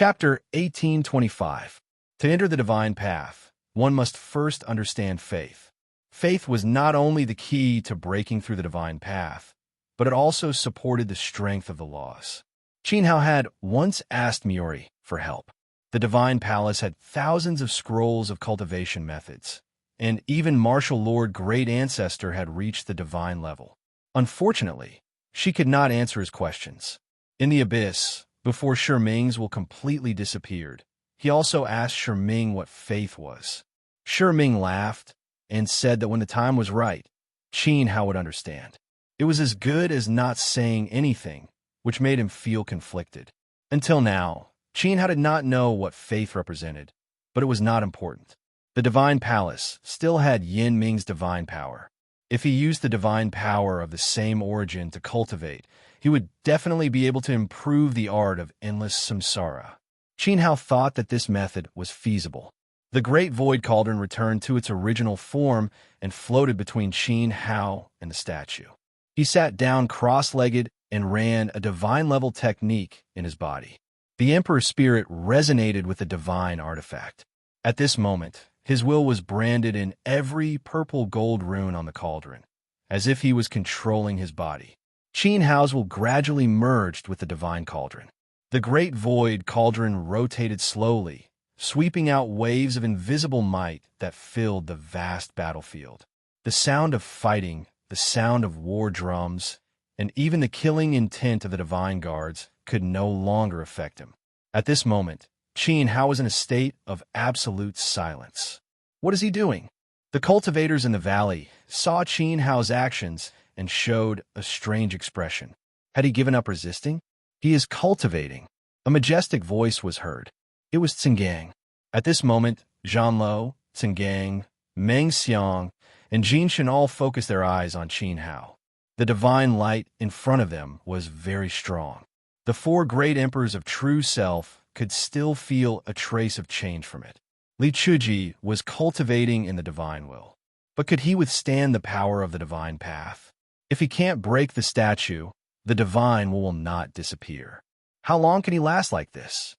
Chapter 1825. To enter the divine path, one must first understand faith. Faith was not only the key to breaking through the divine path, but it also supported the strength of the laws. Qinhao had once asked Miori for help. The divine palace had thousands of scrolls of cultivation methods, and even Martial Lord Great Ancestor had reached the divine level. Unfortunately, she could not answer his questions. In the abyss, before Shiming's will completely disappeared, he also asked Shiming what faith was. Shiming laughed and said that when the time was right, Qinhao would understand. It was as good as not saying anything, which made him feel conflicted. Until now, Qinhao did not know what faith represented, but it was not important. The divine palace still had Yin Ming's divine power. If he used the divine power of the same origin to cultivate, he would definitely be able to improve the art of endless samsara. Qinhao thought that this method was feasible. The great void cauldron returned to its original form and floated between Qinhao and the statue. He sat down cross-legged and ran a divine-level technique in his body. The Emperor's spirit resonated with the divine artifact. At this moment, his will was branded in every purple gold rune on the cauldron, as if he was controlling his body. Qinhao's will gradually merged with the divine cauldron. The great void cauldron rotated slowly, sweeping out waves of invisible might that filled the vast battlefield. The sound of fighting, the sound of war drums, and even the killing intent of the divine guards could no longer affect him. At this moment, Qinhao was in a state of absolute silence. What is he doing? The cultivators in the valley saw Qinhao's actions and showed a strange expression. Had he given up resisting? He is cultivating. A majestic voice was heard. It was Tsingang. At this moment, Zhanlo, Tsingang, Meng Xiang, and Jinshan all focused their eyes on Qinhao. The divine light in front of them was very strong. The four great emperors of true self could still feel a trace of change from it. Li Chuji was cultivating in the divine will. But could he withstand the power of the divine path? If he can't break the statue, the divine will not disappear. How long can he last like this?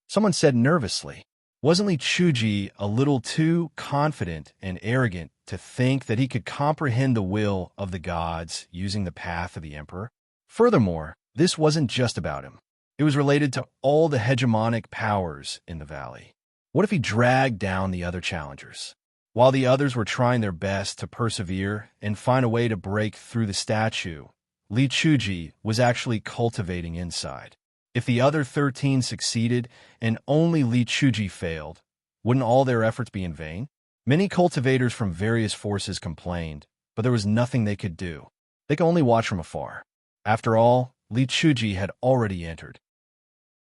Someone said nervously. Wasn't Li Chuji a little too confident and arrogant to think that he could comprehend the will of the gods using the path of the emperor? Furthermore, this wasn't just about him. It was related to all the hegemonic powers in the valley. What if he dragged down the other challengers? While the others were trying their best to persevere and find a way to break through the statue, Li Chuji was actually cultivating inside. If the other 13 succeeded and only Li Chuji failed, wouldn't all their efforts be in vain? Many cultivators from various forces complained, but there was nothing they could do. They could only watch from afar. After all, Li Chuji had already entered.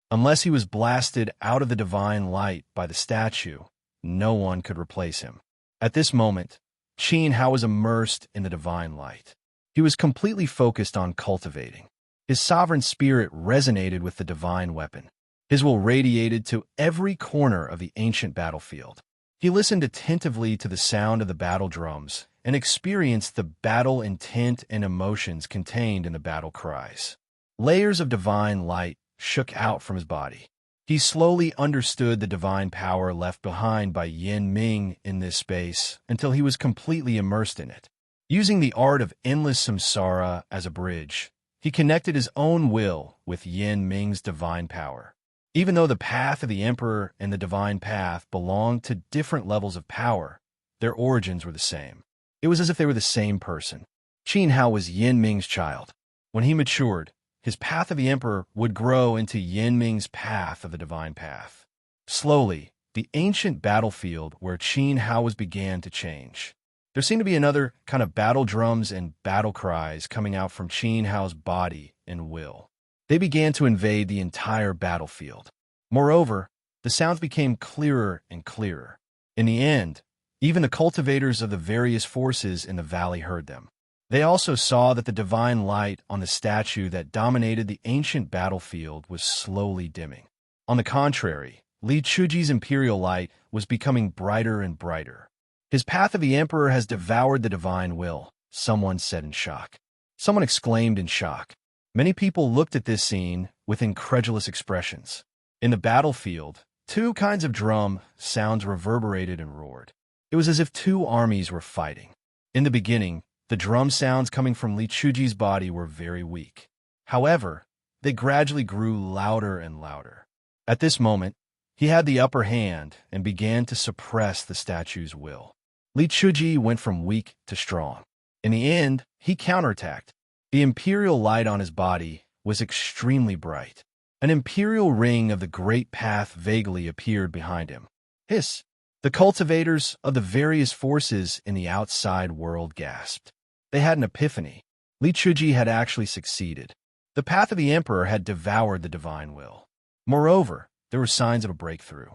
Unless he was blasted out of the divine light by the statue, no one could replace him. At this moment, Qinhao was immersed in the divine light. He was completely focused on cultivating. His sovereign spirit resonated with the divine weapon. His will radiated to every corner of the ancient battlefield. He listened attentively to the sound of the battle drums and experienced the battle intent and emotions contained in the battle cries. Layers of divine light shook out from his body. He slowly understood the divine power left behind by Yin Ming in this space until he was completely immersed in it. Using the art of endless samsara as a bridge, he connected his own will with Yin Ming's divine power. Even though the path of the emperor and the divine path belonged to different levels of power, their origins were the same. It was as if they were the same person. Qinhao was Yin Ming's child. When he matured, his path of the emperor would grow into Yin Ming's path of the divine path. Slowly, the ancient battlefield where Qinhao was began to change. There seemed to be another kind of battle drums and battle cries coming out from Qinhao's body and will. They began to invade the entire battlefield. Moreover, the sounds became clearer and clearer. In the end, even the cultivators of the various forces in the valley heard them. They also saw that the divine light on the statue that dominated the ancient battlefield was slowly dimming. On the contrary, Li Chuji's imperial light was becoming brighter and brighter. His path of the emperor has devoured the divine will, someone said in shock. Someone exclaimed in shock. Many people looked at this scene with incredulous expressions. In the battlefield, two kinds of drum sounds reverberated and roared. It was as if two armies were fighting. In the beginning, the drum sounds coming from Li Chuji's body were very weak. However, they gradually grew louder and louder. At this moment, he had the upper hand and began to suppress the statue's will. Li Chuji went from weak to strong. In the end, he counterattacked. The imperial light on his body was extremely bright. An imperial ring of the great path vaguely appeared behind him. Hiss! The cultivators of the various forces in the outside world gasped. They had an epiphany. Li Chuji had actually succeeded. The path of the emperor had devoured the divine will. Moreover, there were signs of a breakthrough.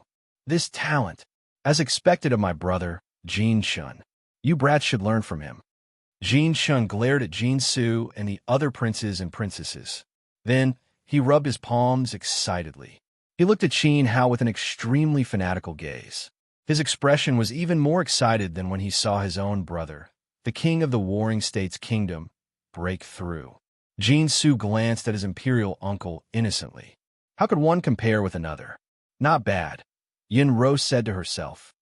This talent, as expected of my brother, Jin Shun. You brats should learn from him. Jin Shun glared at Jin Su and the other princes and princesses. Then, he rubbed his palms excitedly. He looked at Qin Hao with an extremely fanatical gaze. His expression was even more excited than when he saw his own brother, the king of the Warring States Kingdom, break through. Jin Su glanced at his imperial uncle innocently. How could one compare with another? Not bad, Yin Ro said to herself.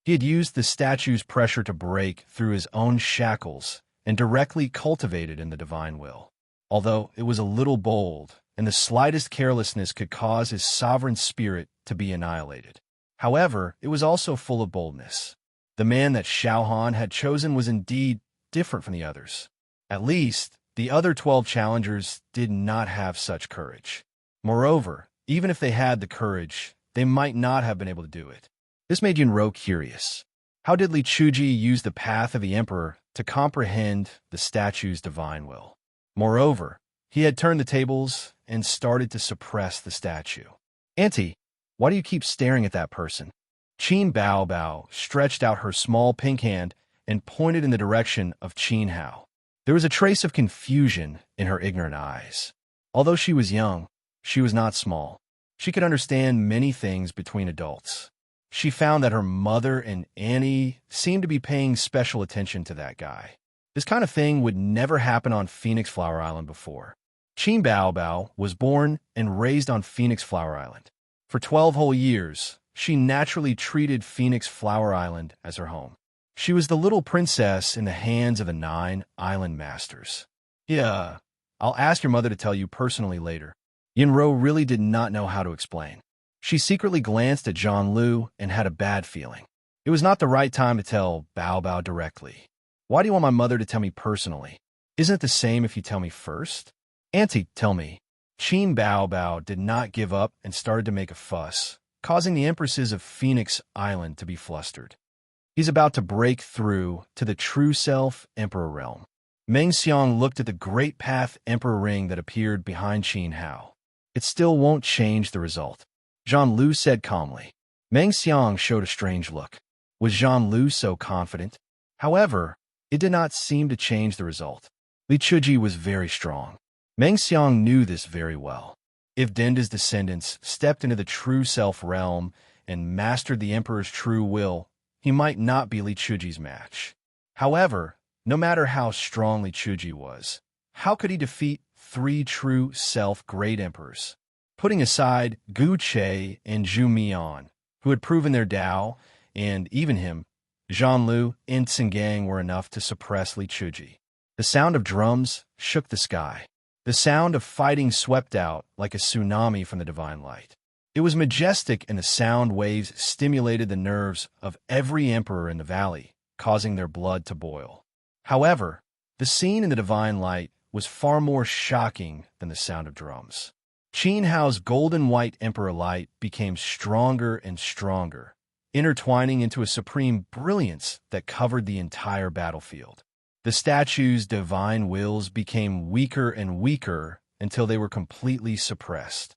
He had used the statue's pressure to break through his own shackles and directly cultivated in the divine will. Although it was a little bold, and the slightest carelessness could cause his sovereign spirit to be annihilated. However, it was also full of boldness. The man that Xiaohan had chosen was indeed different from the others. At least, the other 12 challengers did not have such courage. Moreover, even if they had the courage, they might not have been able to do it. This made Yunro curious. How did Li Chuji use the path of the emperor to comprehend the statue's divine will? Moreover, he had turned the tables and started to suppress the statue. Auntie, why do you keep staring at that person? Qin Bao Bao stretched out her small pink hand and pointed in the direction of Qin Hao. There was a trace of confusion in her ignorant eyes. Although she was young, she was not small. She could understand many things between adults. She found that her mother and Annie seemed to be paying special attention to that guy. This kind of thing would never happen on Phoenix Flower Island before. Qin Bao Bao was born and raised on Phoenix Flower Island. For 12 whole years, she naturally treated Phoenix Flower Island as her home. She was the little princess in the hands of the 9 island masters. Yeah, I'll ask your mother to tell you personally later. Yinro really did not know how to explain. She secretly glanced at Zhang Lu and had a bad feeling. It was not the right time to tell Bao Bao directly. Why do you want my mother to tell me personally? Isn't it the same if you tell me first? Auntie, tell me. Qin Bao Bao did not give up and started to make a fuss, causing the empresses of Phoenix Island to be flustered. He's about to break through to the true self emperor realm. Meng Xiang looked at the great path emperor ring that appeared behind Qin Hao. It still won't change the result. Zhang Lu said calmly. Meng Xiang showed a strange look. Was Zhang Lu so confident? However, it did not seem to change the result. Li Chuji was very strong. Meng Xiang knew this very well. If Denda's descendants stepped into the true self realm and mastered the emperor's true will, he might not be Li Chuji's match. However, no matter how strong Li Chuji was, how could he defeat 3 true self-great emperors? Putting aside Gu Che and Zhu Mian, who had proven their Dao, and even him, Zhang Lu and Tsingang were enough to suppress Li Chuji. The sound of drums shook the sky. The sound of fighting swept out like a tsunami from the divine light. It was majestic, and the sound waves stimulated the nerves of every emperor in the valley, causing their blood to boil. However, the scene in the divine light was far more shocking than the sound of drums. Qin Hao's golden-white emperor light became stronger and stronger, intertwining into a supreme brilliance that covered the entire battlefield. The statue's divine wills became weaker and weaker until they were completely suppressed.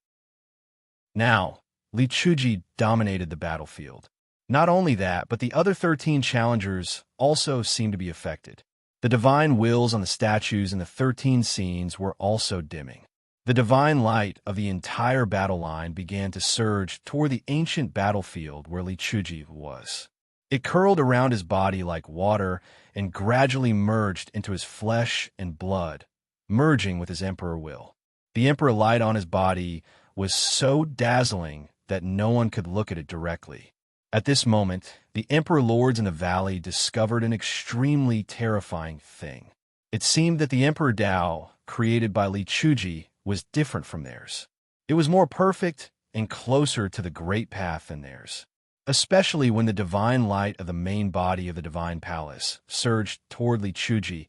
Now, Li Chuji dominated the battlefield. Not only that, but the other 13 challengers also seemed to be affected. The divine wills on the statues in the 13 scenes were also dimming. The divine light of the entire battle line began to surge toward the ancient battlefield where Li Chuji was. It curled around his body like water and gradually merged into his flesh and blood, merging with his emperor will. The emperor light on his body was so dazzling that no one could look at it directly. At this moment, the Emperor Lords in the valley discovered an extremely terrifying thing. It seemed that the Emperor Dao, created by Li Chuji, was different from theirs. It was more perfect and closer to the Great Path than theirs, especially when the divine light of the main body of the divine palace surged toward Li Chuji,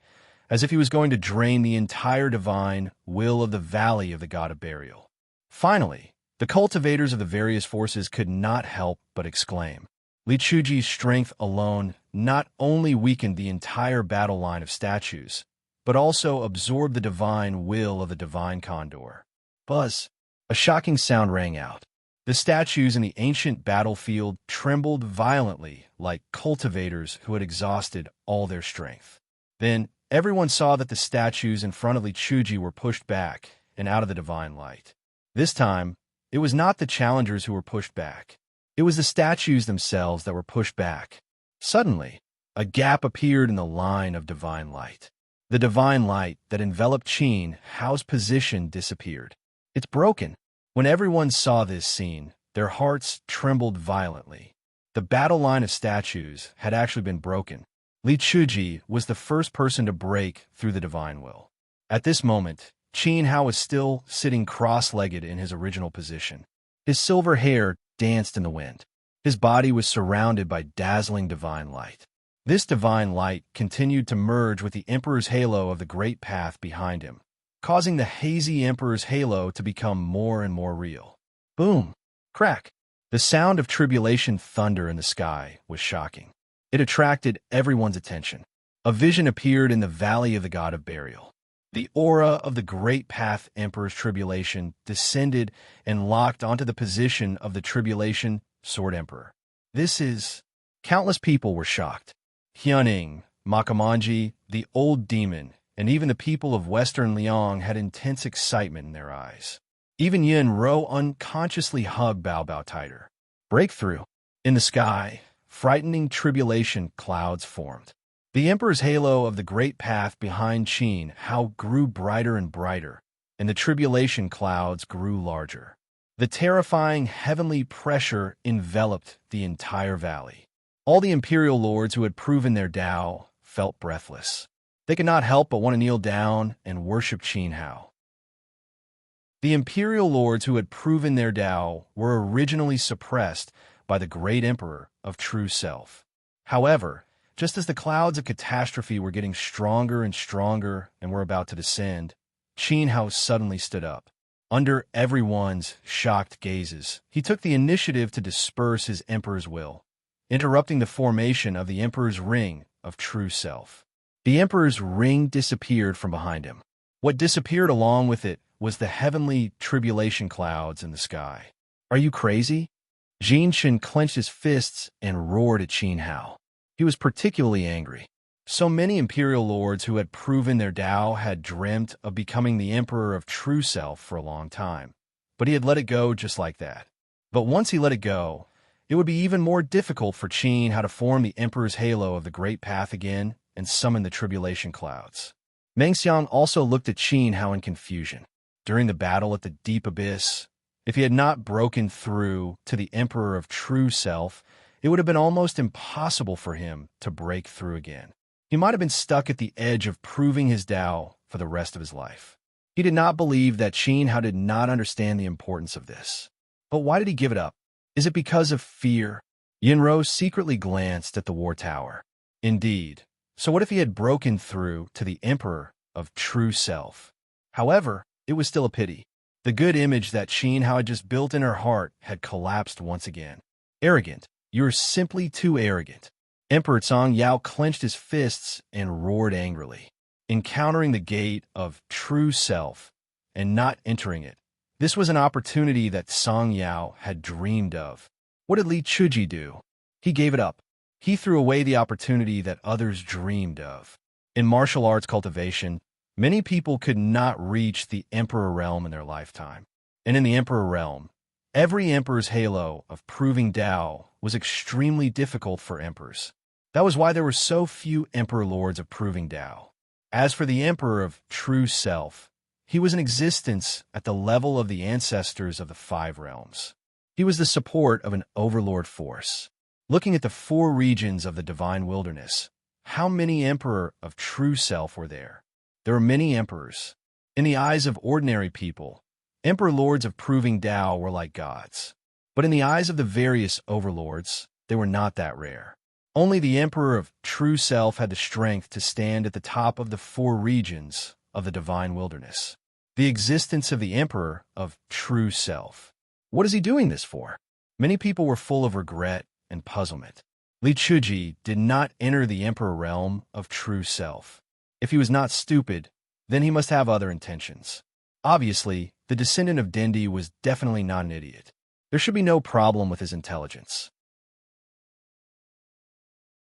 as if he was going to drain the entire divine will of the valley of the god of burial. Finally, the cultivators of the various forces could not help but exclaim. Li Chuji's strength alone not only weakened the entire battle line of statues, but also absorbed the divine will of the divine condor. Buzz! A shocking sound rang out. The statues in the ancient battlefield trembled violently like cultivators who had exhausted all their strength. Then, everyone saw that the statues in front of Li Chuji were pushed back and out of the divine light. This time, it was not the challengers who were pushed back. It was the statues themselves that were pushed back. Suddenly, a gap appeared in the line of divine light. The divine light that enveloped Qin Hao's position disappeared. It's broken. When everyone saw this scene, their hearts trembled violently. The battle line of statues had actually been broken. Li Chuji was the first person to break through the divine will. At this moment, Qin Hao was still sitting cross-legged in his original position. His silver hair danced in the wind. His body was surrounded by dazzling divine light. This divine light continued to merge with the Emperor's halo of the Great Path behind him, causing the hazy Emperor's halo to become more and more real. Boom! Crack! The sound of tribulation thunder in the sky was shocking. It attracted everyone's attention. A vision appeared in the valley of the god of burial. The aura of the Great Path Emperor's tribulation descended and locked onto the position of the tribulation Sword Emperor. Countless people were shocked. Hyuning, Makamanji, the old demon, and even the people of Western Liang had intense excitement in their eyes. Even Yin Ro unconsciously hugged Bao Bao tighter. Breakthrough. In the sky, frightening tribulation clouds formed. The Emperor's halo of the Great Path behind Qin Hao grew brighter and brighter, and the tribulation clouds grew larger. The terrifying heavenly pressure enveloped the entire valley. All the imperial lords who had proven their Tao felt breathless. They could not help but want to kneel down and worship Qin Hao. The imperial lords who had proven their Tao were originally suppressed by the great emperor of true self. However, just as the clouds of catastrophe were getting stronger and stronger and were about to descend, Qin Hao suddenly stood up. Under everyone's shocked gazes, he took the initiative to disperse his emperor's will, interrupting the formation of the emperor's ring of true self. The emperor's ring disappeared from behind him. What disappeared along with it was the heavenly tribulation clouds in the sky. Are you crazy? Jin Shin clenched his fists and roared at Qin Hao. He was particularly angry. So many imperial lords who had proven their Tao had dreamt of becoming the emperor of true self for a long time, but he had let it go just like that. But once he let it go, it would be even more difficult for Qin Hao to form the emperor's halo of the Great Path again and summon the tribulation clouds. Meng Xiang also looked at Qin Hao in confusion. During the battle at the deep abyss, if he had not broken through to the emperor of true self, it would have been almost impossible for him to break through again. He might have been stuck at the edge of proving his Tao for the rest of his life. He did not believe that Qin Hao did not understand the importance of this. But why did he give it up? Is it because of fear? Yinro secretly glanced at the war tower. Indeed. So what if he had broken through to the emperor of true self? However, it was still a pity. The good image that Qin Hao had just built in her heart had collapsed once again. Arrogant. You're simply too arrogant. Emperor Song Yao clenched his fists and roared angrily. Encountering the gate of true self and not entering it. This was an opportunity that Song Yao had dreamed of. What did Li Chuji do? He gave it up. He threw away the opportunity that others dreamed of. In martial arts cultivation, many people could not reach the Emperor realm in their lifetime. And in the Emperor realm, every emperor's halo of proving Tao was extremely difficult for emperors. That was why there were so few emperor lords of proving Tao. As for the emperor of true self, He was an existence at the level of the ancestors of the five realms. He was the support of an overlord force. Looking at the four regions of the divine wilderness, how many emperor of true self were there? There were many emperors. In the eyes of ordinary people, emperor lords of proving Tao were like gods. But in the eyes of the various overlords, they were not that rare. Only the emperor of true self had the strength to stand at the top of the four regions of the divine wilderness. The existence of the emperor of true self. What is he doing this for? Many people were full of regret and puzzlement. Li Chuji did not enter the emperor realm of true self. If he was not stupid, then he must have other intentions. Obviously, the descendant of Dendi was definitely not an idiot. There should be no problem with his intelligence.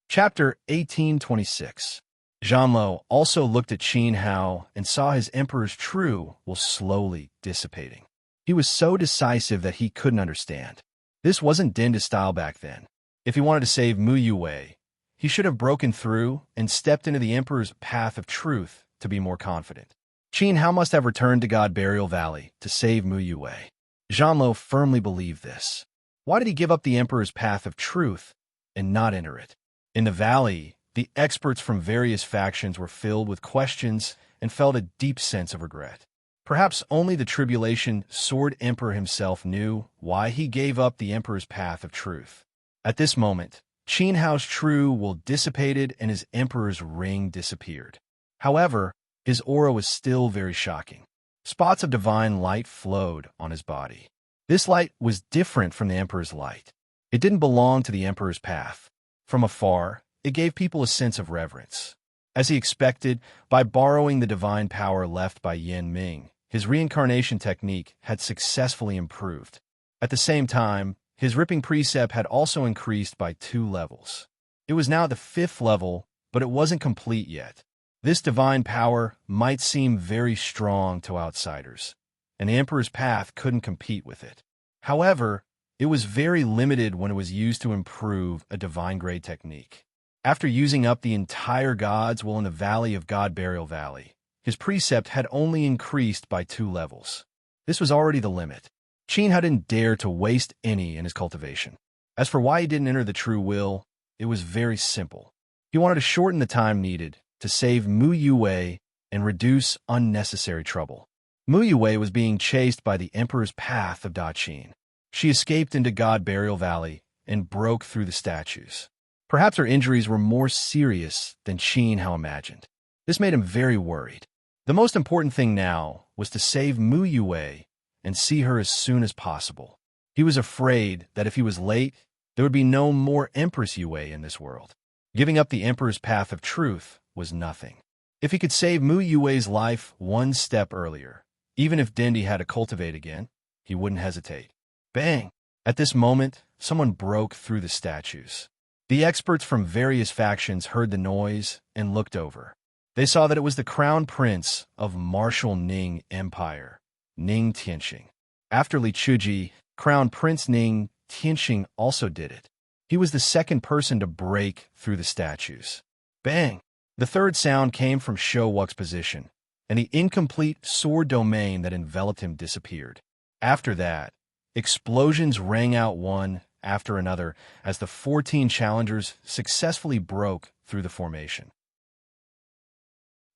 Chapter 1826. Zhanlo also looked at Qin Hao and saw his emperor's true will slowly dissipating. He was so decisive that he couldn't understand. This wasn't Denda's style back then. If he wanted to save Mu Yue, he should have broken through and stepped into the emperor's path of truth to be more confident. Qin Hao must have returned to God Burial Valley to save Mu Yue. Zhanlo firmly believed this. Why did he give up the emperor's path of truth and not enter it? In the valley, the experts from various factions were filled with questions and felt a deep sense of regret. Perhaps only the tribulation Sword Emperor himself knew why he gave up the emperor's path of truth. At this moment, Qin Hao's true will dissipated and his emperor's ring disappeared. However, his aura was still very shocking. Spots of divine light flowed on his body. This light was different from the emperor's light. It didn't belong to the emperor's path. From afar, it gave people a sense of reverence. As he expected, by borrowing the divine power left by Yen Ming, his reincarnation technique had successfully improved. At the same time, his ripping precept had also increased by 2 levels. It was now the 5th level, but it wasn't complete yet. This divine power might seem very strong to outsiders, and the Emperor's path couldn't compete with it. However, it was very limited when it was used to improve a divine-grade technique. After using up the entire God's will in the Valley of God Burial Valley, his precept had only increased by 2 levels. This was already the limit. Qin Hao didn't dare to waste any in his cultivation. As for why he didn't enter the true will, it was very simple. He wanted to shorten the time needed to save Mu Yue and reduce unnecessary trouble. Mu Yue was being chased by the Emperor's path of Da Qin. She escaped into God Burial Valley and broke through the statues. Perhaps her injuries were more serious than Qin Hao imagined. This made him very worried. The most important thing now was to save Mu Yue and see her as soon as possible. He was afraid that if he was late, there would be no more Empress Yue in this world. Giving up the Emperor's path of truth was nothing. If he could save Mu Yue's life 1 step earlier, even if Dendi had to cultivate again, he wouldn't hesitate. Bang! At this moment, someone broke through the statues. The experts from various factions heard the noise and looked over. They saw that it was the Crown Prince of Martial Ning Empire, Ning Tianxing. After Li Chuji, Crown Prince Ning Tianxing also did it. He was the second person to break through the statues. Bang! The third sound came from Shou Wux's position, and the incomplete sword domain that enveloped him disappeared. After that, explosions rang out one after another as the 14 challengers successfully broke through the formation.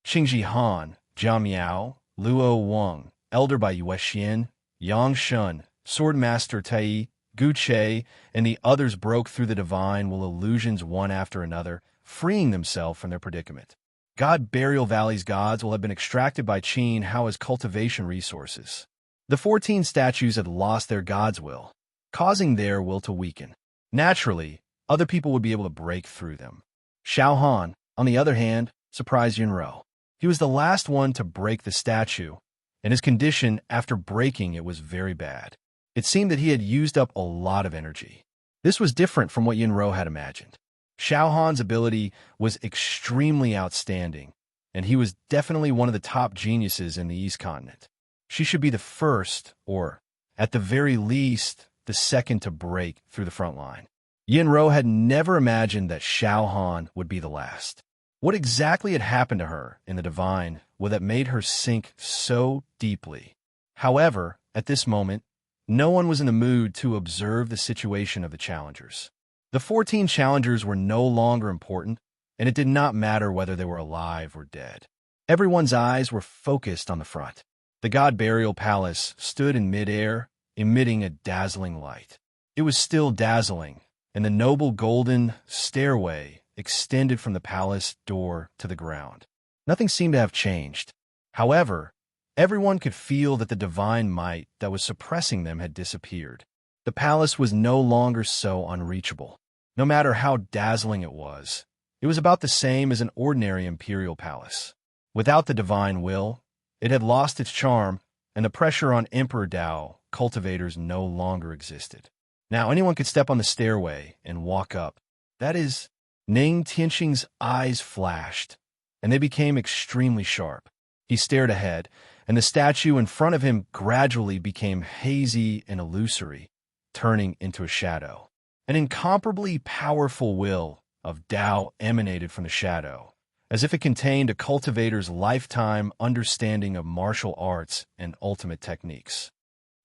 Qingji Han, Jia Miao, Luo Wang, Elder by Yue Xian, Yang Shun, Swordmaster Tai, Gu Che, and the others broke through the divine will illusions one after another, freeing themselves from their predicament. God Burial Valley's gods will have been extracted by Qin Hao's cultivation resources. The 14 statues had lost their god's will, causing their will to weaken. Naturally, other people would be able to break through them. Xiao Han, on the other hand, surprised Yunro. He was the last one to break the statue, and his condition after breaking it was very bad. It seemed that he had used up a lot of energy. This was different from what Yunro had imagined. Xiao Han's ability was extremely outstanding, and he was definitely one of the top geniuses in the East Continent. She should be the first, or, at the very least, the second to break through the front line. Yunro had never imagined that Xiao Han would be the last. What exactly had happened to her in the divine that made her sink so deeply. However, at this moment, no one was in the mood to observe the situation of the challengers. The 14 challengers were no longer important, and it did not matter whether they were alive or dead. Everyone's eyes were focused on the front. The god burial palace stood in midair, emitting a dazzling light. It was still dazzling, and the noble golden stairway extended from the palace door to the ground. Nothing seemed to have changed. However, everyone could feel that the divine might that was suppressing them had disappeared. The palace was no longer so unreachable. No matter how dazzling it was about the same as an ordinary imperial palace. Without the divine will, it had lost its charm, and the pressure on Emperor Dao cultivators no longer existed. Now anyone could step on the stairway and walk up. That is, Ning Tianxing's eyes flashed, and they became extremely sharp. He stared ahead, and the statue in front of him gradually became hazy and illusory, turning into a shadow. An incomparably powerful will of Dao emanated from the shadow, as if it contained a cultivator's lifetime understanding of martial arts and ultimate techniques.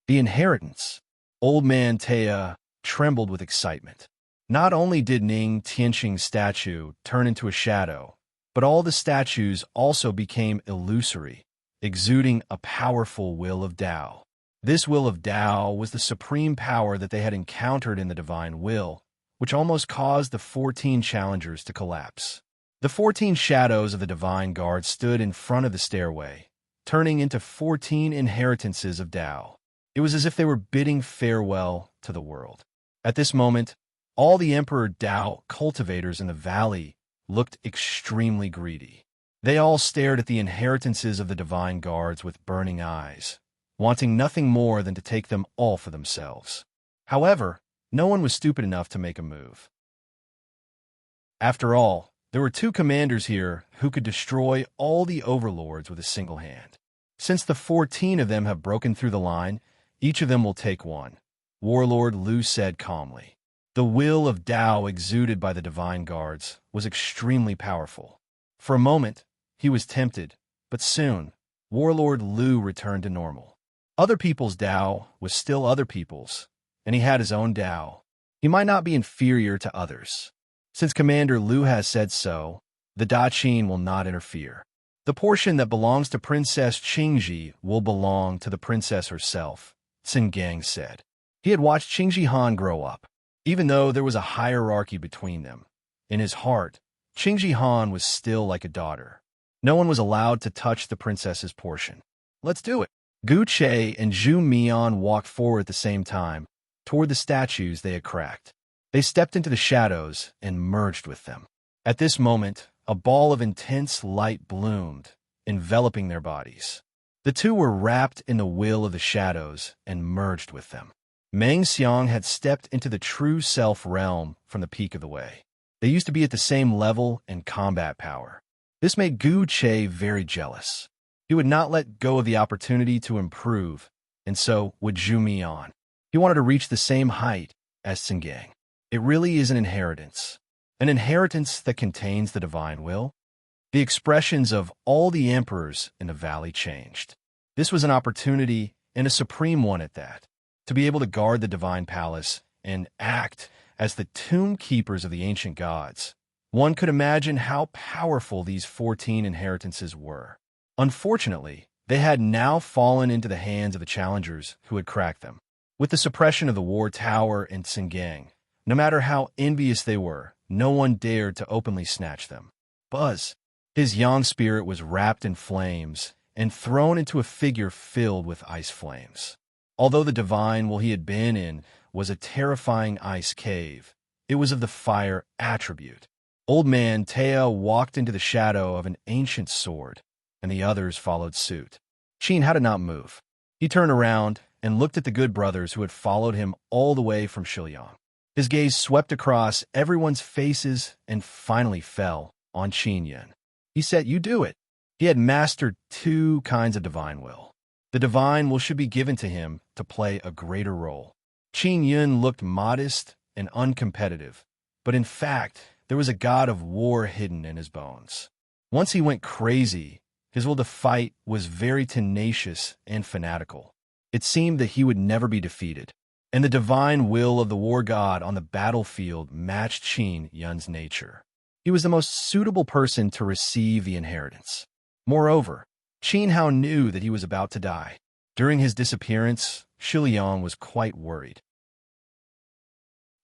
The inheritance. Old man Taya trembled with excitement. Not only did Ning Tianxing's statue turn into a shadow, but all the statues also became illusory, exuding a powerful will of Dao. This will of Dao was the supreme power that they had encountered in the divine will, which almost caused the 14 challengers to collapse. The 14 shadows of the divine guard stood in front of the stairway, turning into 14 inheritances of Dao. It was as if they were bidding farewell to the world. At this moment, all the Emperor Dao cultivators in the valley looked extremely greedy. They all stared at the inheritances of the divine guards with burning eyes, wanting nothing more than to take them all for themselves. However, no one was stupid enough to make a move. After all, there were 2 commanders here who could destroy all the overlords with a single hand. Since the 14 of them have broken through the line, each of them will take one, Warlord Lu said calmly. The will of Dao exuded by the divine guards was extremely powerful. For a moment, he was tempted, but soon, Warlord Lu returned to normal. Other people's Dao was still other people's, and he had his own Dao. He might not be inferior to others. Since Commander Lu has said so, the Da Qin will not interfere. The portion that belongs to Princess Qingji will belong to the princess herself, Sun Gang said. He had watched Qingji Han grow up. Even though there was a hierarchy between them, in his heart, Qingji Han was still like a daughter. No one was allowed to touch the princess's portion. Let's do it. Gu Che and Zhu Mian walked forward at the same time, toward the statues they had cracked. They stepped into the shadows and merged with them. At this moment, a ball of intense light bloomed, enveloping their bodies. The 2 were wrapped in the will of the shadows and merged with them. Meng Xiang had stepped into the true self realm from the peak of the way. They used to be at the same level and combat power. This made Gu Che very jealous. He would not let go of the opportunity to improve, and so would Zhu Mian. He wanted to reach the same height as Sun Gang. It really is an inheritance that contains the divine will. The expressions of all the emperors in the valley changed. This was an opportunity, and a supreme one at that, to be able to guard the divine palace and act as the tomb keepers of the ancient gods. One could imagine how powerful these 14 inheritances were. Unfortunately, they had now fallen into the hands of the challengers who had cracked them. With the suppression of the War Tower and Sun Gang, no matter how envious they were, no one dared to openly snatch them. Buzz, his yang spirit was wrapped in flames and thrown into a figure filled with ice flames. Although the divine will he had been in was a terrifying ice cave, it was of the fire attribute. Old man Taya walked into the shadow of an ancient sword, and the others followed suit. Qin had to not move. He turned around and looked at the good brothers who had followed him all the way from Shilyang. His gaze swept across everyone's faces and finally fell on Qin Yun. He said, "You do it." He had mastered 2 kinds of divine will. The divine will should be given to him to play a greater role. Qin Yun looked modest and uncompetitive, but in fact, there was a god of war hidden in his bones. Once he went crazy, His will to fight was very tenacious and fanatical. It seemed that he would never be defeated, and the divine will of the war god on the battlefield matched Qin Yun's nature. He was the most suitable person to receive the inheritance. Moreover, Qin Hao knew that he was about to die. During his disappearance, Shiliang was quite worried.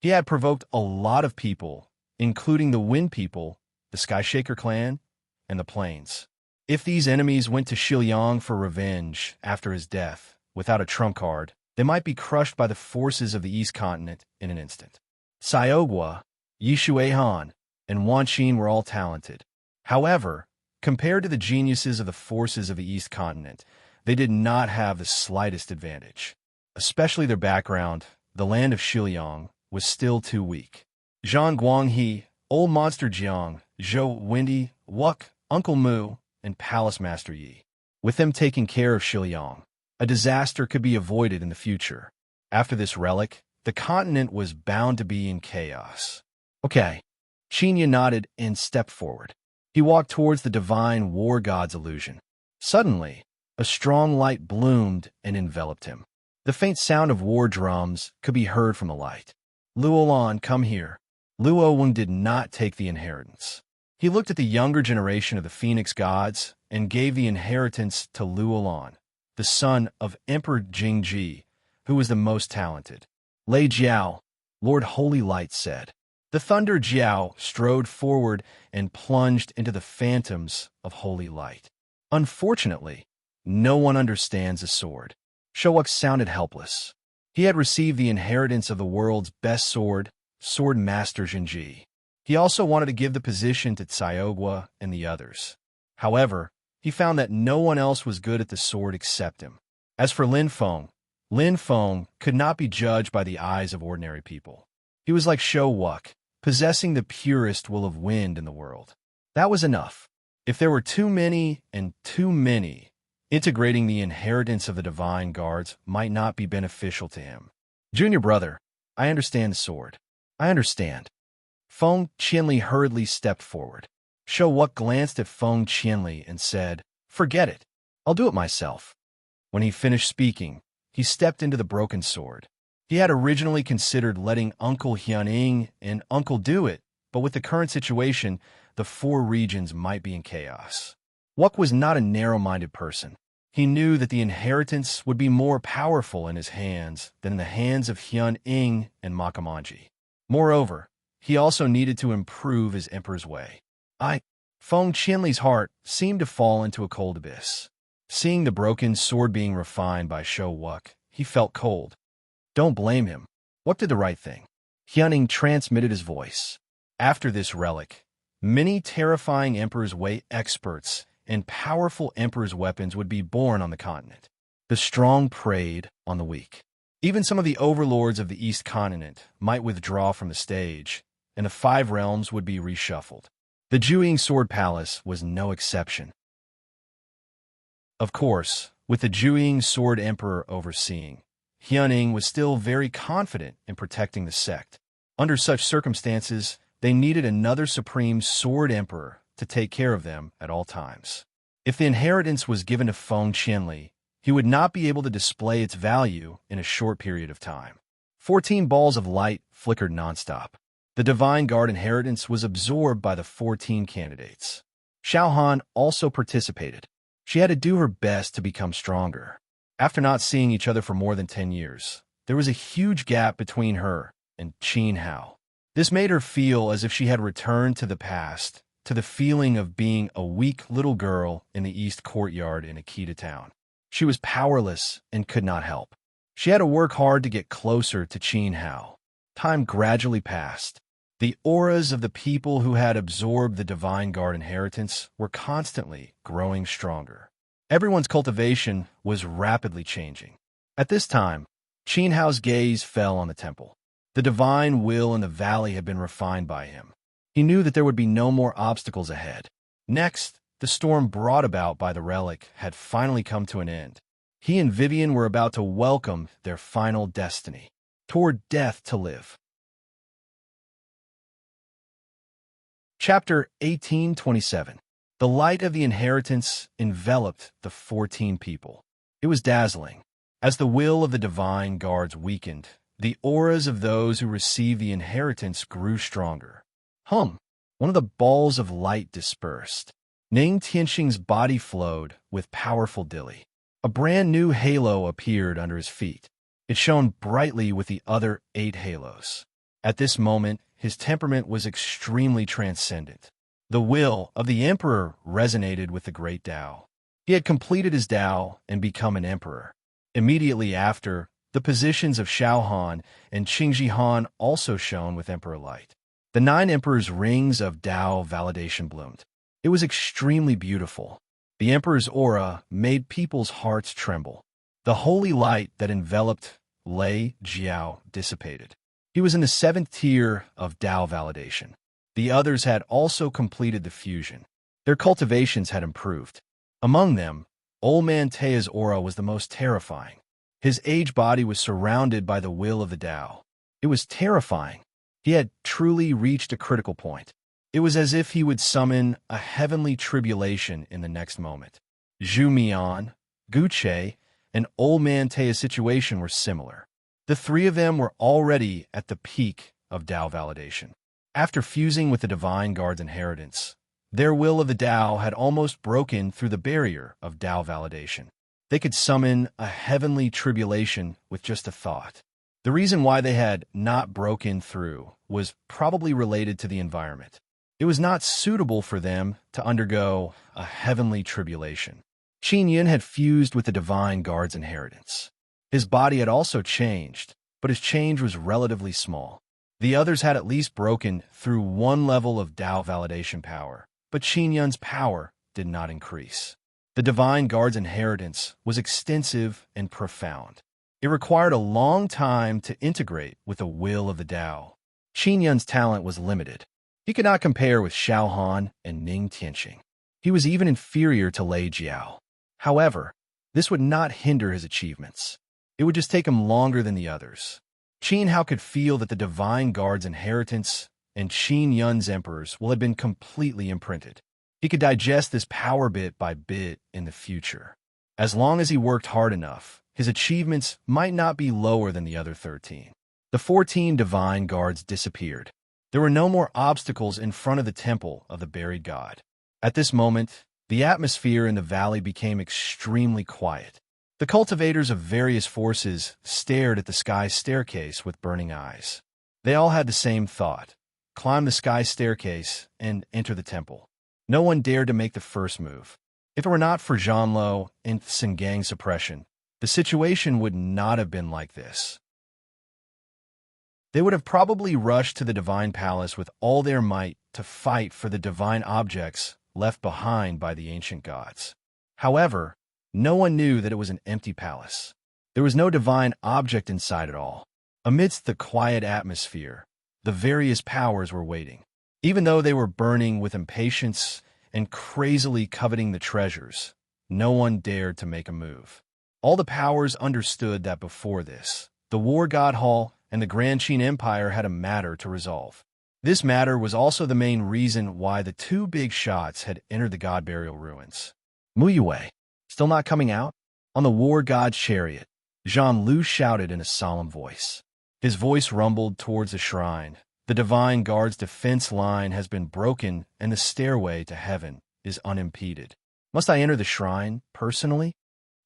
He had provoked a lot of people, including the Wind People, the Skyshaker clan, and the Plains. If these enemies went to Shiliang for revenge after his death, without a trump card, they might be crushed by the forces of the East Continent in an instant. Xiaogua, Yishuehan, and Wan Qin were all talented. However, compared to the geniuses of the forces of the East Continent, they did not have the slightest advantage. Especially their background, the land of Shiliang, was still too weak. Zhang Guanghe, Old Monster Jiang, Zhou Windy, Wuk, Uncle Mu, and Palace Master Yi. With them taking care of Shiliang, a disaster could be avoided in the future. After this relic, the continent was bound to be in chaos. Okay. Qinya nodded and stepped forward. He walked towards the divine war god's illusion. Suddenly, a strong light bloomed and enveloped him. The faint sound of war drums could be heard from the light. Luolan, come here. Luo Weng did not take the inheritance. He looked at the younger generation of the Phoenix gods and gave the inheritance to Luolan, the son of Emperor Jingji, who was the most talented. Lei Jiao, Lord Holy Light said. The Thunder Jiao strode forward and plunged into the phantoms of Holy Light. Unfortunately, no one understands a sword. Shouwuk sounded helpless. He had received the inheritance of the world's best sword, Sword Master Jinji. He also wanted to give the position to Xiaogua and the others. However, he found that no one else was good at the sword except him. As for Lin Feng could not be judged by the eyes of ordinary people. He was like Shouwuk, possessing the purest will of wind in the world. That was enough. If there were too many, integrating the inheritance of the divine guards might not be beneficial to him. Junior brother, I understand the sword. I understand. Feng Qianli hurriedly stepped forward. Shouwuk glanced at Feng Qianli and said, forget it. I'll do it myself. When he finished speaking, he stepped into the broken sword. He had originally considered letting Uncle Hyuning and Uncle do it, but with the current situation, the 4 regions might be in chaos. Wuk was not a narrow-minded person. He knew that the inheritance would be more powerful in his hands than in the hands of Hyuning and Makamanji. Moreover, he also needed to improve his emperor's way. Feng Qianli's heart seemed to fall into a cold abyss. Seeing the broken sword being refined by Shouwuk, he felt cold. Don't blame him. Wuk did the right thing. Hyuning transmitted his voice. After this relic, many terrifying Emperor's Way experts and powerful Emperor's weapons would be born on the continent. The strong preyed on the weak. Even some of the overlords of the East Continent might withdraw from the stage, and the 5 realms would be reshuffled. The Juying Sword Palace was no exception. Of course, with the Juying Sword Emperor overseeing, Hyuning was still very confident in protecting the sect. Under such circumstances, they needed another Supreme Sword Emperor to take care of them at all times. If the inheritance was given to Feng Qianli, he would not be able to display its value in a short period of time. 14 balls of light flickered nonstop. The Divine Guard inheritance was absorbed by the 14 candidates. Xiaohan also participated. She had to do her best to become stronger. After not seeing each other for more than 10 years, there was a huge gap between her and Qin Hao. This made her feel as if she had returned to the past, to the feeling of being a weak little girl in the East Courtyard in Akita Town. She was powerless and could not help. She had to work hard to get closer to Qin Hao. Time gradually passed. The auras of the people who had absorbed the Divine Guard inheritance were constantly growing stronger. Everyone's cultivation was rapidly changing. At this time, Qin Hao's gaze fell on the temple. The divine will in the valley had been refined by him. He knew that there would be no more obstacles ahead. Next, the storm brought about by the relic had finally come to an end. He and Vivian were about to welcome their final destiny, toward death to live. Chapter 1827. The light of the inheritance enveloped the 14 people. It was dazzling. As the will of the divine guards weakened, the auras of those who received the inheritance grew stronger. One of the balls of light dispersed. Ning Tianxing's body flowed with powerful dilly. A brand new halo appeared under his feet. It shone brightly with the other 8 halos. At this moment, his temperament was extremely transcendent. The will of the emperor resonated with the great Tao. He had completed his Tao and become an emperor. Immediately after, the positions of Shao Han and Qingji Han also shone with emperor light. The 9 emperors' rings of Tao validation bloomed. It was extremely beautiful. The emperor's aura made people's hearts tremble. The holy light that enveloped Lei Jiao dissipated. He was in the 7th tier of Tao validation. The others had also completed the fusion. Their cultivations had improved. Among them, Old Man Tea's aura was the most terrifying. His aged body was surrounded by the will of the Tao. It was terrifying. He had truly reached a critical point. It was as if he would summon a heavenly tribulation in the next moment. Zhu Mian, Gu Che, and Old Man Tea's situation were similar. The 3 of them were already at the peak of Tao validation. After fusing with the Divine Guard's inheritance, their will of the Tao had almost broken through the barrier of Tao validation. They could summon a heavenly tribulation with just a thought. The reason why they had not broken through was probably related to the environment. It was not suitable for them to undergo a heavenly tribulation. Qin Yun had fused with the Divine Guard's inheritance. His body had also changed, but his change was relatively small. The others had at least broken through one level of Tao validation power, but Qin Yun's power did not increase. The Divine Guard's inheritance was extensive and profound. It required a long time to integrate with the will of the Tao. Qin Yun's talent was limited. He could not compare with Shao Han and Ning Tianxing. He was even inferior to Lei Jiao. However, this would not hinder his achievements. It would just take him longer than the others. Qin Hao could feel that the Divine Guard's inheritance and Qin Yun's emperors will have been completely imprinted. He could digest this power bit by bit in the future. As long as he worked hard enough, his achievements might not be lower than the other 13. The 14 Divine Guards disappeared. There were no more obstacles in front of the temple of the buried god. At this moment, the atmosphere in the valley became extremely quiet. The cultivators of various forces stared at the sky staircase with burning eyes. They all had the same thought: climb the sky staircase and enter the temple. No one dared to make the first move. If it were not for Zhanlo and Singang suppression, the situation would not have been like this. They would have probably rushed to the divine palace with all their might to fight for the divine objects left behind by the ancient gods. However, no one knew that it was an empty palace. There was no divine object inside at all. Amidst the quiet atmosphere, the various powers were waiting. Even though they were burning with impatience and crazily coveting the treasures, no one dared to make a move. All the powers understood that before this, the War God Hall and the Grand Qin Empire had a matter to resolve. This matter was also the main reason why the 2 big shots had entered the God Burial ruins. Mu Yue, still not coming out? On the War God's chariot, Zhang Lu shouted in a solemn voice. His voice rumbled towards the shrine. The Divine Guard's defense line has been broken and the stairway to heaven is unimpeded. Must I enter the shrine personally?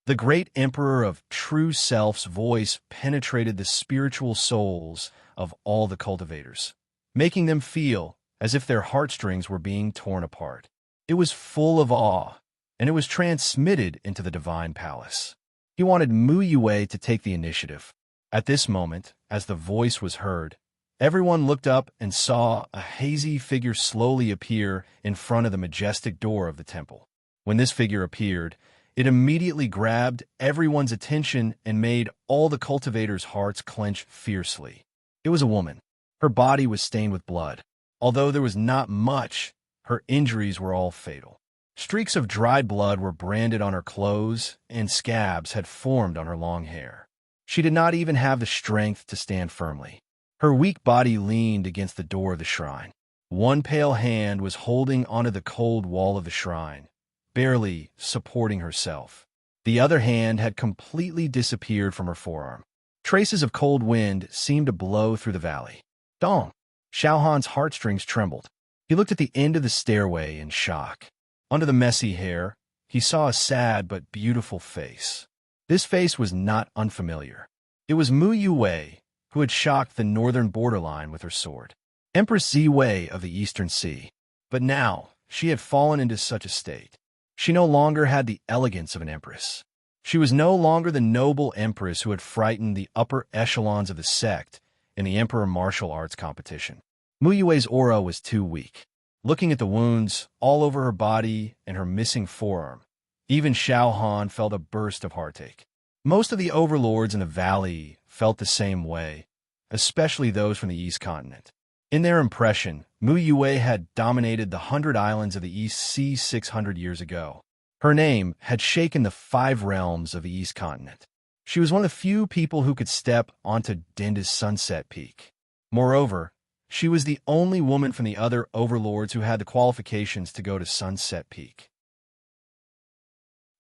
The great Emperor of True Self's voice penetrated the spiritual souls of all the cultivators, making them feel as if their heartstrings were being torn apart. It was full of awe, and it was transmitted into the divine palace. He wanted Mu Yue to take the initiative. At this moment, as the voice was heard, everyone looked up and saw a hazy figure slowly appear in front of the majestic door of the temple. When this figure appeared, it immediately grabbed everyone's attention and made all the cultivators' hearts clench fiercely. It was a woman. Her body was stained with blood. Although there was not much, her injuries were all fatal. Streaks of dried blood were branded on her clothes, and scabs had formed on her long hair. She did not even have the strength to stand firmly. Her weak body leaned against the door of the shrine. One pale hand was holding onto the cold wall of the shrine, barely supporting herself. The other hand had completely disappeared from her forearm. Traces of cold wind seemed to blow through the valley. Dong! Xiaohan's heartstrings trembled. He looked at the end of the stairway in shock. Under the messy hair, he saw a sad but beautiful face. This face was not unfamiliar. It was Mu Yue, who had shocked the northern borderline with her sword. Empress Ziwei of the Eastern Sea. But now, she had fallen into such a state. She no longer had the elegance of an empress. She was no longer the noble empress who had frightened the upper echelons of the sect in the emperor martial arts competition. Mu Yue's aura was too weak. Looking at the wounds all over her body and her missing forearm, even Xiaohan felt a burst of heartache. Most of the overlords in the valley felt the same way, especially those from the East Continent. In their impression, Mu Yue had dominated the 100 islands of the East Sea 600 years ago. Her name had shaken the 5 realms of the East Continent. She was one of the few people who could step onto Dinda's Sunset Peak. Moreover, she was the only woman from the other overlords who had the qualifications to go to Sunset Peak.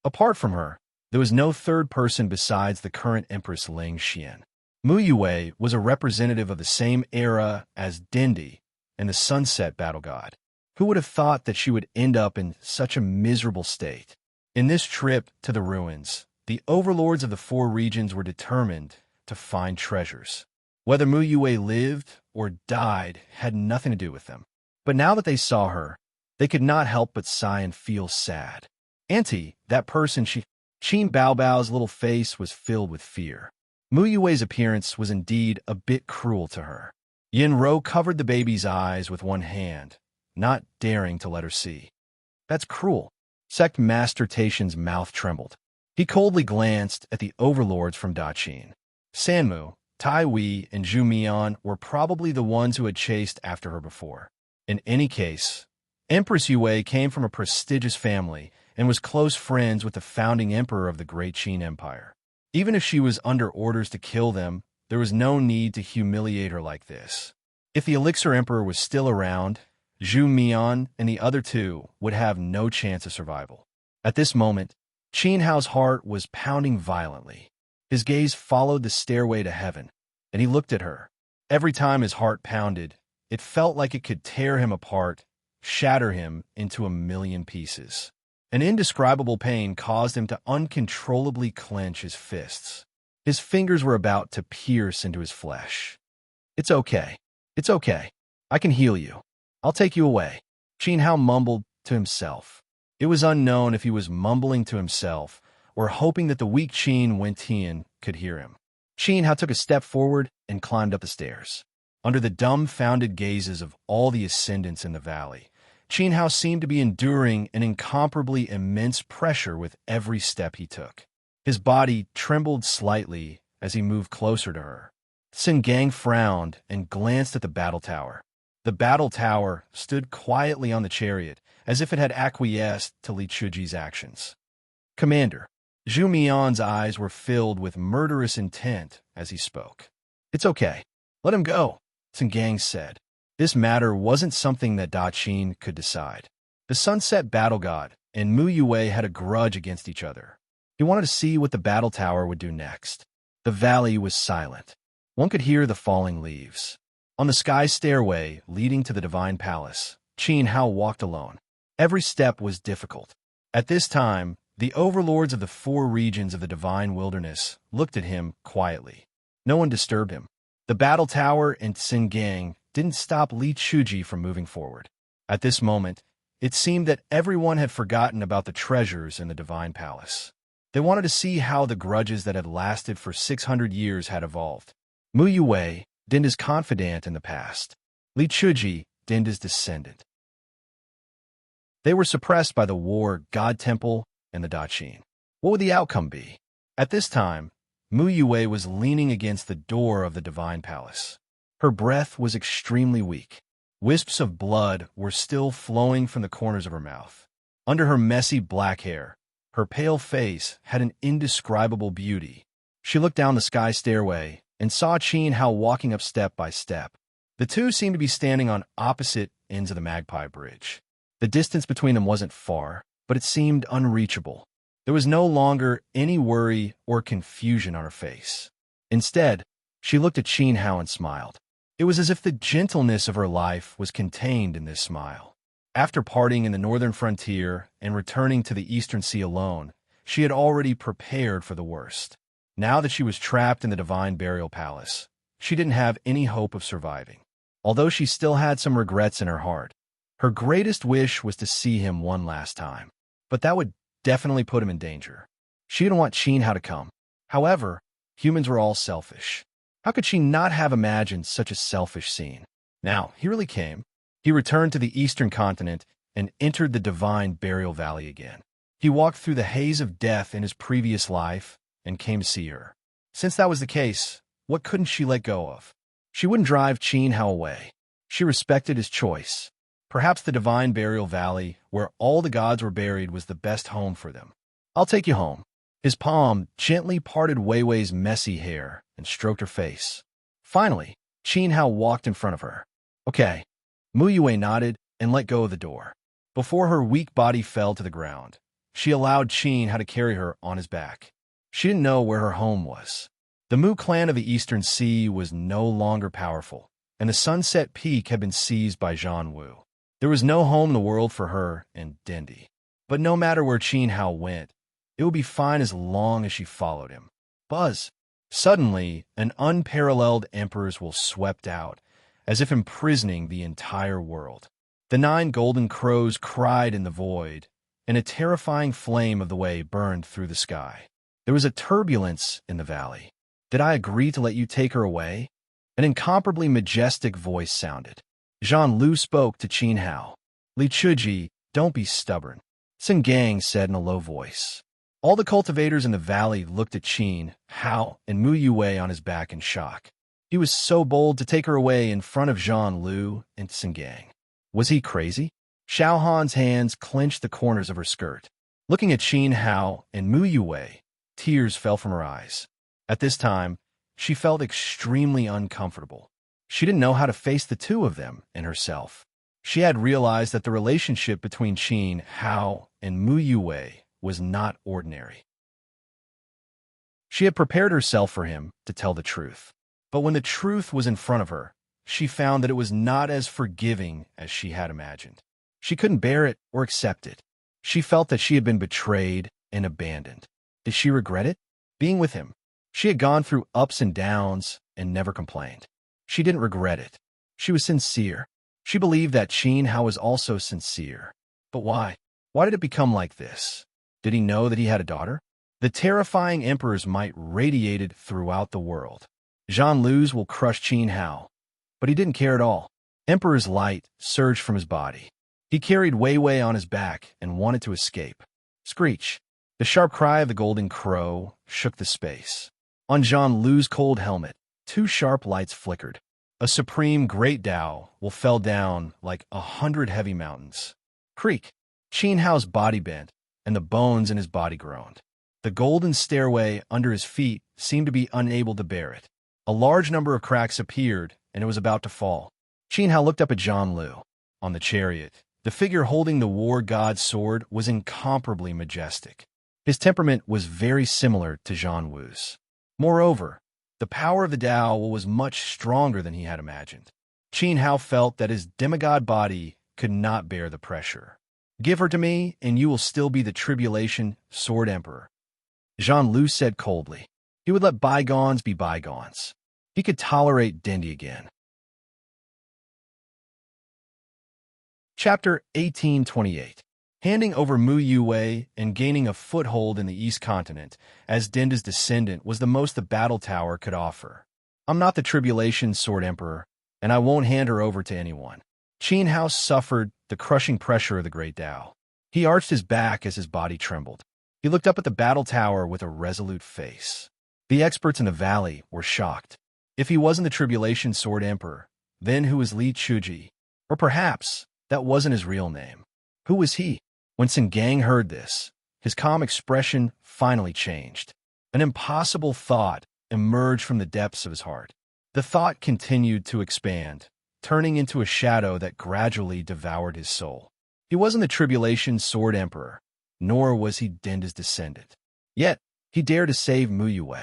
Apart from her, there was no third person besides the current Empress Ling Xian. Mu Yue was a representative of the same era as Dindi and the Sunset Battle God. Who would have thought that she would end up in such a miserable state? In this trip to the ruins, the overlords of the 4 regions were determined to find treasures. Whether Mu Yue lived or died had nothing to do with them. But now that they saw her, they could not help but sigh and feel sad. Auntie, that person Qin Baobao's little face was filled with fear. Mu Yue's appearance was indeed a bit cruel to her. Yin Ro covered the baby's eyes with one hand, not daring to let her see. That's cruel. Sect Master Taishan's mouth trembled. He coldly glanced at the overlords from Daqin. Sanmu, Tai Wei, and Zhu Mian were probably the ones who had chased after her before. In any case, Empress Yue came from a prestigious family and was close friends with the founding emperor of the Great Qin Empire. Even if she was under orders to kill them, there was no need to humiliate her like this. If the Elixir Emperor was still around, Zhu Mian and the other 2 would have no chance of survival. At this moment, Qin Hao's heart was pounding violently. His gaze followed the stairway to heaven, and he looked at her. Every time his heart pounded, it felt like it could tear him apart, shatter him into a million pieces. An indescribable pain caused him to uncontrollably clench his fists. His fingers were about to pierce into his flesh. It's okay. It's okay. I can heal you. I'll take you away. Qin Hao mumbled to himself. It was unknown if he was mumbling to himself or hoping that the weak Qin Wentian could hear him. Qin Hao took a step forward and climbed up the stairs. Under the dumbfounded gazes of all the ascendants in the valley, Qin Hao seemed to be enduring an incomparably immense pressure with every step he took. His body trembled slightly as he moved closer to her. Xin Gang frowned and glanced at the battle tower. The battle tower stood quietly on the chariot, as if it had acquiesced to Li Chuji's actions. Commander, Zhu Mian's eyes were filled with murderous intent as he spoke. It's okay. Let him go, Xin Gang said. This matter wasn't something that Daqin could decide. The Sunset Battle God and Mu Yue had a grudge against each other. He wanted to see what the battle tower would do next. The valley was silent. One could hear the falling leaves. On the sky stairway leading to the Divine Palace, Qin Hao walked alone. Every step was difficult. At this time, the overlords of the 4 regions of the Divine Wilderness looked at him quietly. No one disturbed him. The battle tower and Xin Gang didn't stop Li Chuji from moving forward. At this moment, it seemed that everyone had forgotten about the treasures in the Divine Palace. They wanted to see how the grudges that had lasted for 600 years had evolved. Mu Yue, Dinda's confidant in the past. Li Chuji, Dinda's descendant. They were suppressed by the war God Temple and the Daqin. What would the outcome be? At this time, Mu Yue was leaning against the door of the Divine Palace. Her breath was extremely weak. Wisps of blood were still flowing from the corners of her mouth. Under her messy black hair, her pale face had an indescribable beauty. She looked down the sky stairway and saw Qin Hao walking up step by step. The two seemed to be standing on opposite ends of the Magpie Bridge. The distance between them wasn't far, but it seemed unreachable. There was no longer any worry or confusion on her face. Instead, she looked at Qin Hao and smiled. It was as if the gentleness of her life was contained in this smile. After parting in the northern frontier and returning to the eastern sea alone, she had already prepared for the worst. Now that she was trapped in the divine burial palace, she didn't have any hope of surviving. Although she still had some regrets in her heart, her greatest wish was to see him one last time. But that would definitely put him in danger. She didn't want Qin Hao to come. However, humans were all selfish. How could she not have imagined such a selfish scene? Now, he really came. He returned to the eastern continent and entered the divine burial valley again. He walked through the haze of death in his previous life and came to see her. Since that was the case, what couldn't she let go of? She wouldn't drive Qin Hao away. She respected his choice. Perhaps the divine burial valley, where all the gods were buried, was the best home for them. I'll take you home. His palm gently parted Wei Wei's messy hair and stroked her face. Finally, Qin Hao walked in front of her. Okay. Mu Yue nodded and let go of the door. Before her weak body fell to the ground, she allowed Qin Hao to carry her on his back. She didn't know where her home was. The Mu clan of the Eastern Sea was no longer powerful, and the Sunset Peak had been seized by Zhan Wu. There was no home in the world for her and Dendi. But no matter where Qin Hao went, it would be fine as long as she followed him. Buzz! Suddenly, an unparalleled emperor's will swept out, as if imprisoning the entire world. The 9 golden crows cried in the void, and a terrifying flame of the way burned through the sky. There was a turbulence in the valley. Did I agree to let you take her away? An incomparably majestic voice sounded. Zhan Lu spoke to Qin Hao. Li Chuji, don't be stubborn, Sun Gang said in a low voice. All the cultivators in the valley looked at Qin Hao and Mu Yue on his back in shock. He was so bold to take her away in front of Zhan Lu and Sun Gang. Was he crazy? Xiao Han's hands clenched the corners of her skirt. Looking at Qin Hao and Mu Yue, tears fell from her eyes. At this time, she felt extremely uncomfortable. She didn't know how to face the two of them and herself. She had realized that the relationship between Qin Hao and Mu Yue was not ordinary. She had prepared herself for him to tell the truth. But when the truth was in front of her, she found that it was not as forgiving as she had imagined. She couldn't bear it or accept it. She felt that she had been betrayed and abandoned. Did she regret it? Being with him. She had gone through ups and downs and never complained. She didn't regret it. She was sincere. She believed that Qin Hao was also sincere. But why? Why did it become like this? Did he know that he had a daughter? The terrifying emperor's might radiated throughout the world. Zhan Lu's will crush Qin Hao. But he didn't care at all. Emperor's light surged from his body. He carried Wei Wei on his back and wanted to escape. Screech! The sharp cry of the golden crow shook the space. On Zhan Lu's cold helmet, 2 sharp lights flickered. A supreme great Tao will fell down like 100 heavy mountains. Creak! Qin Hao's body bent, and the bones in his body groaned. The golden stairway under his feet seemed to be unable to bear it. A large number of cracks appeared, and it was about to fall. Qin Hao looked up at Zhan Lu. On the chariot, the figure holding the war god's sword was incomparably majestic. His temperament was very similar to Zhan Wu's. Moreover, the power of the Tao was much stronger than he had imagined. Qin Hao felt that his demigod body could not bear the pressure. Give her to me, and you will still be the Tribulation Sword Emperor. Zhan Lu said coldly. He would let bygones be bygones. He could tolerate Dendi again. Chapter 1828. Handing over Mu Yue and gaining a foothold in the East Continent as Denda's descendant was the most the battle tower could offer. I'm not the Tribulation Sword Emperor, and I won't hand her over to anyone. Qin Hao suffered the crushing pressure of the great Tao. He arched his back as his body trembled. He looked up at the battle tower with a resolute face. The experts in the valley were shocked. If he wasn't the Tribulation Sword Emperor, then who was Li Chuji? Or perhaps that wasn't his real name. Who was he? When Sun Gang heard this, his calm expression finally changed. An impossible thought emerged from the depths of his heart. The thought continued to expand, turning into a shadow that gradually devoured his soul. He wasn't the Tribulation Sword Emperor, nor was he Denda's descendant. Yet, he dared to save Mu Yue.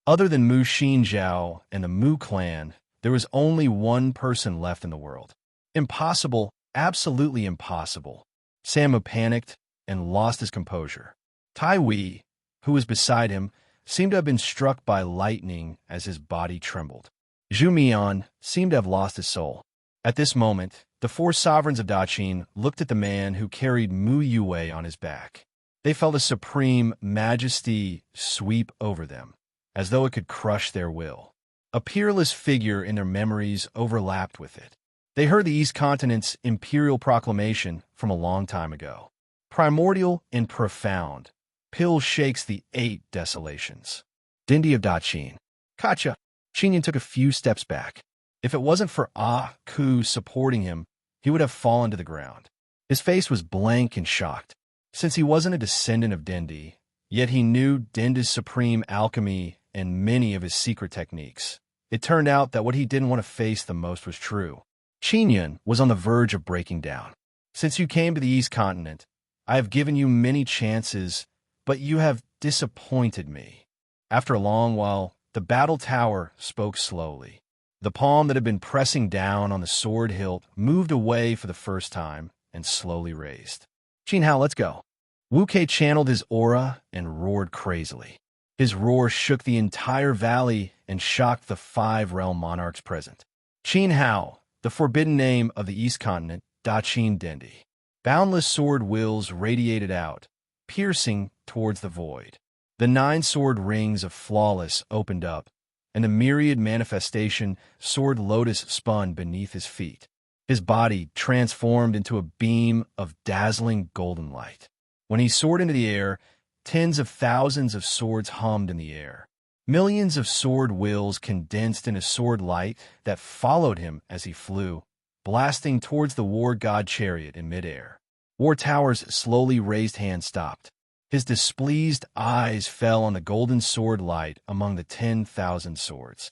Other than Mu Xinjiao and the Mu clan, there was only one person left in the world. Impossible, absolutely impossible. Samu panicked and lost his composure. Tai Wei, who was beside him, seemed to have been struck by lightning as his body trembled. Zhu Mian seemed to have lost his soul. At this moment, the four sovereigns of Daqin looked at the man who carried Mu Yue on his back. They felt a supreme majesty sweep over them, as though it could crush their will. A peerless figure in their memories overlapped with it. They heard the East Continent's imperial proclamation from a long time ago. Primordial and profound, Pill shakes the 8 desolations. Dindi of Daqin. Kacha. Xinyan took a few steps back. If it wasn't for Ah Ku supporting him, he would have fallen to the ground. His face was blank and shocked. Since he wasn't a descendant of Dindi, yet he knew Dinda's supreme alchemy and many of his secret techniques. It turned out that what he didn't want to face the most was true. Xinyan was on the verge of breaking down. Since you came to the East Continent, I have given you many chances, but you have disappointed me. After a long while, the battle tower spoke slowly. The palm that had been pressing down on the sword hilt moved away for the first time and slowly raised. Qin Hao, let's go. Wu Kei channeled his aura and roared crazily. His roar shook the entire valley and shocked the 5 realm monarchs present. Qin Hao, the forbidden name of the East Continent, Daqin Dindi. Boundless sword wills radiated out, piercing towards the void. The 9 sword rings of Flawless opened up, and the myriad manifestation sword lotus spun beneath his feet. His body transformed into a beam of dazzling golden light. When he soared into the air, tens of thousands of swords hummed in the air. Millions of sword wills condensed in a sword light that followed him as he flew, blasting towards the war god chariot in midair. War Tower's slowly raised hand stopped. His displeased eyes fell on the golden sword light among the 10,000 swords.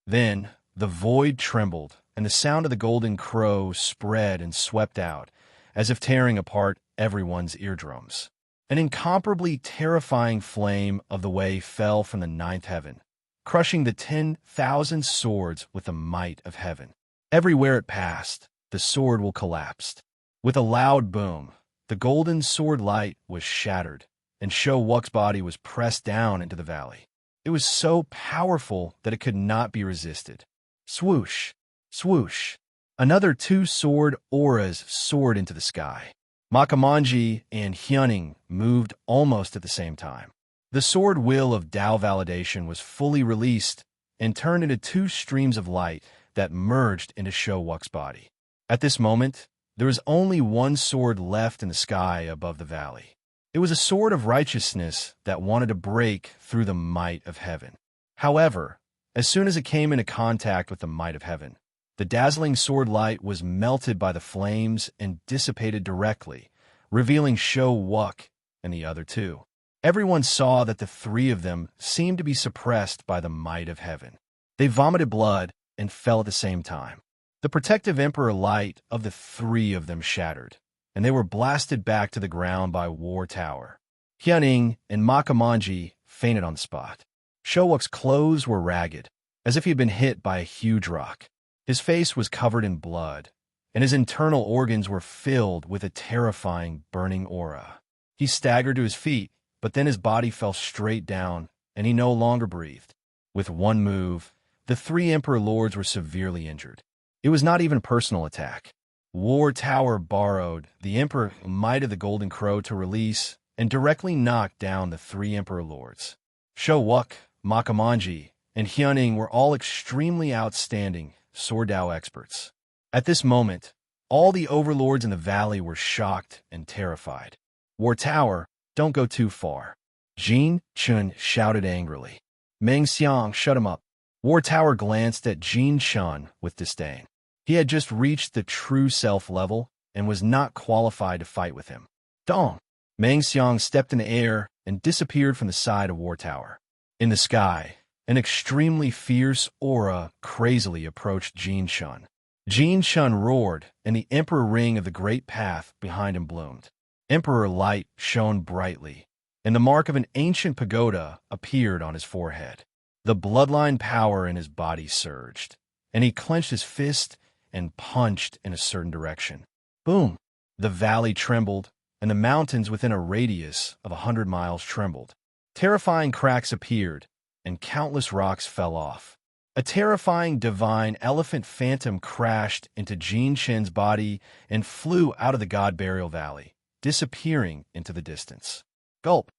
Then the void trembled, and the sound of the golden crow spread and swept out, as if tearing apart everyone's eardrums. An incomparably terrifying flame of the way fell from the 9th heaven, crushing the 10,000 swords with the might of heaven. Everywhere it passed, the sword will collapsed. With a loud boom, the golden sword light was shattered, and Shou Wux's body was pressed down into the valley. It was so powerful that it could not be resisted. Swoosh, swoosh. Another 2 sword auras soared into the sky. Makamanji and Hyuning moved almost at the same time. The sword will of Dao validation was fully released and turned into 2 streams of light that merged into Shou Wux's body. At this moment, there was only 1 sword left in the sky above the valley. It was a sword of righteousness that wanted to break through the might of heaven. However, as soon as it came into contact with the might of heaven, the dazzling sword light was melted by the flames and dissipated directly, revealing Shou Wux and the other 2. Everyone saw that the 3 of them seemed to be suppressed by the might of heaven. They vomited blood and fell at the same time. The protective emperor light of the 3 of them shattered, and they were blasted back to the ground by War Tower. Hyuning and Makamanji fainted on the spot. Shou Wux's clothes were ragged, as if he had been hit by a huge rock. His face was covered in blood, and his internal organs were filled with a terrifying burning aura. He staggered to his feet, but then his body fell straight down, and he no longer breathed. With one move, the 3 Emperor Lords were severely injured. It was not even a personal attack. War Tower borrowed the Emperor might of the Golden Crow to release and directly knock down the 3 Emperor Lords. Shou Wux, Makamanji, and Hyuning were all extremely outstanding Sword Dao experts. At this moment, all the overlords in the valley were shocked and terrified. War Tower, don't go too far. Jin Chun shouted angrily. Meng Xiang, shut him up. War Tower glanced at Jin Chun with disdain. He had just reached the true self level and was not qualified to fight with him. Dong! Meng Xiang stepped in the air and disappeared from the side of War Tower. In the sky, An extremely fierce aura crazily approached Jin Shun. Jin Shun roared, and the Emperor ring of the Great Path behind him bloomed. Emperor light shone brightly, and the mark of an ancient pagoda appeared on his forehead. The bloodline power in his body surged, and he clenched his fist and punched in a certain direction. Boom! The valley trembled, and the mountains within a radius of 100 miles trembled. Terrifying cracks appeared, and countless rocks fell off. A terrifying divine elephant phantom crashed into Jin Shen's body and flew out of the God Burial Valley, disappearing into the distance. Gulp!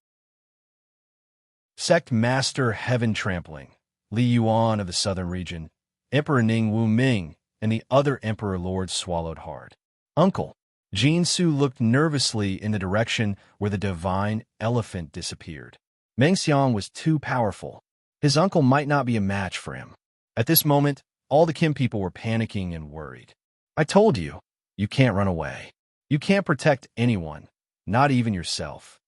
Sect Master Heaven Trampling, Li Yuan of the Southern Region, Emperor Ning Wu Ming, and the other Emperor Lords swallowed hard. Uncle! Jin Su looked nervously in the direction where the divine elephant disappeared. Meng Xiang was too powerful. His uncle might not be a match for him. At this moment, all the Kim people were panicking and worried. I told you, you can't run away. You can't protect anyone, not even yourself.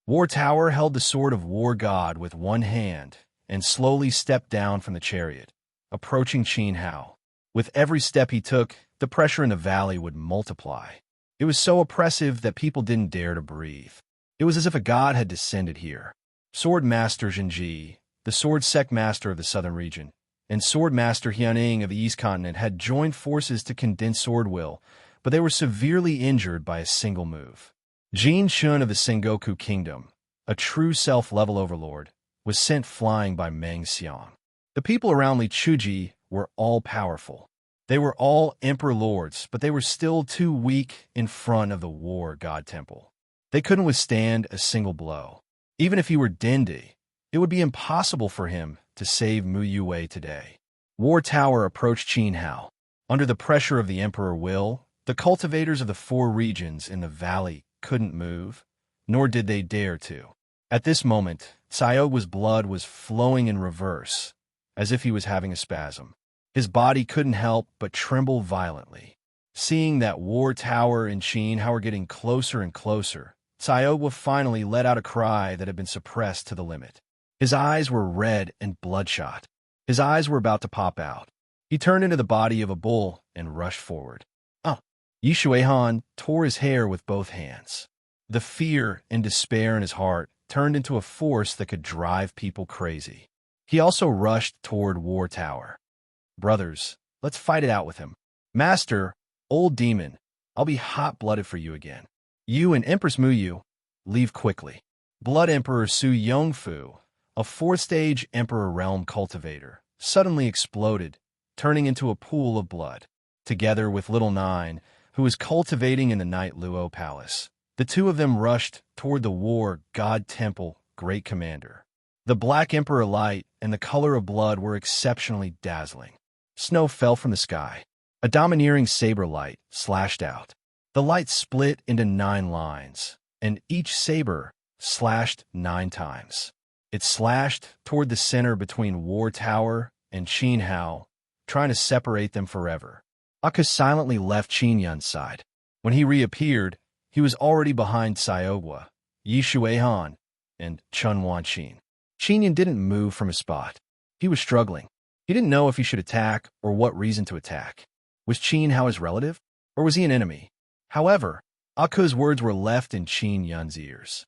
War Tower held the sword of War God with one hand and slowly stepped down from the chariot, approaching Qin Hao. With every step he took, the pressure in the valley would multiply. It was so oppressive that people didn't dare to breathe. It was as if a god had descended here. Sword Master Jinji, the Sword Sect Master of the Southern Region, and Sword Master Hyuning of the East Continent had joined forces to condense Sword Will, but they were severely injured by a single move. Jin Shun of the Sengoku Kingdom, a true self-level overlord, was sent flying by Meng Xiang. The people around Li Chuji were all powerful. They were all Emperor Lords, but they were still too weak in front of the War God Temple. They couldn't withstand a single blow. Even if he were Dendi, it would be impossible for him to save Mu Yue today. War Tower approached Qin Hao. Under the pressure of the Emperor Will, the cultivators of the 4 regions in the valley couldn't move, nor did they dare to. At this moment, Xiaogua's blood was flowing in reverse, as if he was having a spasm. His body couldn't help but tremble violently. Seeing that War Tower and Qin Hao were getting closer and closer, Xiaogua finally let out a cry that had been suppressed to the limit. His eyes were red and bloodshot. His eyes were about to pop out. He turned into the body of a bull and rushed forward. Yi Shuihan tore his hair with both hands. The fear and despair in his heart turned into a force that could drive people crazy. He also rushed toward War Tower. Brothers, let's fight it out with him. Master, old demon, I'll be hot-blooded for you again. You and Empress Muyu, leave quickly. Blood Emperor Su Yongfu, a 4th-stage Emperor Realm cultivator, suddenly exploded, turning into a pool of blood. Together with Little Nine, who was cultivating in the Night Luo Palace, the two of them rushed toward the War God Temple Great Commander. The Black Emperor light and the color of blood were exceptionally dazzling. Snow fell from the sky. A domineering saber light slashed out. The light split into 9 lines, and each saber slashed 9 times. It slashed toward the center between War Tower and Qin Hao, trying to separate them forever. Aka silently left Qin Yun's side. When he reappeared, he was already behind Xiaogua, Yi Shuihan, and Chun Wanqin. Qin Yun didn't move from his spot. He was struggling. He didn't know if he should attack or what reason to attack. Was Qin Hao his relative, or was he an enemy? However, Aku's words were left in Qin Yun's ears.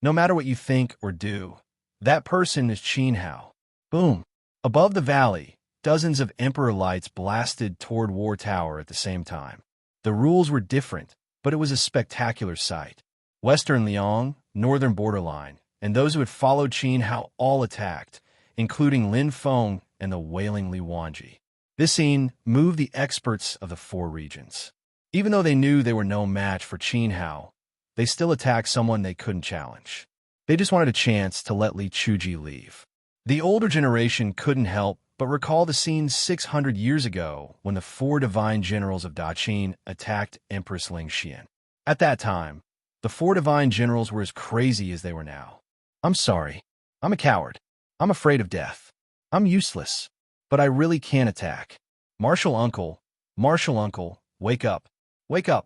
No matter what you think or do, that person is Qin Hao. Boom! Above the valley, dozens of Emperor lights blasted toward War Tower at the same time. The rules were different, but it was a spectacular sight. Western Liang, Northern Borderline, and those who had followed Qin Hao all attacked, including Lin Feng and the wailing Li Wanji. This scene moved the experts of the 4 regions. Even though they knew they were no match for Qin Hao, they still attacked someone they couldn't challenge. They just wanted a chance to let Li Chuji leave. The older generation couldn't help but recall the scene 600 years ago when the 4 divine generals of Daqin attacked Empress Ling Xian. At that time, the 4 divine generals were as crazy as they were now. I'm sorry. I'm a coward. I'm afraid of death. I'm useless. But I really can't attack. Martial Uncle, wake up. Wake up.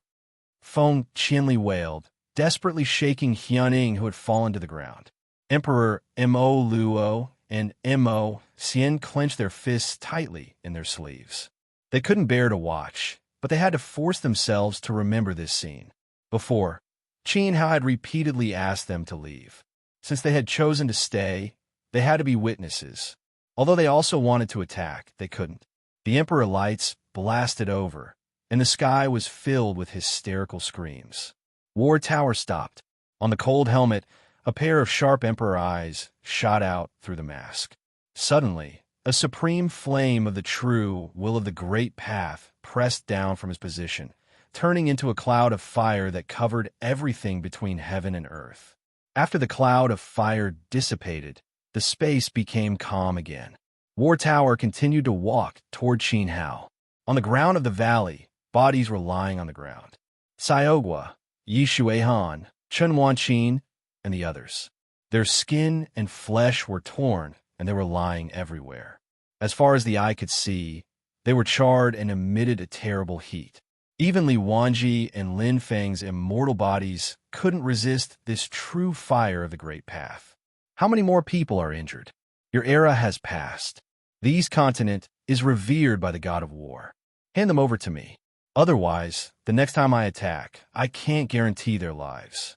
Feng Qianli wailed, desperately shaking Hyuning who had fallen to the ground. Emperor Mo Luo and Mo Xian clenched their fists tightly in their sleeves. They couldn't bear to watch, but they had to force themselves to remember this scene. Before, Qin Hao had repeatedly asked them to leave. Since they had chosen to stay, they had to be witnesses. Although they also wanted to attack, they couldn't. The Emperor lights blasted over, and the sky was filled with hysterical screams. War Tower stopped. On the cold helmet, a pair of sharp Emperor eyes shot out through the mask. Suddenly, a supreme flame of the true will of the great path pressed down from his position, turning into a cloud of fire that covered everything between heaven and earth. After the cloud of fire dissipated, the space became calm again. War Tower continued to walk toward Qin Hao. On the ground of the valley, bodies were lying on the ground. Xiaogua, Yi Shuihan, Chen Wanqin, and the others. Their skin and flesh were torn, and they were lying everywhere. As far as the eye could see, they were charred and emitted a terrible heat. Even Li Wanji and Lin Feng's immortal bodies couldn't resist this true fire of the Great Path. How many more people are injured? Your era has passed. These continent is revered by the god of war. Hand them over to me. Otherwise, the next time I attack, I can't guarantee their lives.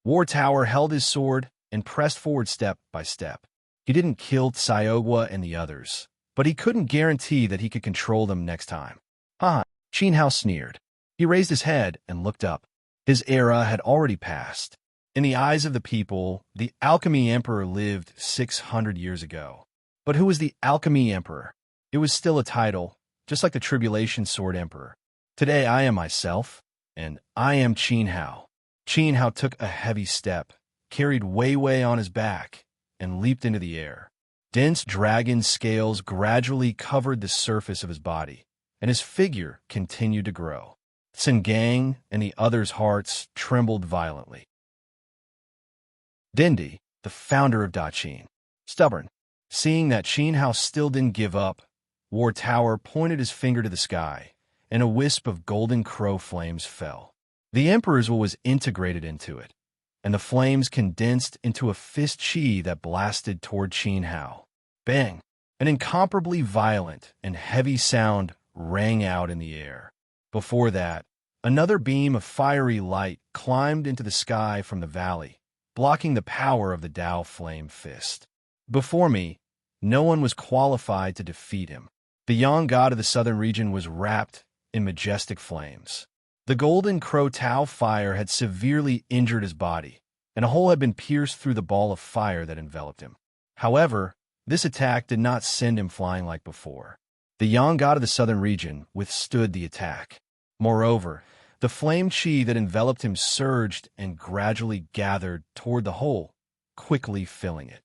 War Tower held his sword and pressed forward step by step. He didn't kill Xiaogua and the others, but he couldn't guarantee that he could control them next time. Qin Hao sneered. He raised his head and looked up. His era had already passed. In the eyes of the people, the Alchemy Emperor lived 600 years ago. But who was the Alchemy Emperor? It was still a title, just like the Tribulation Sword Emperor. Today I am myself, and I am Qin Hao. Qin Hao took a heavy step, carried Wei Wei on his back, and leaped into the air. Dense dragon scales gradually covered the surface of his body, and his figure continued to grow. Tsingang and the others' hearts trembled violently. Dendi, the founder of Daqin, stubborn. Seeing that Qin Hao still didn't give up, War Tower pointed his finger to the sky, and a wisp of golden crow flames fell. The Emperor's will was integrated into it, and the flames condensed into a fist chi that blasted toward Qin Hao. Bang! An incomparably violent and heavy sound rang out in the air. Before that, another beam of fiery light climbed into the sky from the valley, blocking the power of the Dao Flame Fist. Before me, no one was qualified to defeat him. The young god of the southern region was wrapped in majestic flames. The golden crow Tao fire had severely injured his body, and a hole had been pierced through the ball of fire that enveloped him. However, this attack did not send him flying like before. The young god of the southern region withstood the attack. Moreover, the flame chi that enveloped him surged and gradually gathered toward the hole, quickly filling it.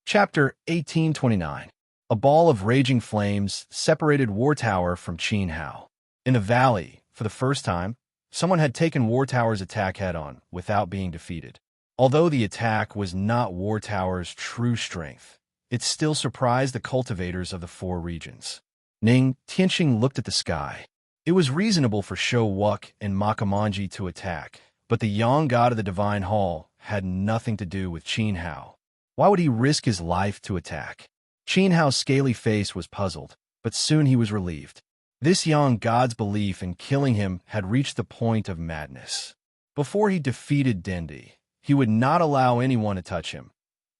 Chapter 1829. A ball of raging flames separated War Tower from Qin Hao. In the valley, for the first time, someone had taken War Tower's attack head-on without being defeated. Although the attack was not War Tower's true strength, it still surprised the cultivators of the four regions. Ning Tianxing looked at the sky. It was reasonable for Shou Wuk and Makamanji to attack, but the young god of the Divine Hall had nothing to do with Qin Hao. Why would he risk his life to attack? Qin Hao's scaly face was puzzled, but soon he was relieved. This young god's belief in killing him had reached the point of madness. Before he defeated Dendi, he would not allow anyone to touch him,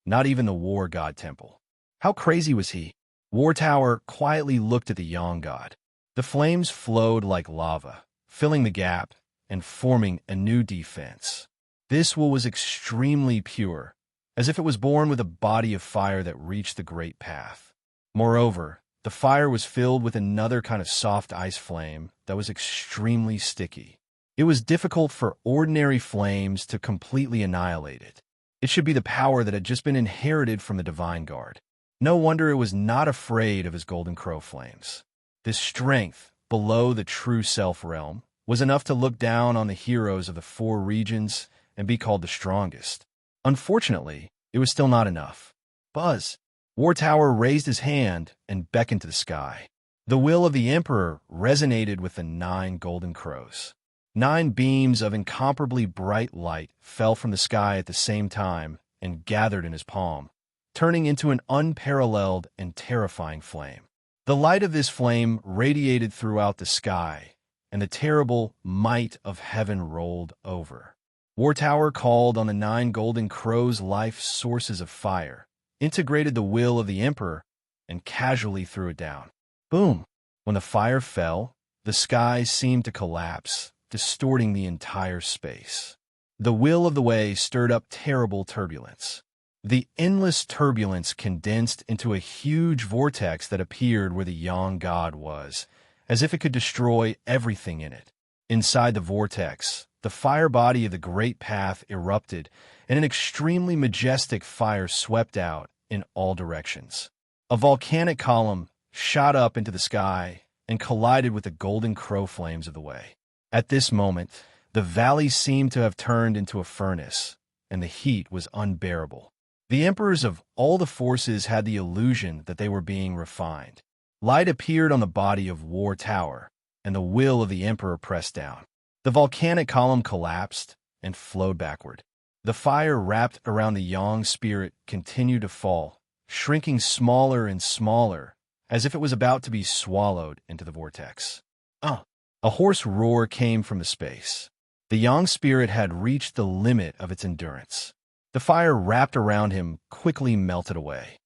not even the War God Temple. How crazy was he? War Tower quietly looked at the young god. The flames flowed like lava, filling the gap and forming a new defense. This will was extremely pure, as if it was born with a body of fire that reached the great path. Moreover, the fire was filled with another kind of soft ice flame that was extremely sticky. It was difficult for ordinary flames to completely annihilate it. It should be the power that had just been inherited from the Divine Guard. No wonder it was not afraid of his golden crow flames. This strength, below the true self realm, was enough to look down on the heroes of the four regions and be called the strongest. Unfortunately, it was still not enough. Buzz! War Tower raised his hand and beckoned to the sky. The will of the Emperor resonated with the 9 golden crows. 9 beams of incomparably bright light fell from the sky at the same time and gathered in his palm, turning into an unparalleled and terrifying flame. The light of this flame radiated throughout the sky, and the terrible might of heaven rolled over. Wartower called on the 9 golden crows' life sources of fire, integrated the will of the Emperor, and casually threw it down. Boom! When the fire fell, the sky seemed to collapse, distorting the entire space. The will of the way stirred up terrible turbulence. The endless turbulence condensed into a huge vortex that appeared where the young god was, as if it could destroy everything in it. Inside the vortex, the fire body of the Great Path erupted, and an extremely majestic fire swept out in all directions. A volcanic column shot up into the sky and collided with the golden crow flames of the way. At this moment, the valley seemed to have turned into a furnace, and the heat was unbearable. The emperors of all the forces had the illusion that they were being refined. Light appeared on the body of Wartower, and the will of the emperor pressed down. The volcanic column collapsed and flowed backward. The fire wrapped around the young spirit continued to fall, shrinking smaller and smaller, as if it was about to be swallowed into the vortex. A hoarse roar came from the space. The young spirit had reached the limit of its endurance. The fire wrapped around him quickly melted away.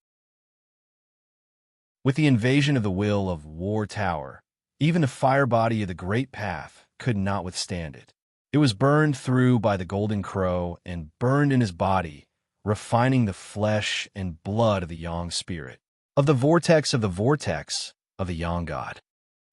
With the invasion of the will of Wartower, even the fire body of the Great Path could not withstand it. It was burned through by the golden crow and burned in his body, refining the flesh and blood of the young spirit, of the vortex of the young god.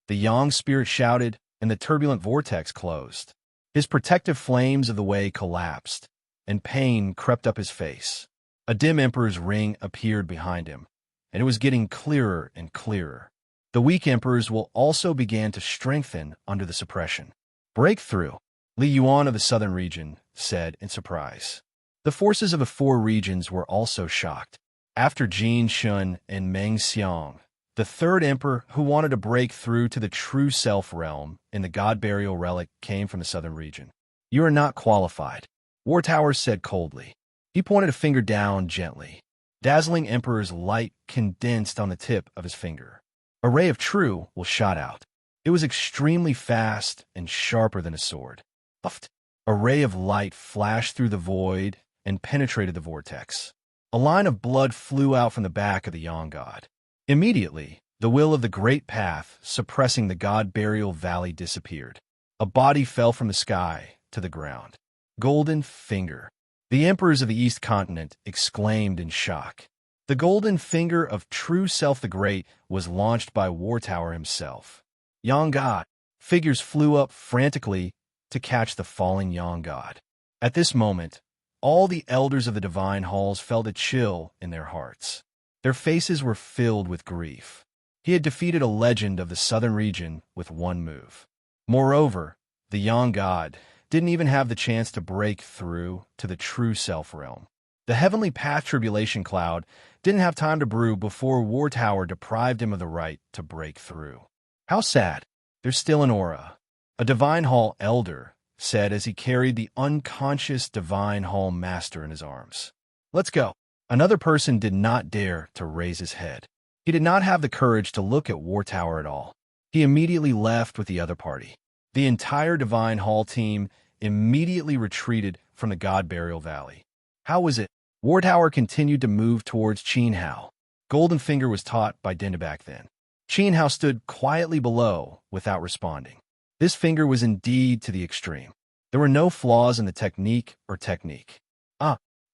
The young spirit shouted, and the turbulent vortex closed. His protective flames of the way collapsed, and pain crept up his face. A dim emperor's ring appeared behind him, and it was getting clearer and clearer. The weak emperors will also began to strengthen under the suppression. Breakthrough, Li Yuan of the southern region said in surprise. The forces of the 4 regions were also shocked. After Jin Shun and Meng Xiang, the 3rd emperor who wanted to break through to the true self realm in the god burial relic came from the southern region. You are not qualified, Wartower said coldly. He pointed a finger down gently. Dazzling emperor's light condensed on the tip of his finger. A ray of true will shot out. It was extremely fast and sharper than a sword. Puffed. A ray of light flashed through the void and penetrated the vortex. A line of blood flew out from the back of the young god. Immediately, the will of the Great Path, suppressing the god burial valley, disappeared. A body fell from the sky to the ground. Golden Finger. The emperors of the East Continent exclaimed in shock. The golden finger of True Self the Great was launched by Wartower himself. Young God. Figures flew up frantically to catch the falling young god. At this moment, all the elders of the divine halls felt a chill in their hearts. Their faces were filled with grief. He had defeated a legend of the southern region with one move. Moreover, the young god didn't even have the chance to break through to the true self realm. The heavenly path tribulation cloud didn't have time to brew before Wartower deprived him of the right to break through. How sad. There's still an aura. A divine hall elder said as he carried the unconscious divine hall master in his arms. Let's go. Another person did not dare to raise his head. He did not have the courage to look at Wartower at all. He immediately left with the other party. The entire divine hall team immediately retreated from the god burial valley. How was it? Wartower continued to move towards Qinhao. Golden Finger was taught by Dindabak then. Qinhao stood quietly below without responding. This finger was indeed to the extreme. There were no flaws in the technique.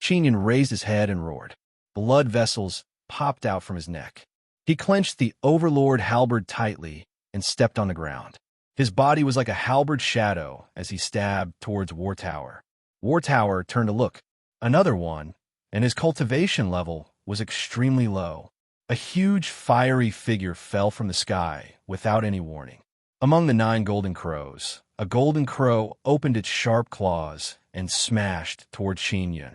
Qinyan raised his head and roared. Blood vessels popped out from his neck. He clenched the overlord halberd tightly and stepped on the ground. His body was like a halberd shadow as he stabbed towards Wartower. Wartower turned to look. Another one, and his cultivation level was extremely low. A huge fiery figure fell from the sky without any warning. Among the 9 golden crows, a golden crow opened its sharp claws and smashed towards Xinyan.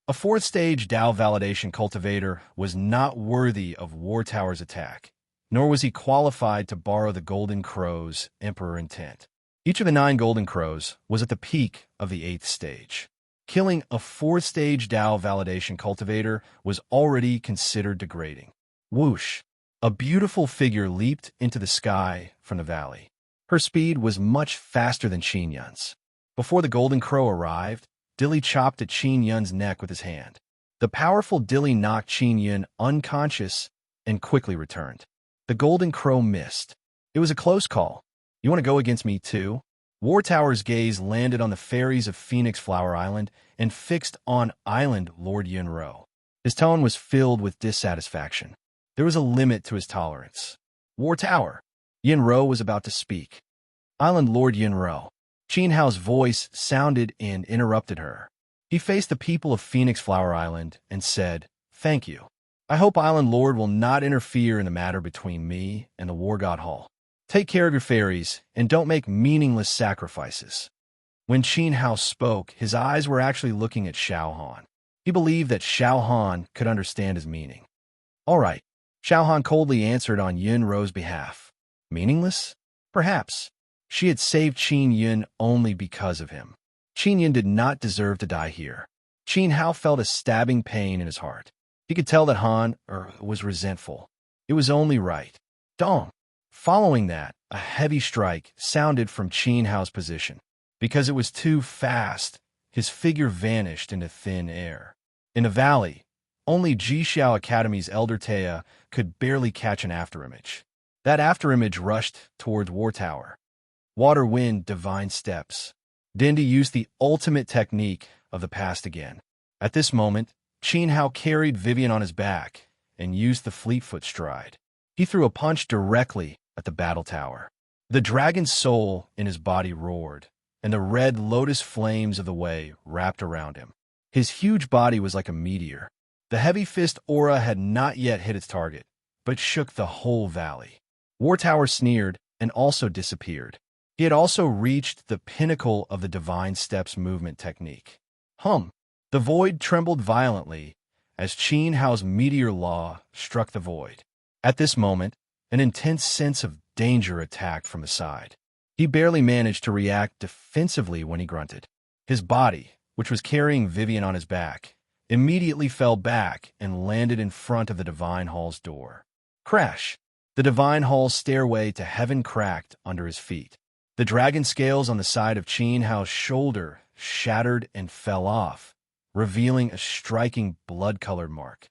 A 4th-stage Dao validation cultivator was not worthy of Wartower's attack, nor was he qualified to borrow the golden crow's emperor intent. Each of the 9 golden crows was at the peak of the 8th stage. Killing a 4th-stage Tao validation cultivator was already considered degrading. Whoosh! A beautiful figure leaped into the sky from the valley. Her speed was much faster than Qin Yun's. Before the golden crow arrived, Dilly chopped at Qin Yun's neck with his hand. The powerful Dilly knocked Qin Yun unconscious and quickly returned. The golden crow missed. It was a close call. You want to go against me too? War Tower's gaze landed on the fairies of Phoenix Flower Island and fixed on Island Lord Yunro. His tone was filled with dissatisfaction. There was a limit to his tolerance. War Tower. Yunro was about to speak. Island Lord Yunro. Qin Hao's voice sounded and interrupted her. He faced the people of Phoenix Flower Island and said, "Thank you. I hope Island Lord will not interfere in the matter between me and the War God Hall. Take care of your fairies and don't make meaningless sacrifices." When Qin Hao spoke, his eyes were actually looking at Xiao Han. He believed that Xiao Han could understand his meaning. All right, Xiao Han coldly answered on Yunro's behalf. Meaningless? Perhaps. She had saved Qin Yun only because of him. Qin Yun did not deserve to die here. Qin Hao felt a stabbing pain in his heart. He could tell that Han was resentful. It was only right. Dong. Following that, a heavy strike sounded from Qin Hao's position. Because it was too fast, his figure vanished into thin air. In the valley, only Jixiao Academy's Elder Taya could barely catch an afterimage. That afterimage rushed towards War Tower. Water, wind, divine steps. Dindy used the ultimate technique of the past again. At this moment, Qin Hao carried Vivian on his back and used the Fleetfoot stride. He threw a punch directly at the battle tower. The dragon's soul in his body roared, and the red lotus flames of the way wrapped around him. His huge body was like a meteor. The heavy fist aura had not yet hit its target, but shook the whole valley. War Tower sneered and also disappeared. He had also reached the pinnacle of the Divine Steps movement technique. The void trembled violently as Qin Hao's meteor law struck the void. At this moment, an intense sense of danger attacked from the side. He barely managed to react defensively when he grunted. His body, which was carrying Vivian on his back, immediately fell back and landed in front of the Divine Hall's door. Crash! The Divine Hall's stairway to heaven cracked under his feet. The dragon scales on the side of Qin Hao's shoulder shattered and fell off, revealing a striking blood-colored mark.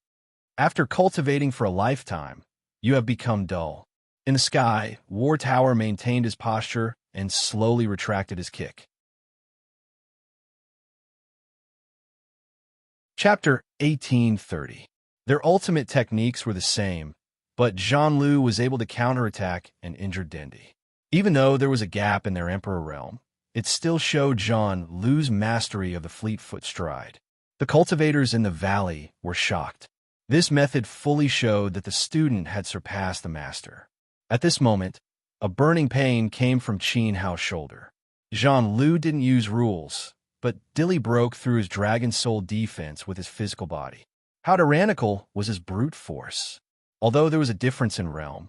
After cultivating for a lifetime, you have become dull. In the sky, War Tower maintained his posture and slowly retracted his kick. Chapter 1830. Their ultimate techniques were the same, but Zhang Lu was able to counterattack and injure Dindy. Even though there was a gap in their Emperor realm, it still showed Zhang Lu's mastery of the Fleetfoot stride. The cultivators in the valley were shocked. This method fully showed that the student had surpassed the master. At this moment, a burning pain came from Qin Hao's shoulder. Zhang Lu didn't use rules, but Dilly broke through his dragon soul defense with his physical body. How tyrannical was his brute force? Although there was a difference in realm,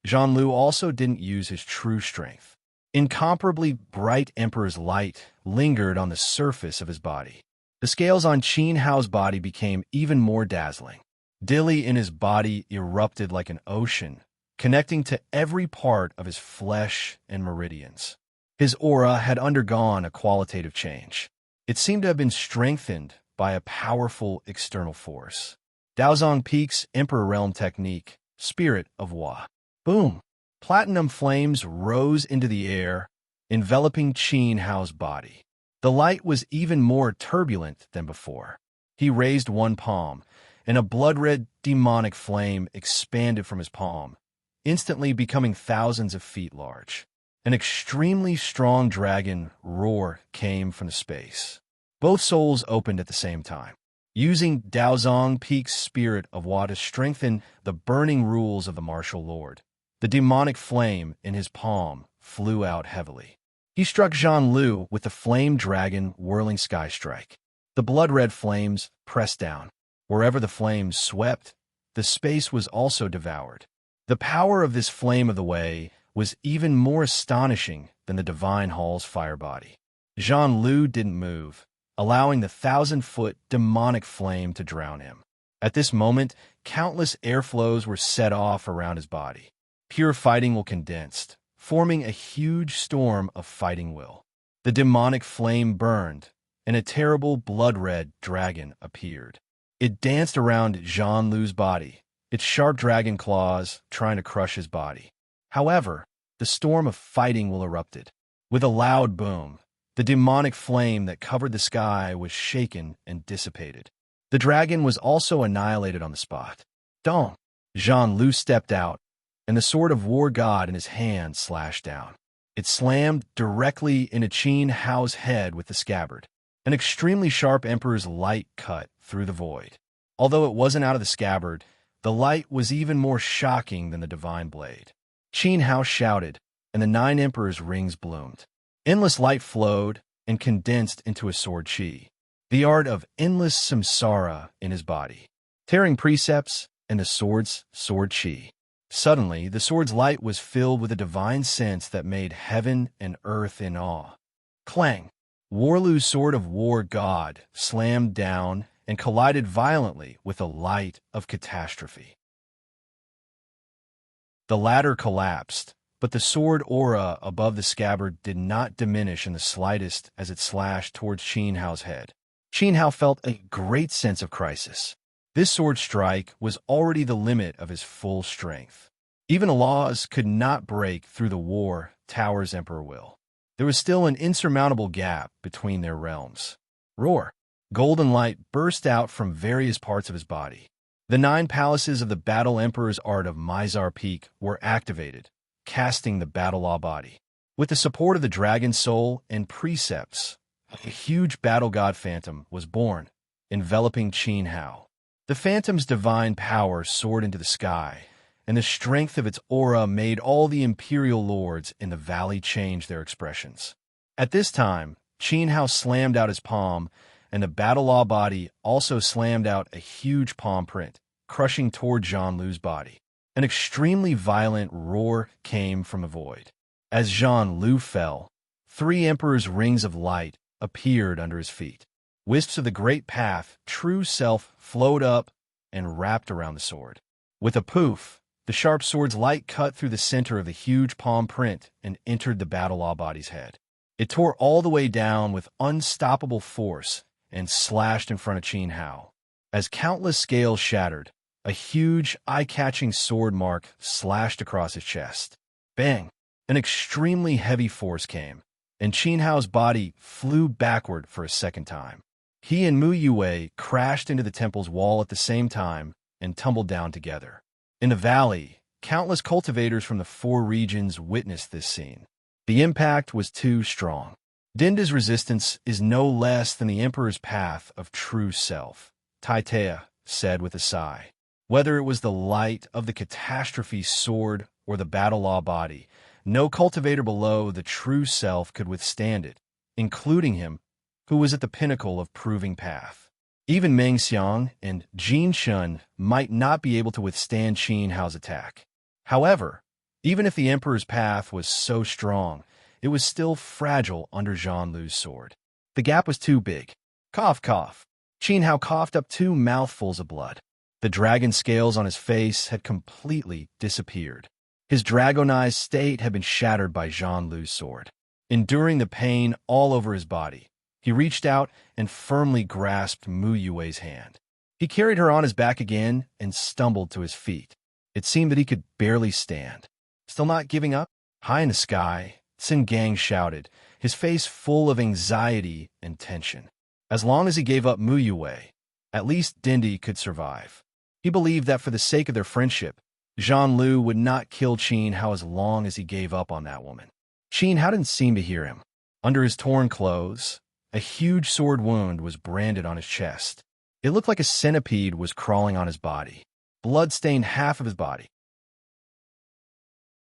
Zhang Lu also didn't use his true strength. Incomparably bright Emperor's light lingered on the surface of his body. The scales on Qin Hao's body became even more dazzling. Dilly in his body erupted like an ocean, connecting to every part of his flesh and meridians. His aura had undergone a qualitative change. It seemed to have been strengthened by a powerful external force. Daozong Peak's Emperor Realm technique, Spirit of Wa. Boom! Platinum flames rose into the air, enveloping Qin Hao's body. The light was even more turbulent than before. He raised one palm, and a blood-red demonic flame expanded from his palm, instantly becoming thousands of feet large. An extremely strong dragon roar came from the space. Both souls opened at the same time. Using Daozong Peak's Spirit of Wa to strengthen the burning rules of the martial lord, the demonic flame in his palm flew out heavily. He struck Zhang Lu with the flame dragon whirling sky strike. The blood-red flames pressed down. Wherever the flames swept, the space was also devoured. The power of this flame of the way was even more astonishing than the divine hall's fire body. Jean-Loup didn't move, allowing the 1,000-foot demonic flame to drown him. At this moment, countless airflows were set off around his body. Pure fighting will condensed, forming a huge storm of fighting will. The demonic flame burned, and a terrible blood-red dragon appeared. It danced around Jean-Loup's body, its sharp dragon claws trying to crush his body. However, the storm of fighting will erupted. With a loud boom, the demonic flame that covered the sky was shaken and dissipated. The dragon was also annihilated on the spot. Dong! Jean-Loup stepped out, and the sword of war god in his hand slashed down. It slammed directly into Qin Hao's head with the scabbard. An extremely sharp emperor's light cut through the void. Although it wasn't out of the scabbard, the light was even more shocking than the divine blade. Qin Hao shouted, and the 9 emperors' rings bloomed. Endless light flowed and condensed into a sword chi, the art of endless samsara in his body, tearing precepts and the sword's sword chi. Suddenly, the sword's light was filled with a divine sense that made heaven and earth in awe. Clang! Warlu's sword of war god slammed down and collided violently with the light of catastrophe. The latter collapsed, but the sword aura above the scabbard did not diminish in the slightest as it slashed towards Qin Hao's head. Qin Hao felt a great sense of crisis. This sword strike was already the limit of his full strength. Even the laws could not break through the war tower's emperor will. There was still an insurmountable gap between their realms. Roar! Golden light burst out from various parts of his body. The 9 palaces of the Battle Emperor's art of Mizar Peak were activated, casting the battle law body. With the support of the dragon soul and precepts, a huge battle god phantom was born, enveloping Qin Hao. The phantom's divine power soared into the sky, and the strength of its aura made all the imperial lords in the valley change their expressions. At this time, Qin Hao slammed out his palm, and the battle law body also slammed out a huge palm print, crushing toward Jean-Loup's body. An extremely violent roar came from the void. As Jean-Loup fell, 3 emperors' rings of light appeared under his feet. Wisps of the great path, true self, flowed up and wrapped around the sword. With a poof, the sharp sword's light cut through the center of the huge palm print and entered the battle law body's head. It tore all the way down with unstoppable force and slashed in front of Qin Hao. As countless scales shattered, a huge, eye-catching sword mark slashed across his chest. Bang! An extremely heavy force came, and Qin Hao's body flew backward for a second time. He and Mu Yue crashed into the temple's wall at the same time and tumbled down together. In the valley, countless cultivators from the 4 regions witnessed this scene. The impact was too strong. Dinda's resistance is no less than the Emperor's path of true self, Taitea said with a sigh. Whether it was the light of the catastrophe sword or the battle law body, no cultivator below the true self could withstand it, including him, who was at the pinnacle of proving path. Even Meng Xiang and Jin Shun might not be able to withstand Qin Hao's attack. However, even if the Emperor's path was so strong, it was still fragile under Jean-Loup's sword. The gap was too big. Cough, cough. Qin Hao coughed up 2 mouthfuls of blood. The dragon scales on his face had completely disappeared. His dragonized state had been shattered by Jean-Loup's sword. Enduring the pain all over his body, he reached out and firmly grasped Mu Yue's hand. He carried her on his back again and stumbled to his feet. It seemed that he could barely stand. Still not giving up? High in the sky, Xin Gang shouted, his face full of anxiety and tension. As long as he gave up Mu Yue, at least Dindy could survive. He believed that for the sake of their friendship, Jean-Loup would not kill Qin Hao as long as he gave up on that woman. Qin Hao didn't seem to hear him. Under his torn clothes, a huge sword wound was branded on his chest. It looked like a centipede was crawling on his body. Blood stained half of his body.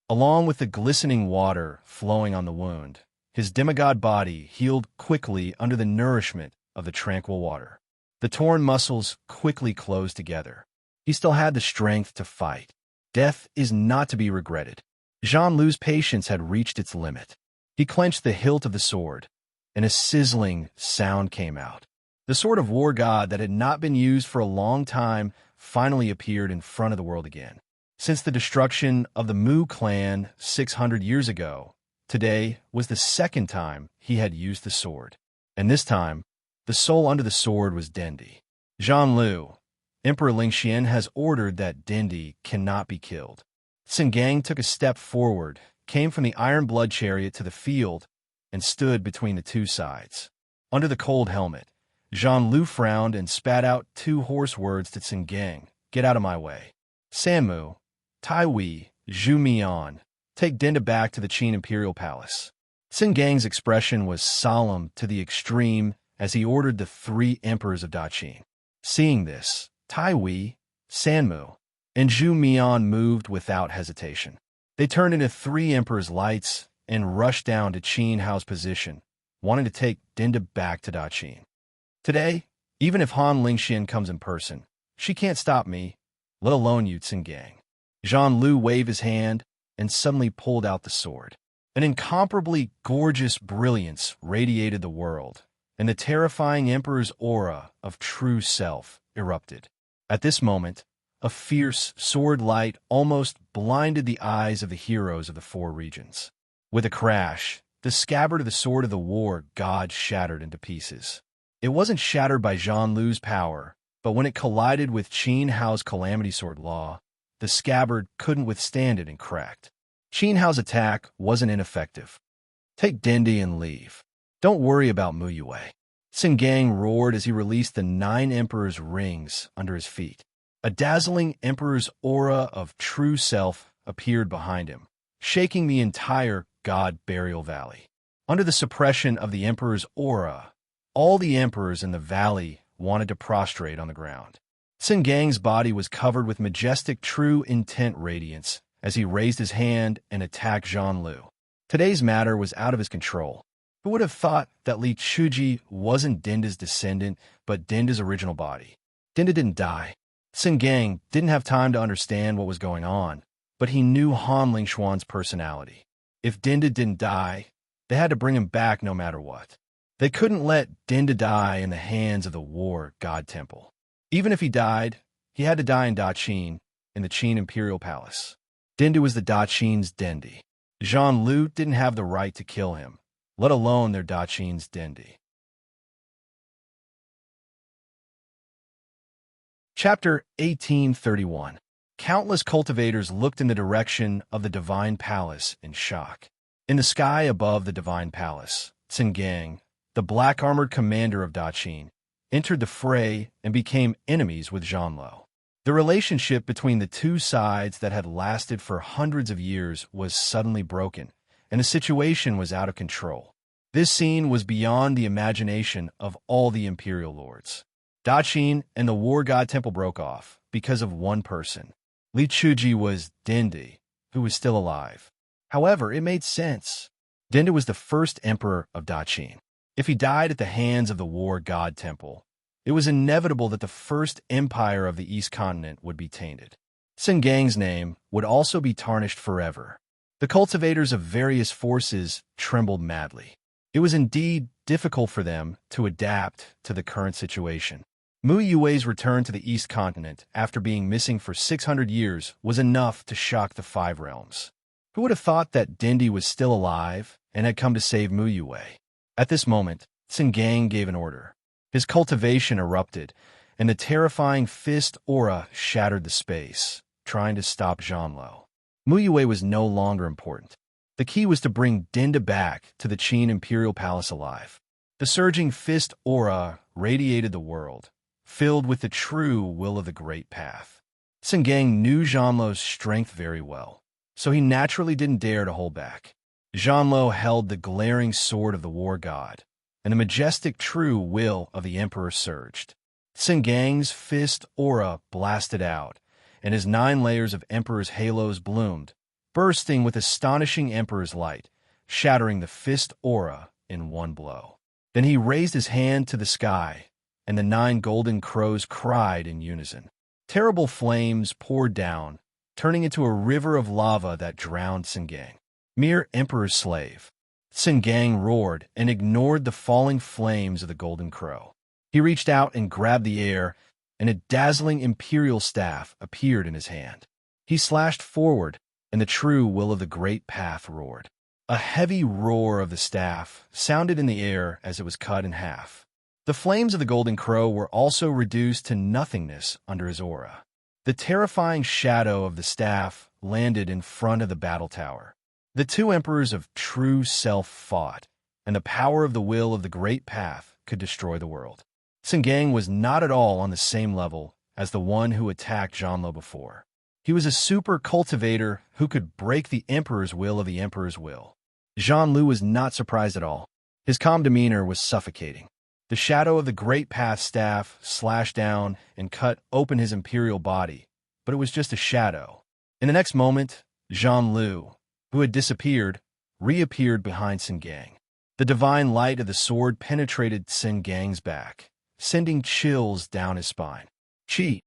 Along with the glistening water flowing on the wound, his demigod body healed quickly under the nourishment of the tranquil water. The torn muscles quickly closed together. He still had the strength to fight. Death is not to be regretted. Jean-Loup's patience had reached its limit. He clenched the hilt of the sword, and a sizzling sound came out. The sword of war god that had not been used for a long time finally appeared in front of the world again. Since the destruction of the Mu clan 600 years ago, today was the second time he had used the sword. And this time, the soul under the sword was Dendi. Zhanlu, Emperor Lingxian has ordered that Dendi cannot be killed. Singang took a step forward, came from the iron blood chariot to the field, and stood between the two sides. Under the cold helmet, Zhanlu frowned and spat out two hoarse words to Singang. Get out of my way. Sanmu, Taiwei, Zhu Mian, take Denda back to the Qin Imperial Palace. Singang's expression was solemn to the extreme as he ordered the three emperors of Daqin. Seeing this, Taiwei, Sanmu, and Zhu Mian moved without hesitation. They turned into three emperors' lights and rushed down to Qin Hao's position, wanting to take Denda back to Daqin. Today, even if Han Lingxian comes in person, she can't stop me, let alone you, Singang. Zhanlu waved his hand and suddenly pulled out the sword. An incomparably gorgeous brilliance radiated the world, and the terrifying emperor's aura of true self erupted. At this moment, a fierce sword light almost blinded the eyes of the heroes of the four regions. With a crash, the scabbard of the sword of the war god shattered into pieces. It wasn't shattered by Zhanlu's power, but when it collided with Qin Hao's Calamity Sword Law, the scabbard couldn't withstand it and cracked. Qin Hao's attack wasn't ineffective. Take Dendi and leave. Don't worry about Mu Yue. Singang roared as he released the 9 emperors' rings under his feet. A dazzling emperor's aura of true self appeared behind him, shaking the entire God Burial Valley. Under the suppression of the emperor's aura, all the emperors in the valley wanted to prostrate on the ground. Singang's body was covered with majestic true intent radiance as he raised his hand and attacked Zhanlu. Today's matter was out of his control. Who would have thought that Li Chuji wasn't Denda's descendant, but Denda's original body? Denda didn't die. Singang didn't have time to understand what was going on, but he knew Han Lingxuan's personality. If Denda didn't die, they had to bring him back no matter what. They couldn't let Denda die in the hands of the war god temple. Even if he died, he had to die in Daqin, in the Qin Imperial Palace. Denda was the Daqin's Dendi. Zhanlu didn't have the right to kill him, let alone their Daqin's Dendi. Chapter 1831. Countless cultivators looked in the direction of the Divine Palace in shock. In the sky above the Divine Palace, Singang, the black-armored commander of Daqin, entered the fray and became enemies with Zhanlu. The relationship between the two sides that had lasted for hundreds of years was suddenly broken, and the situation was out of control. This scene was beyond the imagination of all the imperial lords. Daqin and the war god temple broke off because of one person. Li Chuji was Dendi, who was still alive. However, it made sense. Denda was the first emperor of Daqin. If he died at the hands of the war god temple, it was inevitable that the first empire of the East Continent would be tainted. Singang's name would also be tarnished forever. The cultivators of various forces trembled madly. It was indeed difficult for them to adapt to the current situation. Mu Yue's return to the East Continent after being missing for 600 years was enough to shock the Five Realms. Who would have thought that Dendi was still alive and had come to save Mu Yue? At this moment, Singang gave an order. His cultivation erupted, and the terrifying fist aura shattered the space, trying to stop Zhanlu. Mu Yue was no longer important. The key was to bring Denda back to the Qin Imperial Palace alive. The surging fist aura radiated the world, filled with the true will of the Great Path. Singang knew Zhanlu's strength very well, so he naturally didn't dare to hold back. Zhanlu held the glaring sword of the war god, and the majestic true will of the emperor surged. Singang's fist aura blasted out, and his 9 layers of emperor's halos bloomed, bursting with astonishing emperor's light, shattering the fist aura in one blow. Then he raised his hand to the sky, and the 9 golden crows cried in unison. Terrible flames poured down, turning into a river of lava that drowned Singang. Mere emperor's slave. Singang roared and ignored the falling flames of the golden crow. He reached out and grabbed the air, and a dazzling imperial staff appeared in his hand. He slashed forward, and the true will of the great path roared. A heavy roar of the staff sounded in the air as it was cut in half. The flames of the golden crow were also reduced to nothingness under his aura. The terrifying shadow of the staff landed in front of the battle tower. The two emperors of true self fought, and the power of the will of the great path could destroy the world. Singang was not at all on the same level as the one who attacked Zhanlo before. He was a super cultivator who could break the emperor's will of the emperor's will. Zhanlu was not surprised at all. His calm demeanor was suffocating. The shadow of the great path staff slashed down and cut open his imperial body, but it was just a shadow. In the next moment, Zhanlu, who had disappeared, reappeared behind Singang. The divine light of the sword penetrated Singang's back, sending chills down his spine. Chi!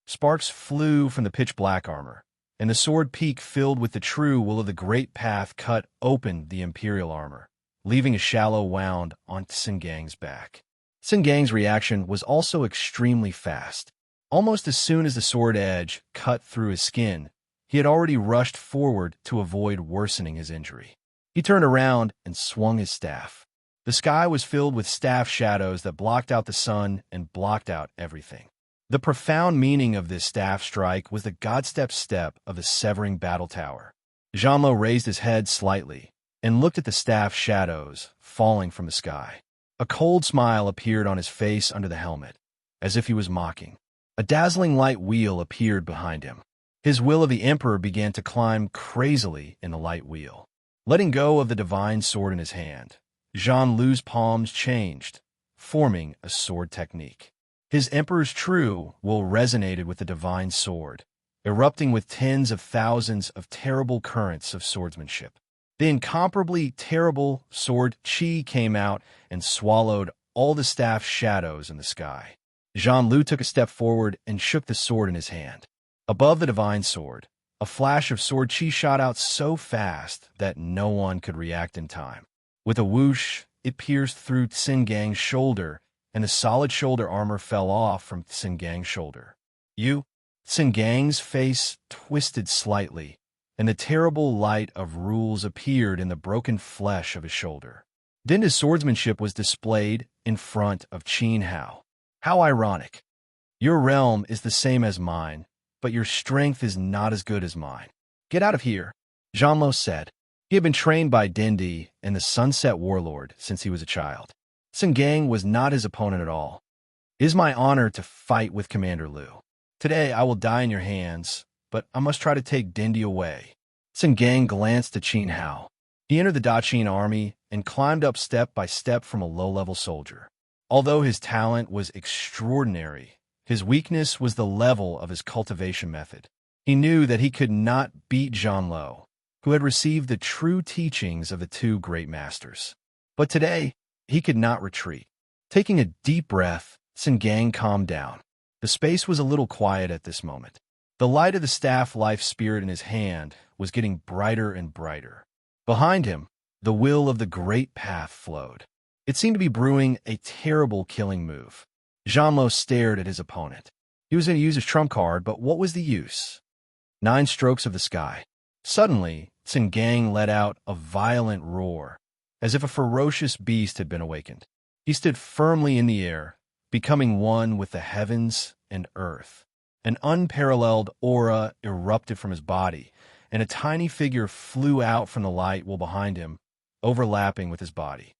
Sparks flew from the pitch-black armor, and the sword peak filled with the true will of the great path cut open the imperial armor, leaving a shallow wound on Singang's back. Singang's reaction was also extremely fast. Almost as soon as the sword edge cut through his skin, he had already rushed forward to avoid worsening his injury. He turned around and swung his staff. The sky was filled with staff shadows that blocked out the sun and blocked out everything. The profound meaning of this staff strike was the godstep step of the severing battle tower. Zhanlo raised his head slightly and looked at the staff shadows falling from the sky. A cold smile appeared on his face under the helmet, as if he was mocking. A dazzling light wheel appeared behind him. His will of the emperor began to climb crazily in the light wheel. Letting go of the divine sword in his hand, Zhanlu's palms changed, forming a sword technique. His emperor's true will resonated with the divine sword, erupting with tens of thousands of terrible currents of swordsmanship. The incomparably terrible sword Qi came out and swallowed all the staff shadows in the sky. Zhanlu took a step forward and shook the sword in his hand. Above the divine sword, a flash of sword Qi shot out so fast that no one could react in time. With a whoosh, it pierced through Singang's shoulder, and the solid shoulder armor fell off from Singang's shoulder. You? Singang's face twisted slightly, and the terrible light of rules appeared in the broken flesh of his shoulder. Then his swordsmanship was displayed in front of Qin Hao. How ironic. Your realm is the same as mine, but your strength is not as good as mine. Get out of here, Zhanlo said. He had been trained by Dindi and the Sunset Warlord since he was a child. Singang was not his opponent at all. It is my honor to fight with Commander Liu. Today I will die in your hands, but I must try to take Dindi away. Singang glanced at Qin Hao. He entered the Daqin army and climbed up step by step from a low-level soldier. Although his talent was extraordinary, his weakness was the level of his cultivation method. He knew that he could not beat Zhanlo, who had received the true teachings of the two great masters. But today, he could not retreat. Taking a deep breath, Singang calmed down. The space was a little quiet at this moment. The light of the staff life spirit in his hand was getting brighter and brighter. Behind him, the will of the great path flowed. It seemed to be brewing a terrible killing move. Zhanlo stared at his opponent. He was going to use his trump card, but what was the use? 9 strokes of the sky. Suddenly, Singang let out a violent roar, as if a ferocious beast had been awakened. He stood firmly in the air, becoming one with the heavens and earth. An unparalleled aura erupted from his body, and a tiny figure flew out from the light well behind him, overlapping with his body.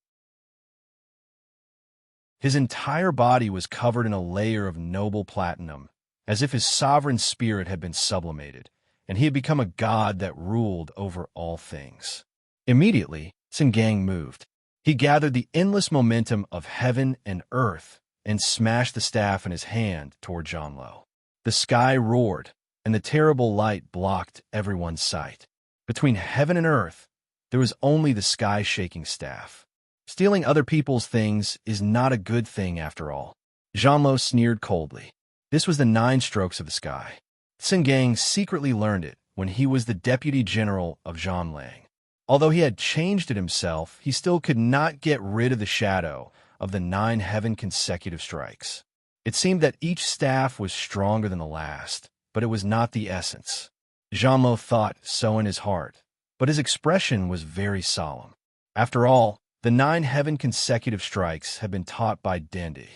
His entire body was covered in a layer of noble platinum, as if his sovereign spirit had been sublimated, and he had become a god that ruled over all things. Immediately, Singang moved. He gathered the endless momentum of heaven and earth and smashed the staff in his hand toward Zhanlo. The sky roared, and the terrible light blocked everyone's sight. Between heaven and earth, there was only the sky-shaking staff. Stealing other people's things is not a good thing after all. Zhanlo sneered coldly. This was the 9 strokes of the sky. Singang secretly learned it when he was the deputy general of Zhanlang. Although he had changed it himself, he still could not get rid of the shadow of the 9 heaven consecutive strikes. It seemed that each staff was stronger than the last, but it was not the essence. Jean-Lo thought so in his heart, but his expression was very solemn. After all, the 9 heaven consecutive strikes had been taught by Dendi.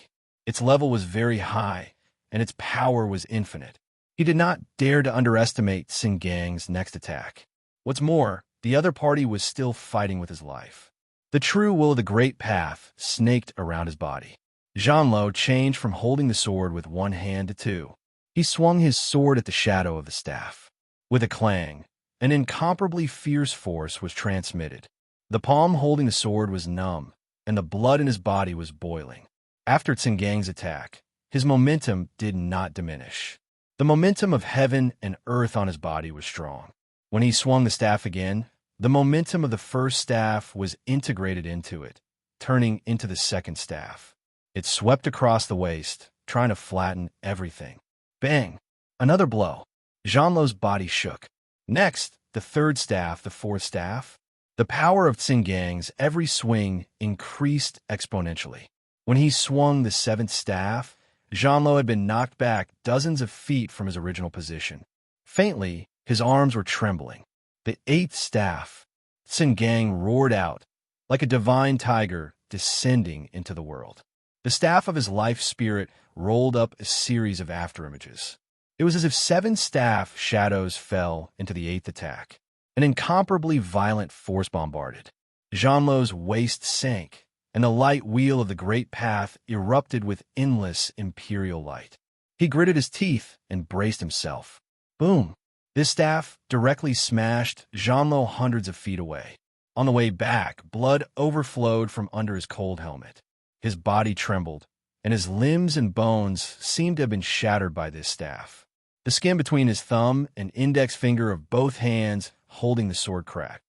Its level was very high, and its power was infinite. He did not dare to underestimate Singang's next attack. What's more, the other party was still fighting with his life. The true will of the Great Path snaked around his body. Jean-Lo changed from holding the sword with one hand to two. He swung his sword at the shadow of the staff. With a clang, an incomparably fierce force was transmitted. The palm holding the sword was numb, and the blood in his body was boiling. After Singang's attack, his momentum did not diminish. The momentum of heaven and earth on his body was strong. When he swung the staff again, the momentum of the first staff was integrated into it, turning into the second staff. It swept across the waist, trying to flatten everything. Bang! Another blow. Jean-Lo's body shook. Next, the third staff, the fourth staff. The power of Singang's every swing increased exponentially. When he swung the seventh staff, Jean-Lo had been knocked back dozens of feet from his original position. Faintly, his arms were trembling. The eighth staff. Singang roared out, like a divine tiger descending into the world. The staff of his life spirit rolled up a series of afterimages. It was as if 7 staff shadows fell into the 8th attack. An incomparably violent force bombarded. Jean-Lo's waist sank, and the light wheel of the Great Path erupted with endless imperial light. He gritted his teeth and braced himself. Boom! This staff directly smashed Jean-Lo hundreds of feet away. On the way back, blood overflowed from under his cold helmet. His body trembled, and his limbs and bones seemed to have been shattered by this staff. The skin between his thumb and index finger of both hands holding the sword cracked.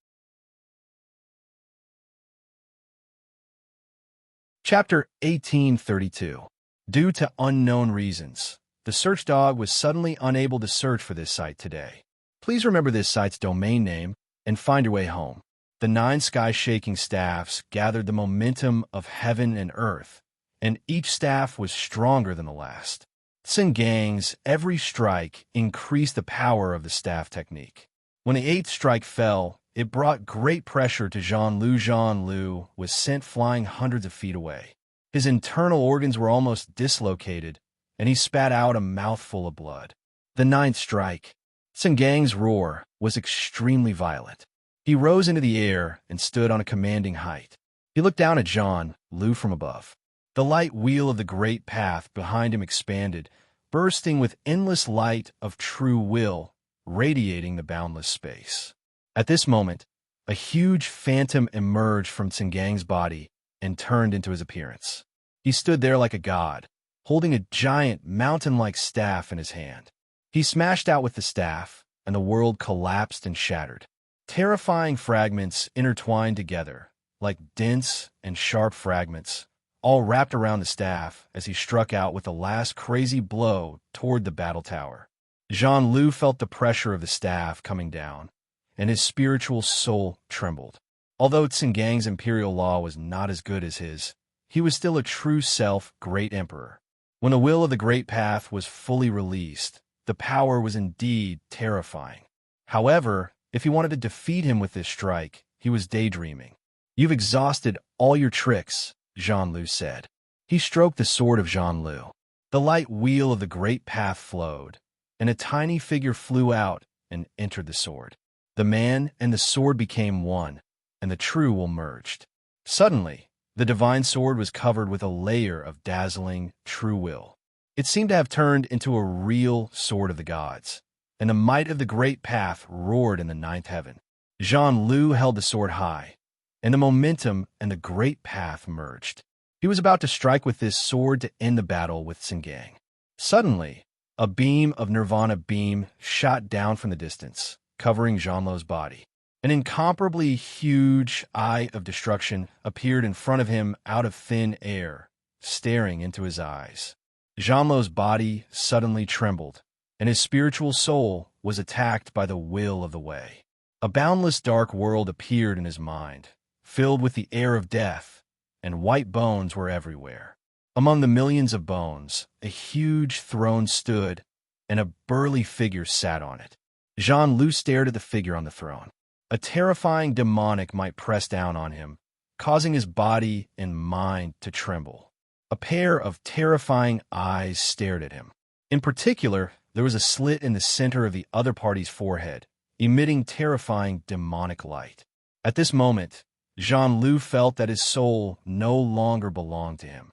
Chapter 1832. Due to unknown reasons, the search dog was suddenly unable to search for this site today. Please remember this site's domain name and find your way home. The 9 sky-shaking staffs gathered the momentum of heaven and earth, and each staff was stronger than the last. Singang's every strike increased the power of the staff technique. When the 8th strike fell, it brought great pressure to Jean-Lu. Jean-Lu was sent flying hundreds of feet away. His internal organs were almost dislocated, and he spat out a mouthful of blood. The 9th strike. Singang's roar was extremely violent. He rose into the air and stood on a commanding height. He looked down at Jean-Lu from above. The light wheel of the Great Path behind him expanded, bursting with endless light of true will, radiating the boundless space. At this moment, a huge phantom emerged from Singang's body and turned into his appearance. He stood there like a god, holding a giant mountain-like staff in his hand. He smashed out with the staff, and the world collapsed and shattered. Terrifying fragments intertwined together, like dense and sharp fragments, all wrapped around the staff as he struck out with the last crazy blow toward the battle tower. Jean-Lu felt the pressure of the staff coming down, and his spiritual soul trembled. Although Singang's imperial law was not as good as his, he was still a true self great emperor. When the will of the Great Path was fully released, the power was indeed terrifying. However, if he wanted to defeat him with this strike, he was daydreaming. You've exhausted all your tricks, Jean-Lu said. He stroked the sword of Jean-Lu. The light wheel of the Great Path flowed, and a tiny figure flew out and entered the sword. The man and the sword became one, and the true will merged. Suddenly, the divine sword was covered with a layer of dazzling true will. It seemed to have turned into a real sword of the gods, and the might of the Great Path roared in the 9th heaven. Jean-Lu held the sword high, and the momentum and the Great Path merged. He was about to strike with this sword to end the battle with Singang. Suddenly, a beam of Nirvana beam shot down from the distance, covering Jean-Lu's body. An incomparably huge eye of destruction appeared in front of him out of thin air, staring into his eyes. Jean-Lu's body suddenly trembled, and his spiritual soul was attacked by the will of the way. A boundless dark world appeared in his mind, filled with the air of death, and white bones were everywhere. Among the millions of bones, a huge throne stood, and a burly figure sat on it. Jean-Loup stared at the figure on the throne. A terrifying demonic might press down on him, causing his body and mind to tremble. A pair of terrifying eyes stared at him. In particular, there was a slit in the center of the other party's forehead, emitting terrifying demonic light. At this moment, Jean-Loup felt that his soul no longer belonged to him.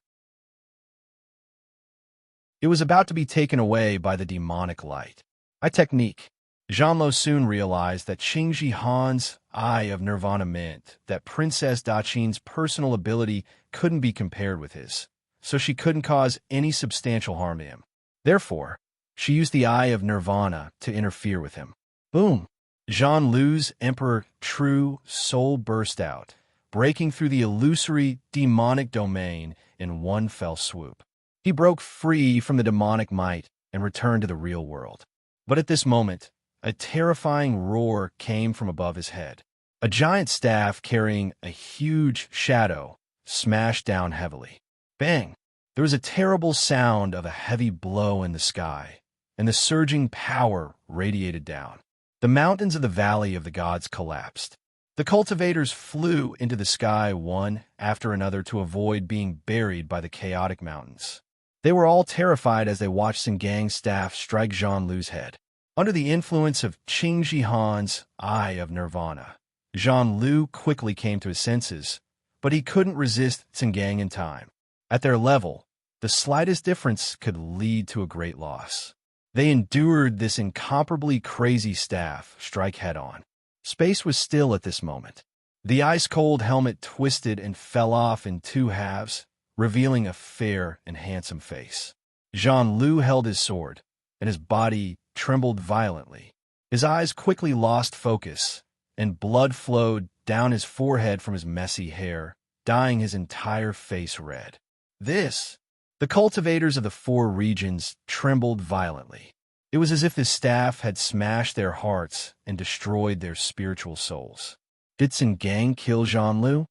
It was about to be taken away by the demonic light. By technique, Jean-Loup soon realized that Qingji Han's Eye of Nirvana meant that Princess Daqing's personal ability couldn't be compared with his, so she couldn't cause any substantial harm to him. Therefore, she used the Eye of Nirvana to interfere with him. Boom! Jean-Loup's Emperor true soul burst out, breaking through the illusory demonic domain in one fell swoop. He broke free from the demonic might and returned to the real world. But at this moment, a terrifying roar came from above his head. A giant staff carrying a huge shadow smashed down heavily. Bang! There was a terrible sound of a heavy blow in the sky, and the surging power radiated down. The mountains of the Valley of the Gods collapsed. The cultivators flew into the sky one after another to avoid being buried by the chaotic mountains. They were all terrified as they watched Sengang's staff strike Jean-Loup's head. Under the influence of Qingji Han's Eye of Nirvana, Jean-Loup quickly came to his senses, but he couldn't resist Sengang in time. At their level, the slightest difference could lead to a great loss. They endured this incomparably crazy staff strike head-on. Space was still at this moment. The ice-cold helmet twisted and fell off in two halves, revealing a fair and handsome face. Jean-Loup held his sword, and his body trembled violently. His eyes quickly lost focus, and blood flowed down his forehead from his messy hair, dyeing his entire face red. The cultivators of the four regions trembled violently. It was as if the staff had smashed their hearts and destroyed their spiritual souls. Did Sengang kill Jean-Loup?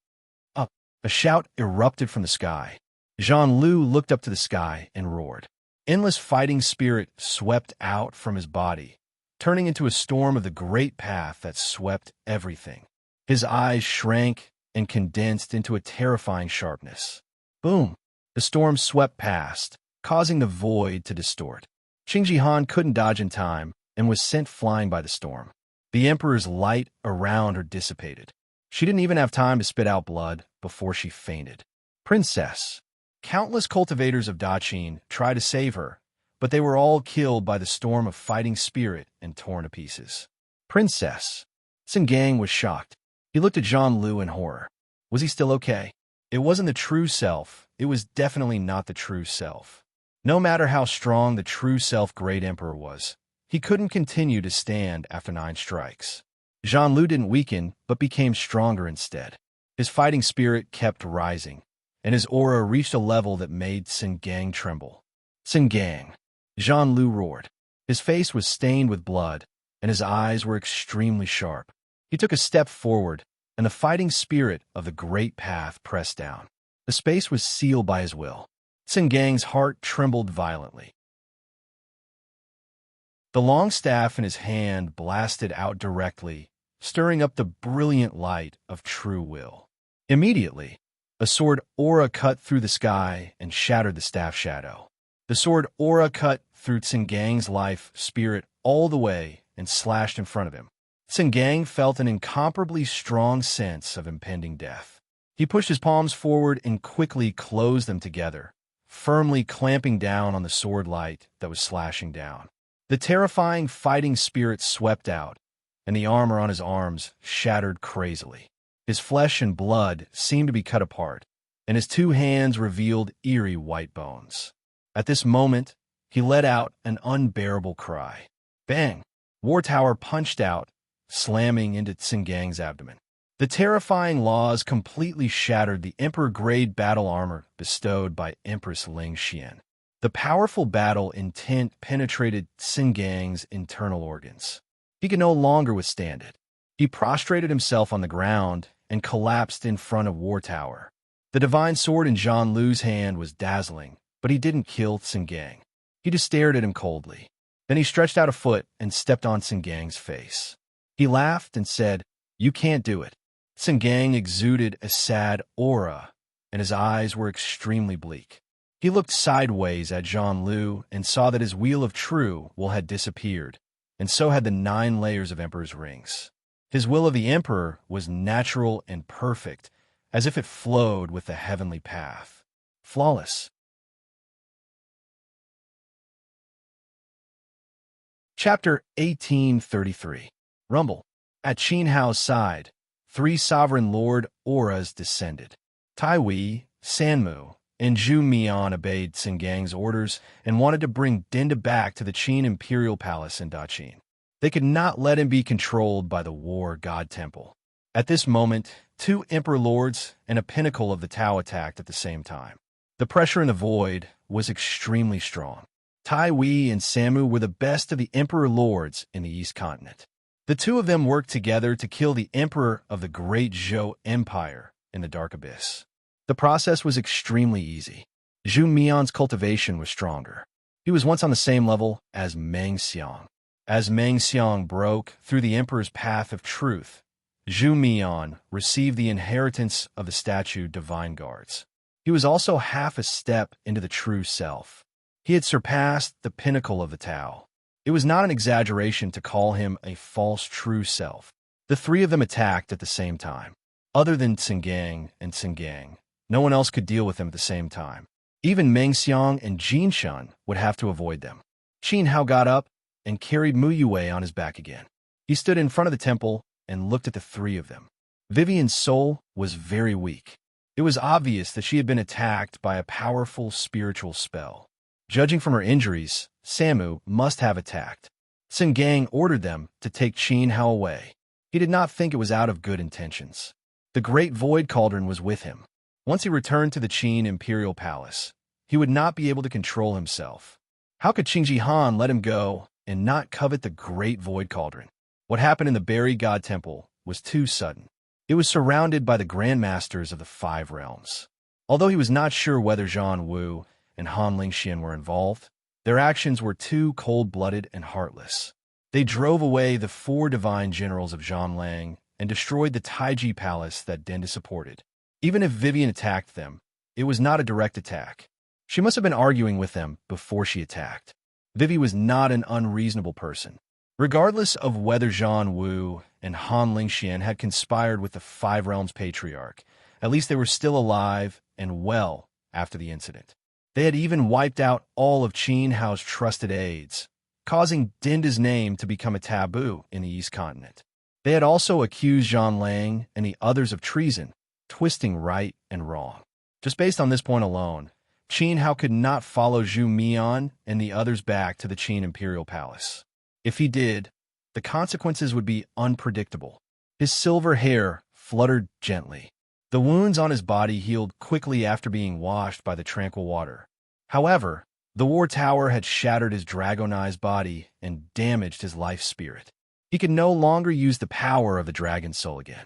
A shout erupted from the sky. Jean-Loup looked up to the sky and roared. Endless fighting spirit swept out from his body, turning into a storm of the great path that swept everything. His eyes shrank and condensed into a terrifying sharpness. Boom! The storm swept past, causing the void to distort. Qingji Han couldn't dodge in time and was sent flying by the storm. The Emperor's light around her dissipated. She didn't even have time to spit out blood before she fainted. Princess! Countless cultivators of Daqing tried to save her, but they were all killed by the storm of fighting spirit and torn to pieces. Princess! Sengang was shocked. He looked at Jean-Loup in horror. Was he still okay? It wasn't the true self. It was definitely not the true self. No matter how strong the true self Great Emperor was, he couldn't continue to stand after 9 strikes. Jean-Loup didn't weaken, but became stronger instead. His fighting spirit kept rising, and his aura reached a level that made Sengang tremble. Sengang! Jean-Loup roared. His face was stained with blood, and his eyes were extremely sharp. He took a step forward, and the fighting spirit of the Great Path pressed down. The space was sealed by his will. Sengang's heart trembled violently. The long staff in his hand blasted out directly, stirring up the brilliant light of true will. Immediately, a sword aura cut through the sky and shattered the staff shadow. The sword aura cut through Sengang's life spirit all the way and slashed in front of him. Sengang felt an incomparably strong sense of impending death. He pushed his palms forward and quickly closed them together, firmly clamping down on the sword light that was slashing down. The terrifying fighting spirit swept out, and the armor on his arms shattered crazily. His flesh and blood seemed to be cut apart, and his 2 hands revealed eerie white bones. At this moment, he let out an unbearable cry. Bang! War Tower punched out, slamming into Sengang's abdomen. The terrifying laws completely shattered the Emperor-grade battle armor bestowed by Empress Ling Xian. The powerful battle intent penetrated Sengang's internal organs. He could no longer withstand it. He prostrated himself on the ground and collapsed in front of War Tower. The divine sword in Zhang Lu's hand was dazzling, but he didn't kill Tsingang. He just stared at him coldly. Then he stretched out a foot and stepped on Tsingang's face. He laughed and said, "You can't do it." Tsingang exuded a sad aura, and his eyes were extremely bleak. He looked sideways at Zhang Lu and saw that his Wheel of True Will had disappeared, and so had the 9 layers of Emperor's rings. His will of the Emperor was natural and perfect, as if it flowed with the heavenly path. Flawless. Chapter 1833. Rumble. At Qin Hao's side, 3 sovereign lord auras descended. Tai Wei, Sanmu, and Zhu Mian obeyed Tsingang's orders and wanted to bring Dinda back to the Qin Imperial Palace in Daqin. They could not let him be controlled by the War God Temple. At this moment, 2 Emperor Lords and a pinnacle of the Tao attacked at the same time. The pressure in the void was extremely strong. Tai Wei and Samu were the best of the Emperor Lords in the East Continent. The 2 of them worked together to kill the Emperor of the Great Zhou Empire in the Dark Abyss. The process was extremely easy. Zhu Mian's cultivation was stronger. He was once on the same level as Meng Xiang. As Meng Xiang broke through the Emperor's path of truth, Zhu Mian received the inheritance of the statue Divine Guards. He was also half a step into the true self. He had surpassed the pinnacle of the Tao. It was not an exaggeration to call him a false true self. The 3 of them attacked at the same time. Other than Tsingang and Tsingang, no one else could deal with them at the same time. Even Meng Xiang and Jin Shun would have to avoid them. Qin Hao got up and carried Mu Yue on his back again. He stood in front of the temple and looked at the 3 of them. Vivian's soul was very weak. It was obvious that she had been attacked by a powerful spiritual spell. Judging from her injuries, Samu must have attacked. Tsingang ordered them to take Qin Hao away. He did not think it was out of good intentions. The Great Void Cauldron was with him. Once he returned to the Qin Imperial Palace, he would not be able to control himself. How could Qingji Han let him go and not covet the Great Void Cauldron? What happened in the Berry God Temple was too sudden. It was surrounded by the Grandmasters of the 5 realms. Although he was not sure whether Zhang Wu and Han Lingxian were involved, their actions were too cold-blooded and heartless. They drove away the 4 divine generals of Zhanlang and destroyed the Taiji Palace that Dinda supported. Even if Vivian attacked them, it was not a direct attack. She must have been arguing with them before she attacked. Vivi was not an unreasonable person. Regardless of whether Zhang Wu and Han Lingxian had conspired with the 5 Realms Patriarch, at least they were still alive and well after the incident. They had even wiped out all of Qin Hao's trusted aides, causing Dinda's name to become a taboo in the East Continent. They had also accused Zhang Lang and the others of treason, twisting right and wrong. Just based on this point alone, Qin Hao could not follow Zhu Mian and the others back to the Qin Imperial Palace. If he did, the consequences would be unpredictable. His silver hair fluttered gently. The wounds on his body healed quickly after being washed by the tranquil water. However, the War Tower had shattered his dragonized body and damaged his life spirit. He could no longer use the power of the dragon soul again.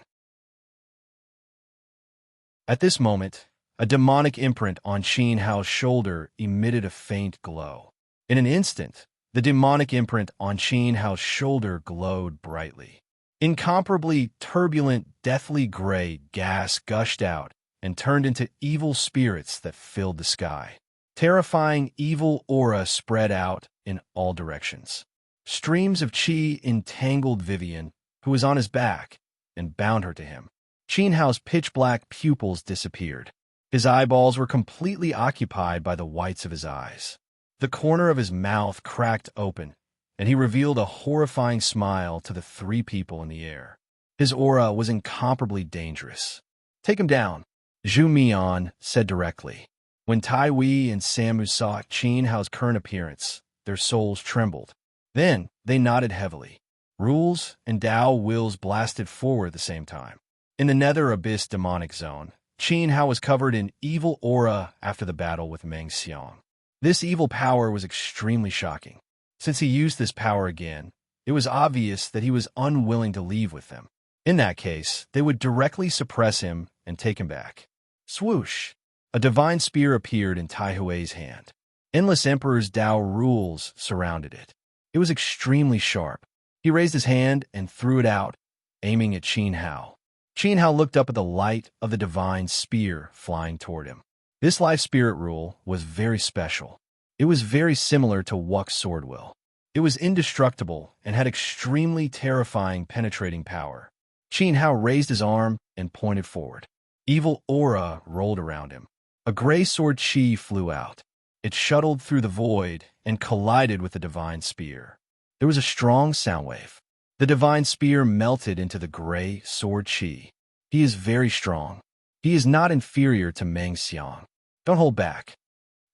At this moment, a demonic imprint on Qin Hao's shoulder emitted a faint glow. In an instant, the demonic imprint on Qin Hao's shoulder glowed brightly. Incomparably turbulent, deathly gray gas gushed out and turned into evil spirits that filled the sky. Terrifying evil aura spread out in all directions. Streams of qi entangled Vivian, who was on his back, and bound her to him. Qin Hao's pitch-black pupils disappeared. His eyeballs were completely occupied by the whites of his eyes. The corner of his mouth cracked open, and he revealed a horrifying smile to the 3 people in the air. His aura was incomparably dangerous. "Take him down," Zhu Mian said directly. When Tai Wei and Samu saw Qin Hao's current appearance, their souls trembled. Then they nodded heavily. Rules and Dao wills blasted forward at the same time. In the Nether Abyss demonic zone, Qin Hao was covered in evil aura after the battle with Meng Xiang. This evil power was extremely shocking. Since he used this power again, it was obvious that he was unwilling to leave with them. In that case, they would directly suppress him and take him back. Swoosh! A divine spear appeared in Tai Hui's hand. Endless Emperor's Tao rules surrounded it. It was extremely sharp. He raised his hand and threw it out, aiming at Qin Hao. Qin Hao looked up at the light of the divine spear flying toward him. This life spirit rule was very special. It was very similar to Wu's sword will. It was indestructible and had extremely terrifying penetrating power. Qin Hao raised his arm and pointed forward. Evil aura rolled around him. A gray sword chi flew out. It shuttled through the void and collided with the divine spear. There was a strong sound wave. The divine spear melted into the gray sword chi. He is very strong. He is not inferior to Meng Xiang. Don't hold back.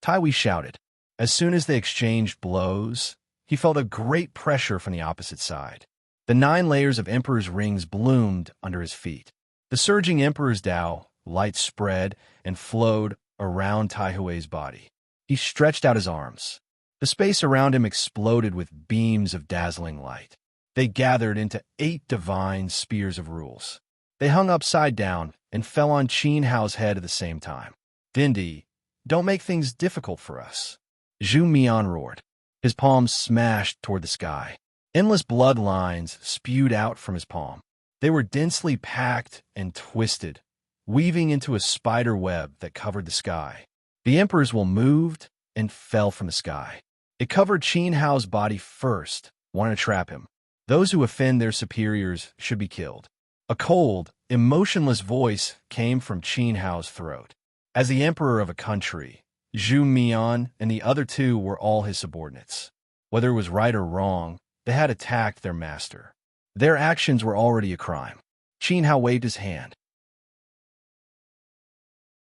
Tai Hui shouted. As soon as they exchanged blows, he felt a great pressure from the opposite side. The 9 layers of Emperor's rings bloomed under his feet. The surging Emperor's Tao, light spread and flowed around Tai Hui's body. He stretched out his arms. The space around him exploded with beams of dazzling light. They gathered into 8 divine spears of rules. They hung upside down and fell on Qin Hao's head at the same time. Dindi, don't make things difficult for us. Zhu Mian roared. His palms smashed toward the sky. Endless blood lines spewed out from his palm. They were densely packed and twisted, weaving into a spider web that covered the sky. The Emperor's will moved and fell from the sky. It covered Qin Hao's body first, wanting to trap him. Those who offend their superiors should be killed. A cold, emotionless voice came from Qin Hao's throat. As the emperor of a country, Zhu Mian and the other 2 were all his subordinates. Whether it was right or wrong, they had attacked their master. Their actions were already a crime. Qin Hao waved his hand.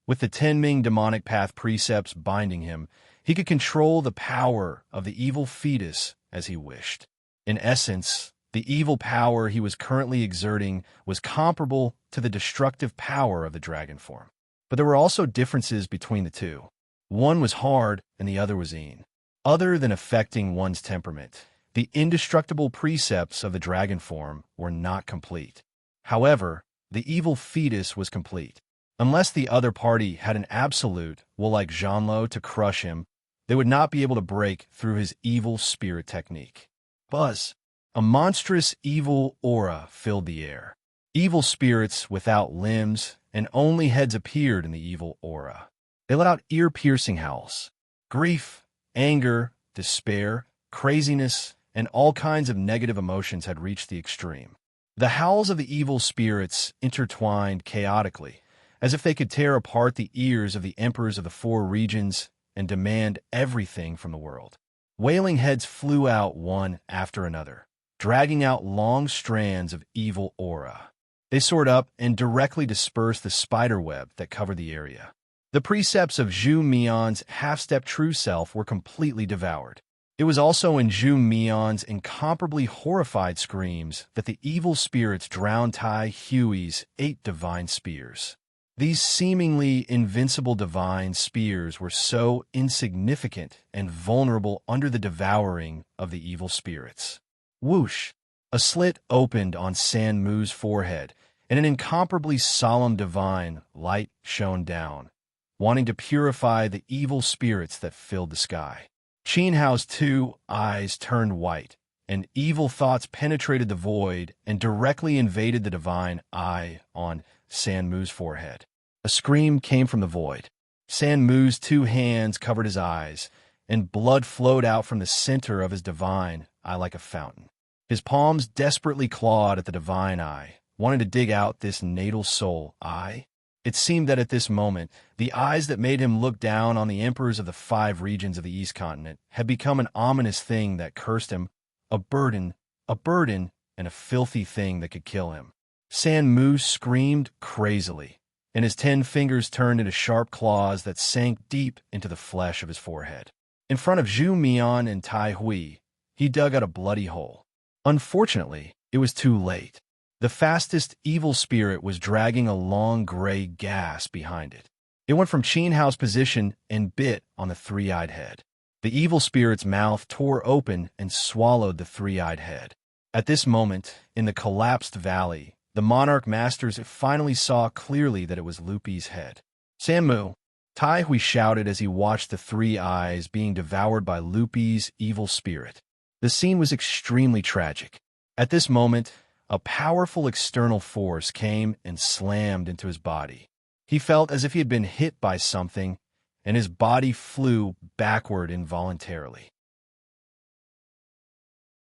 With the 10 Ming demonic path precepts binding him, he could control the power of the evil fetus as he wished. In essence, the evil power he was currently exerting was comparable to the destructive power of the dragon form. But there were also differences between the 2. One was hard and the other was easy. Other than affecting one's temperament, the indestructible precepts of the dragon form were not complete. However, the evil fetus was complete. Unless the other party had an absolute will like Zhanlo to crush him, they would not be able to break through his evil spirit technique. Buzz! A monstrous evil aura filled the air. Evil spirits without limbs and only heads appeared in the evil aura. They let out ear-piercing howls. Grief, anger, despair, craziness, and all kinds of negative emotions had reached the extreme. The howls of the evil spirits intertwined chaotically, as if they could tear apart the ears of the emperors of the 4 regions and demand everything from the world. Wailing heads flew out one after another, dragging out long strands of evil aura. They soared up and directly dispersed the spider web that covered the area. The precepts of Zhu Mian's half-step true self were completely devoured. It was also in Zhu Mian's incomparably horrified screams that the evil spirits drowned Tai Hui's 8 divine spears. These seemingly invincible divine spears were so insignificant and vulnerable under the devouring of the evil spirits. Whoosh! A slit opened on San Mu's forehead, and an incomparably solemn divine light shone down, wanting to purify the evil spirits that filled the sky. Qin Hao's 2 eyes turned white, and evil thoughts penetrated the void and directly invaded the divine eye on San Mu's forehead. A scream came from the void. San Mu's 2 hands covered his eyes, and blood flowed out from the center of his divine eye like a fountain. His palms desperately clawed at the divine eye, wanting to dig out this natal soul eye. It seemed that at this moment, the eyes that made him look down on the emperors of the 5 regions of the East Continent had become an ominous thing that cursed him, a burden, and a filthy thing that could kill him. San Mu screamed crazily, and his 10 fingers turned into sharp claws that sank deep into the flesh of his forehead. In front of Zhu Mian and Tai Hui, he dug out a bloody hole. Unfortunately, it was too late. The fastest evil spirit was dragging a long gray gas behind it. It went from Qin Hao's position and bit on the 3-eyed head. The evil spirit's mouth tore open and swallowed the 3-eyed head. At this moment, in the collapsed valley, The Monarch masters finally saw clearly that it was Lupi's head. Sanmu, Tai Hui shouted as he watched the three eyes being devoured by Lupi's evil spirit. The scene was extremely tragic. At this moment, a powerful external force came and slammed into his body. He felt as if he had been hit by something, and his body flew backward involuntarily.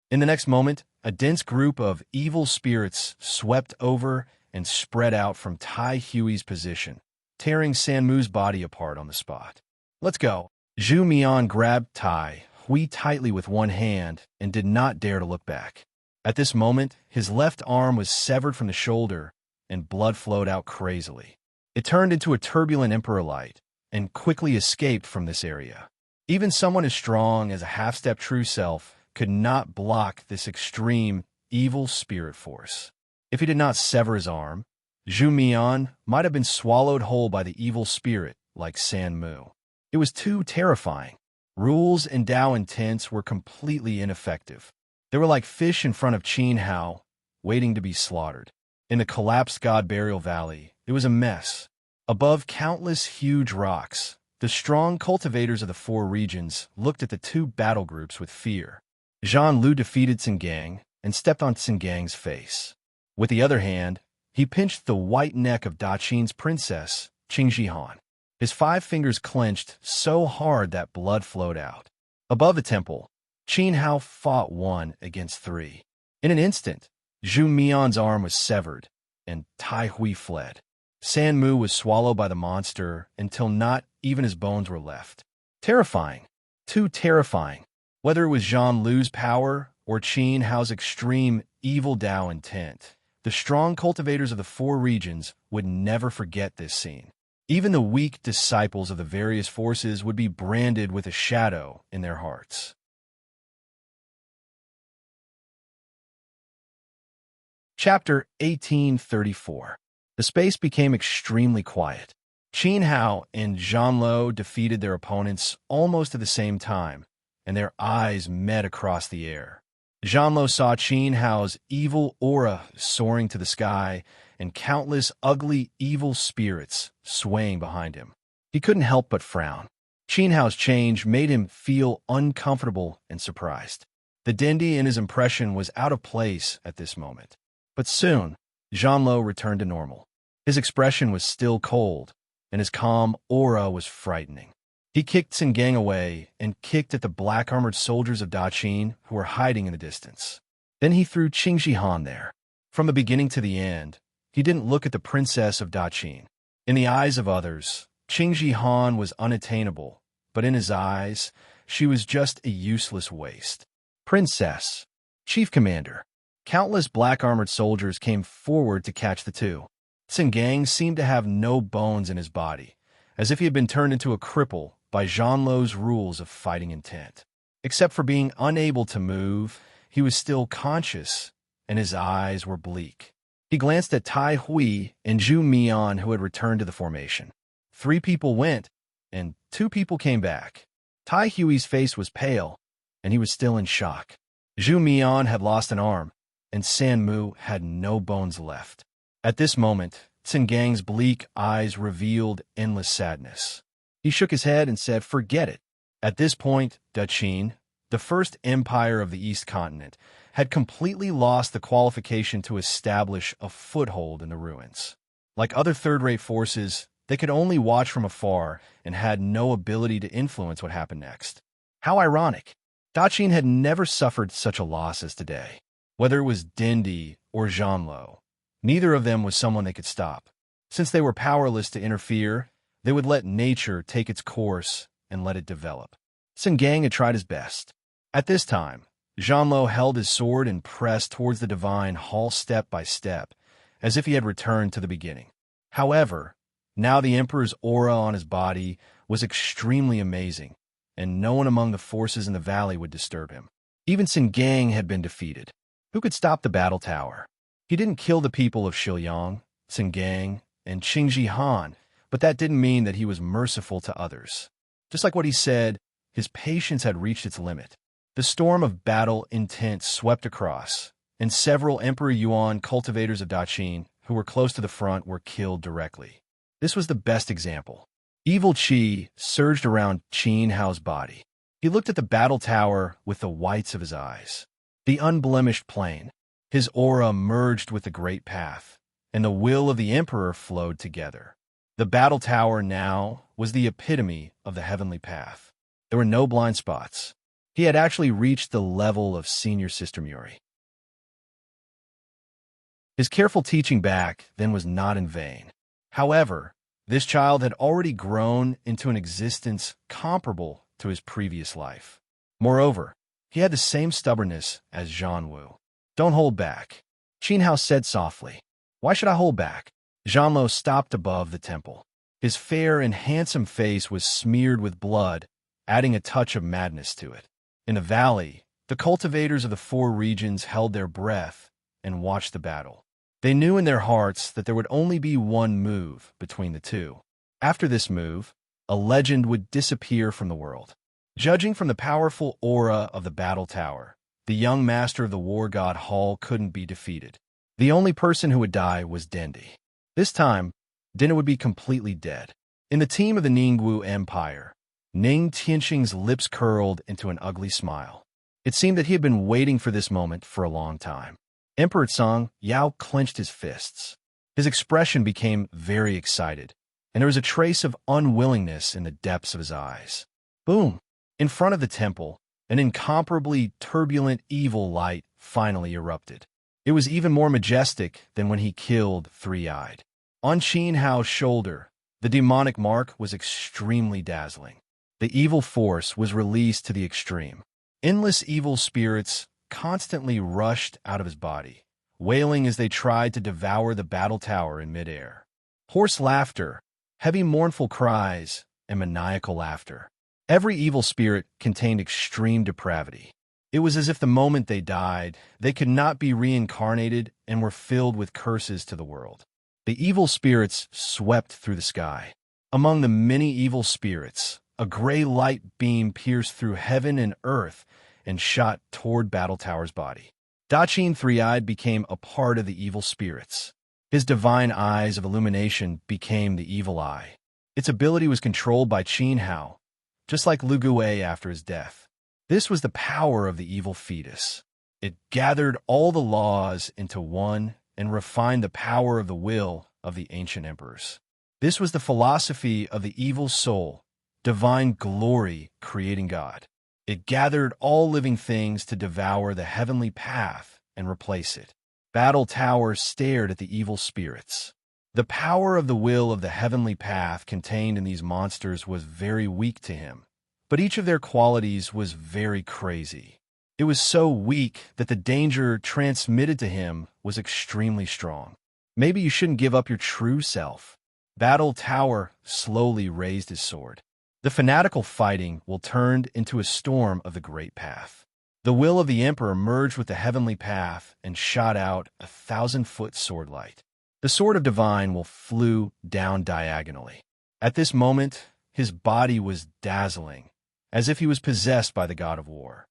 In the next moment, a dense group of evil spirits swept over and spread out from Tai Hui's position, tearing Sanmu's body apart on the spot. "Let's go." Zhu Mian grabbed Tai Hui tightly with one hand and did not dare to look back. At this moment, his left arm was severed from the shoulder and blood flowed out crazily. It turned into a turbulent emperor light and quickly escaped from this area. Even someone as strong as a half-step true self could not block this extreme evil spirit force. If he did not sever his arm, Zhu Mian might have been swallowed whole by the evil spirit like Sanmu. It was too terrifying. Rules and Dao intents were completely ineffective. They were like fish in front of Qin Hao, waiting to be slaughtered. In the collapsed God Burial Valley, it was a mess. Above countless huge rocks, the strong cultivators of the four regions looked at the two battle groups with fear. Zhang Lu defeated Tsingang and stepped on Tsingang's face. With the other hand, he pinched the white neck of Daqin's princess, Qingjihan. His 5 fingers clenched so hard that blood flowed out. Above the temple, Qin Hao fought 1 against 3. In an instant, Zhu Mian's arm was severed, and Tai Hui fled. Sanmu was swallowed by the monster until not even his bones were left. Terrifying. Too terrifying. Whether it was Zhang Lu's power or Qin Hao's extreme evil Dao intent, the strong cultivators of the four regions would never forget this scene. Even the weak disciples of the various forces would be branded with a shadow in their hearts. Chapter 1834. The space became extremely quiet. Qin Hao and Zhang Lu defeated their opponents almost at the same time, and their eyes met across the air. Zhang Lu saw Qin Hao's evil aura soaring to the sky and countless ugly evil spirits swaying behind him. He couldn't help but frown. Qin Hao's change made him feel uncomfortable and surprised. The dandy in his impression was out of place at this moment. But soon, Zhang Lu returned to normal. His expression was still cold, and his calm aura was frightening. He kicked Tsingang away and kicked at the black-armored soldiers of Daqin who were hiding in the distance. Then he threw Qingjihan there. From the beginning to the end, he didn't look at the princess of Daqin. In the eyes of others, Qingjihan was unattainable, but in his eyes, she was just a useless waste. Princess, Chief Commander. Countless black-armored soldiers came forward to catch the two. Tsingang seemed to have no bones in his body, as if he had been turned into a cripple by Zhang Lu's rules of fighting intent. Except for being unable to move, he was still conscious, and his eyes were bleak. He glanced at Tai Hui and Zhu Mian, who had returned to the formation. 3 people went, and 2 people came back. Tai Hui's face was pale, and he was still in shock. Zhu Mian had lost an arm, and Sanmu had no bones left. At this moment, Tsingang's bleak eyes revealed endless sadness. He shook his head and said, "Forget it." At this point, Daqin, the first empire of the East Continent, had completely lost the qualification to establish a foothold in the ruins. Like other third-rate forces, they could only watch from afar and had no ability to influence what happened next. How ironic. Daqin had never suffered such a loss as today. Whether it was Dendi or Zhang Lu, neither of them was someone they could stop. Since they were powerless to interfere, they would let nature take its course and let it develop. Tsingang had tried his best. At this time, Zhang Lu held his sword and pressed towards the divine hall step by step, as if he had returned to the beginning. However, now the Emperor's aura on his body was extremely amazing, and no one among the forces in the valley would disturb him. Even Tsingang had been defeated. Who could stop the battle tower? He didn't kill the people of Shilyang, Tsingang, and Qingjihan, but that didn't mean that he was merciful to others. Just like what he said, his patience had reached its limit. The storm of battle intent swept across, and several Emperor Yuan cultivators of Daqin who were close to the front were killed directly. This was the best example. Evil qi surged around Qin Hao's body. He looked at the battle tower with the whites of his eyes. The unblemished plain. His aura merged with the great path, and the will of the emperor flowed together. The battle tower now was the epitome of the heavenly path. There were no blind spots. He had actually reached the level of senior Sister Muri. His careful teaching back then was not in vain. However, this child had already grown into an existence comparable to his previous life. Moreover, he had the same stubbornness as Zhan Wu. "Don't hold back," Qin Hao said softly. "Why should I hold back?" Zhan Lo stopped above the temple. His fair and handsome face was smeared with blood, adding a touch of madness to it. In the valley, the cultivators of the four regions held their breath and watched the battle. They knew in their hearts that there would only be one move between the two. After this move, a legend would disappear from the world. Judging from the powerful aura of the battle tower, the young master of the war god Hall couldn't be defeated. The only person who would die was Dendi. This time, Dinda would be completely dead. In the team of the Ningwu Empire, Ning Tianxing's lips curled into an ugly smile. It seemed that he had been waiting for this moment for a long time. Emperor Tsang Yao clenched his fists. His expression became very excited, and there was a trace of unwillingness in the depths of his eyes. Boom! In front of the temple, an incomparably turbulent evil light finally erupted. It was even more majestic than when he killed Three-Eyed. On Qin Hao's shoulder, the demonic mark was extremely dazzling. The evil force was released to the extreme. Endless evil spirits constantly rushed out of his body, wailing as they tried to devour the battle tower in midair. Hoarse laughter, heavy mournful cries, and maniacal laughter. Every evil spirit contained extreme depravity. It was as if the moment they died, they could not be reincarnated and were filled with curses to the world. The evil spirits swept through the sky. Among the many evil spirits, a gray light beam pierced through heaven and earth and shot toward Battle Tower's body. Daqin Three-Eyed became a part of the evil spirits. His divine eyes of illumination became the evil eye. Its ability was controlled by Qin Hao, just like Lu Gui after his death. This was the power of the evil fetus. It gathered all the laws into one and refined the power of the will of the ancient emperors. This was the philosophy of the evil soul, divine glory creating God. It gathered all living things to devour the heavenly path and replace it. Battle Tower stared at the evil spirits. The power of the will of the heavenly path contained in these monsters was very weak to him, but each of their qualities was very crazy. It was so weak that the danger transmitted to him was extremely strong. Maybe you shouldn't give up your true self. Battle Tower slowly raised his sword. The fanatical fighting will turned into a storm of the great path. The will of the emperor merged with the heavenly path and shot out 1,000-foot sword light. The sword of divine will flew down diagonally. At this moment, his body was dazzling, as if he was possessed by the god of war.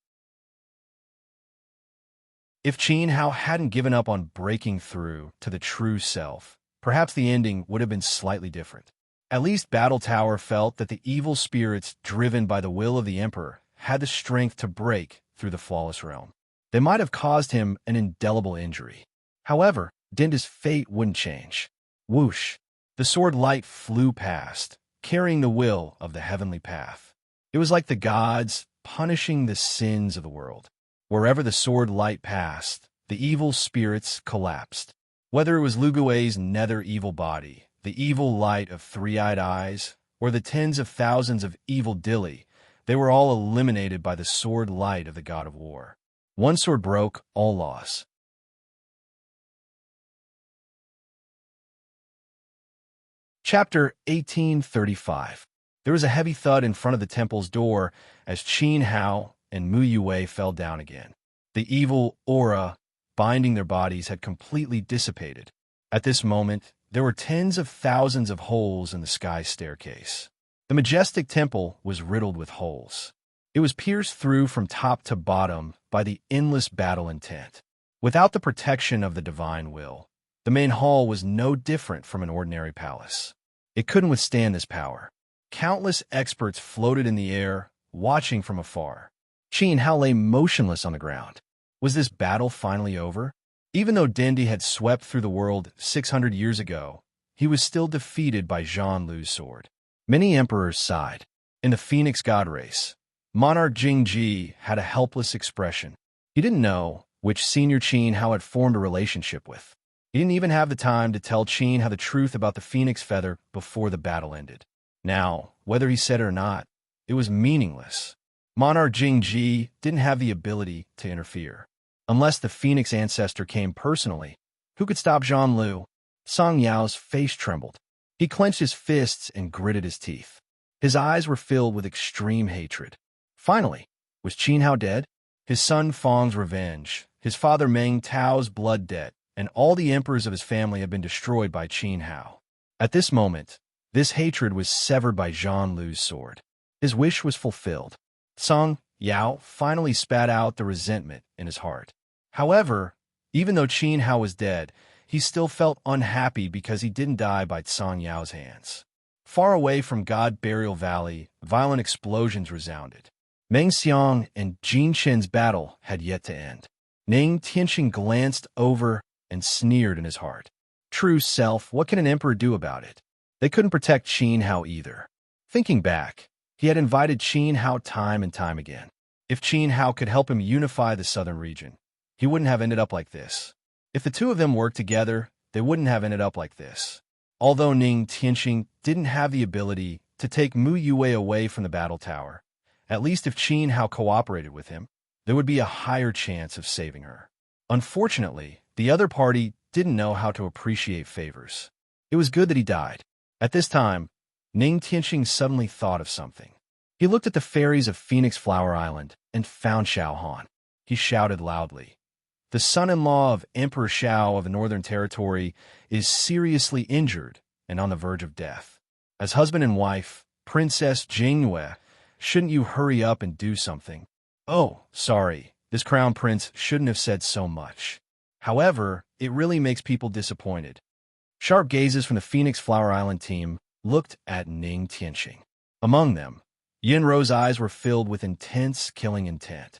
If Qin Hao hadn't given up on breaking through to the true self, perhaps the ending would have been slightly different. At least Battle Tower felt that the evil spirits driven by the will of the emperor had the strength to break through the flawless realm. They might have caused him an indelible injury. However, Dinda's fate wouldn't change. Whoosh! The sword light flew past, carrying the will of the heavenly path. It was like the gods punishing the sins of the world. Wherever the sword light passed, the evil spirits collapsed. Whether it was Lu Gui's nether evil body, the evil light of three-eyed eyes, or the tens of thousands of evil dilly, they were all eliminated by the sword light of the god of war. One sword broke, all loss. Chapter 1835. There was a heavy thud in front of the temple's door as Qin Hao and Mu Yue fell down again. The evil aura binding their bodies had completely dissipated. At this moment, there were tens of thousands of holes in the sky staircase. The majestic temple was riddled with holes. It was pierced through from top to bottom by the endless battle intent. Without the protection of the divine will, the main hall was no different from an ordinary palace. It couldn't withstand this power. Countless experts floated in the air, watching from afar. Qin Hao lay motionless on the ground. Was this battle finally over? Even though Dendi had swept through the world 600 years ago, he was still defeated by Zhang Lu's sword. Many emperors sighed. In the Phoenix God race, Monarch Jingji had a helpless expression. He didn't know which senior Qin Hao had formed a relationship with. He didn't even have the time to tell Qin Hao the truth about the phoenix feather before the battle ended. Now, whether he said it or not, it was meaningless. Monarch Jingji didn't have the ability to interfere. Unless the phoenix ancestor came personally, who could stop Zhang Lu? Song Yao's face trembled. He clenched his fists and gritted his teeth. His eyes were filled with extreme hatred. Finally, was Qin Hao dead? His son Feng's revenge, his father Meng Tao's blood debt, and all the emperors of his family had been destroyed by Qin Hao. At this moment, this hatred was severed by Zhang Lu's sword. His wish was fulfilled. Song Yao finally spat out the resentment in his heart. However, even though Qin Hao was dead, he still felt unhappy because he didn't die by Song Yao's hands. Far away from God Burial Valley, violent explosions resounded. Meng Xiang and Jin Chen's battle had yet to end. Ning Tianqing glanced over and sneered in his heart. True self, what can an emperor do about it? They couldn't protect Qin Hao either. Thinking back, he had invited Qin Hao time and time again. If Qin Hao could help him unify the southern region, he wouldn't have ended up like this. If the two of them worked together, they wouldn't have ended up like this. Although Ning Tianqing didn't have the ability to take Mu Yue away from the battle tower, at least if Qin Hao cooperated with him, there would be a higher chance of saving her. Unfortunately, the other party didn't know how to appreciate favors. It was good that he died. At this time, Ning Tianqing suddenly thought of something. He looked at the fairies of Phoenix Flower Island and found Xiao Han. He shouted loudly. The son-in-law of Emperor Xiao of the Northern Territory is seriously injured and on the verge of death. As husband and wife, Princess Jingyue, shouldn't you hurry up and do something? Oh, sorry, this crown prince shouldn't have said so much. However, it really makes people disappointed. Sharp gazes from the Phoenix Flower Island team looked at Ning Tianqing. Among them, Yin Ro's eyes were filled with intense killing intent.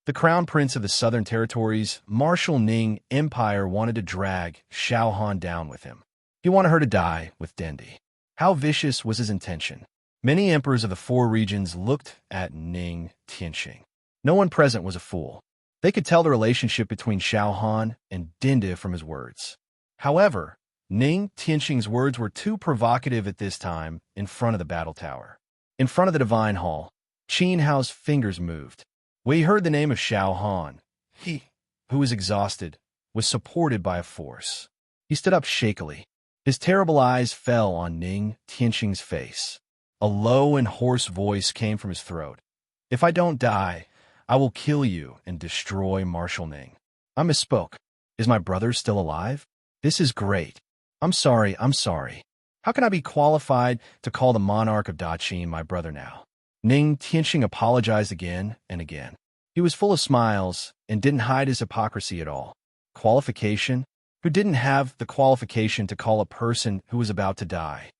The Crown Prince of the Southern Territories, Marshal Ning Empire, wanted to drag Xiao Han down with him. He wanted her to die with Dendi. How vicious was his intention? Many emperors of the four regions looked at Ning Tianqing. No one present was a fool. They could tell the relationship between Xiao Han and Dendi from his words. However, Ning Tianqing's words were too provocative at this time in front of the battle tower. In front of the divine hall, Qin Hao's fingers moved. When he heard the name of Xiao Han, he, who was exhausted, was supported by a force. He stood up shakily. His terrible eyes fell on Ning Tianqing's face. A low and hoarse voice came from his throat. If I don't die, I will kill you and destroy Marshal Ning. I misspoke. Is my brother still alive? This is great. I'm sorry. How can I be qualified to call the monarch of Daqin my brother now? Ning Tianqing apologized again and again. He was full of smiles and didn't hide his hypocrisy at all. Qualification? Who didn't have the qualification to call a person who was about to die?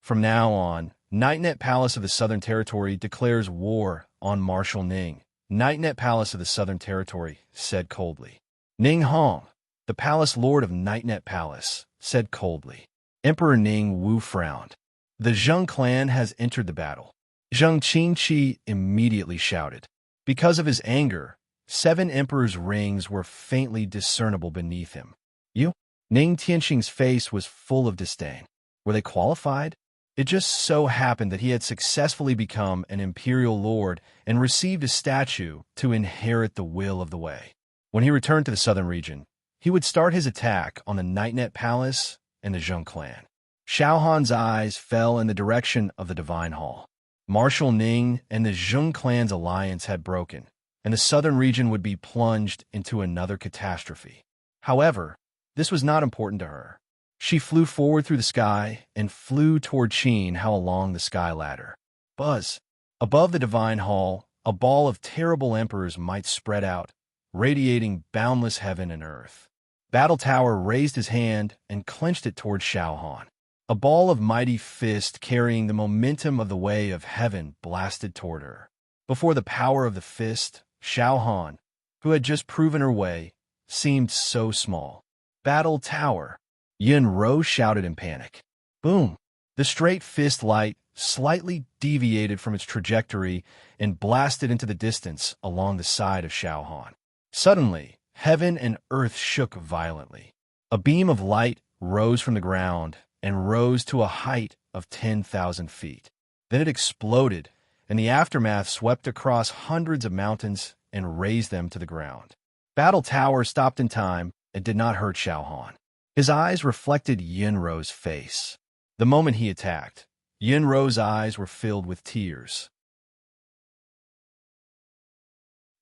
From now on, Nightnet Palace of the Southern Territory declares war on Marshal Ning. Nightnet Palace of the Southern Territory said coldly. Ning Hong, the Palace Lord of Nightnet Palace, said coldly. Emperor Ning Wu frowned. The Zheng clan has entered the battle. Zheng Qingqi immediately shouted. Because of his anger, 7 emperors' rings were faintly discernible beneath him. You? Ning Tianqing's face was full of disdain. Were they qualified? It just so happened that he had successfully become an imperial lord and received a statue to inherit the will of the Wei. When he returned to the southern region, he would start his attack on the Nightnet Palace and the Zheng clan. Xiao Han's eyes fell in the direction of the Divine Hall. Marshal Ning and the Zheng clan's alliance had broken, and the southern region would be plunged into another catastrophe. However, this was not important to her. She flew forward through the sky and flew toward Qin Hao along the sky ladder. Buzz! Above the Divine Hall, a ball of terrible emperors might spread out radiating boundless heaven and earth. Battle Tower raised his hand and clenched it towards Xiao Han. A ball of mighty fist carrying the momentum of the way of heaven blasted toward her. Before the power of the fist, Xiao Han, who had just proven her way, seemed so small. Battle Tower! Yin Rou shouted in panic. Boom! The straight fist light slightly deviated from its trajectory and blasted into the distance along the side of Xiao Han. Suddenly, heaven and earth shook violently. A beam of light rose from the ground and rose to a height of 10,000 feet. Then it exploded, and the aftermath swept across hundreds of mountains and razed them to the ground. Battle Tower stopped in time and did not hurt Xiao Han. His eyes reflected Yin Rou's face. The moment he attacked, Yin Rou's eyes were filled with tears.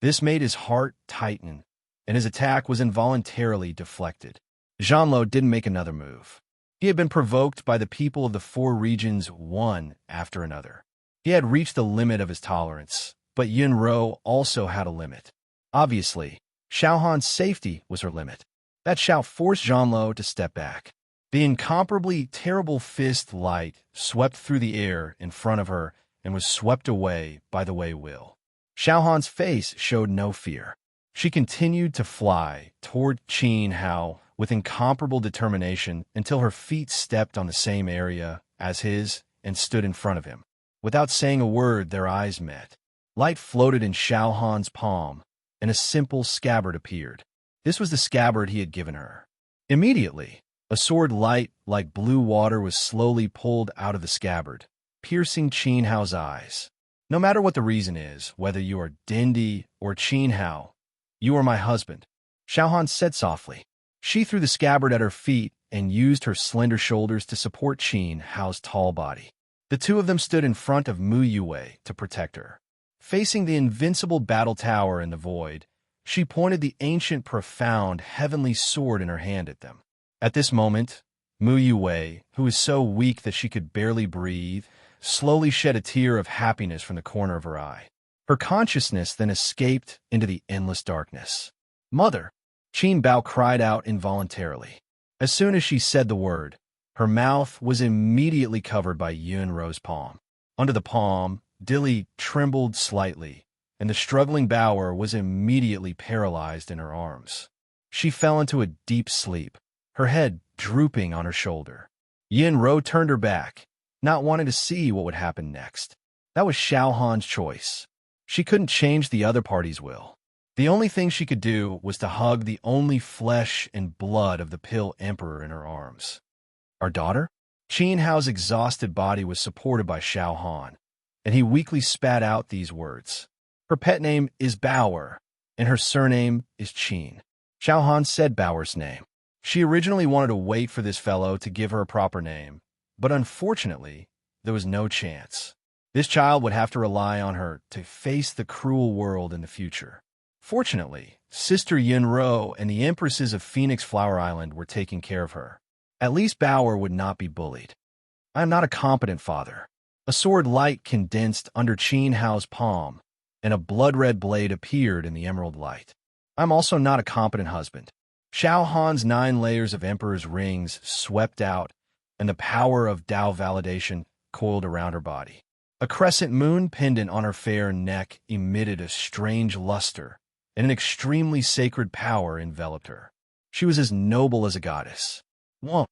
This made his heart tighten, and his attack was involuntarily deflected. Zhanlo didn't make another move. He had been provoked by the people of the four regions one after another. He had reached the limit of his tolerance, but Yin Rou also had a limit. Obviously, Xiao Han's safety was her limit. That shout forced Zhanlo to step back. The incomparably terrible fist light swept through the air in front of her and was swept away by the Wei Will. Xiao Han's face showed no fear. She continued to fly toward Qin Hao with incomparable determination until her feet stepped on the same area as his and stood in front of him. Without saying a word, their eyes met. Light floated in Xiao Han's palm, and a simple scabbard appeared. This was the scabbard he had given her. Immediately, a sword light like blue water was slowly pulled out of the scabbard, piercing Qin Hao's eyes. No matter what the reason is, whether you are Dindi or Qin Hao, you are my husband, Xiao Han said softly. She threw the scabbard at her feet and used her slender shoulders to support Qin Hao's tall body. The two of them stood in front of Mu Yue to protect her. Facing the invincible battle tower in the void, she pointed the ancient, profound, heavenly sword in her hand at them. At this moment, Mu Yue, who was so weak that she could barely breathe, slowly shed a tear of happiness from the corner of her eye. Her consciousness then escaped into the endless darkness. Mother! Qin Bao cried out involuntarily. As soon as she said the word, her mouth was immediately covered by Yin Rou's palm. Under the palm, Dilly trembled slightly, and the struggling Bower was immediately paralyzed in her arms. She fell into a deep sleep, her head drooping on her shoulder. Yin Rou turned her back, not wanting to see what would happen next. That was Xiao Han's choice. She couldn't change the other party's will. The only thing she could do was to hug the only flesh and blood of the Pill Emperor in her arms. Our daughter? Qin Hao's exhausted body was supported by Xiao Han, and he weakly spat out these words. Her pet name is Bower, and her surname is Qin. Xiao Han said Bower's name. She originally wanted to wait for this fellow to give her a proper name, but unfortunately, there was no chance. This child would have to rely on her to face the cruel world in the future. Fortunately, Sister Yin Rou and the Empresses of Phoenix Flower Island were taking care of her. At least Bower would not be bullied. I am not a competent father. A sword light condensed under Qin Hao's palm, and a blood-red blade appeared in the emerald light. I'm also not a competent husband. Xiao Han's 9 layers of Emperor's rings swept out, and the power of Dao validation coiled around her body. A crescent moon pendant on her fair neck emitted a strange luster, and an extremely sacred power enveloped her. She was as noble as a goddess. 1.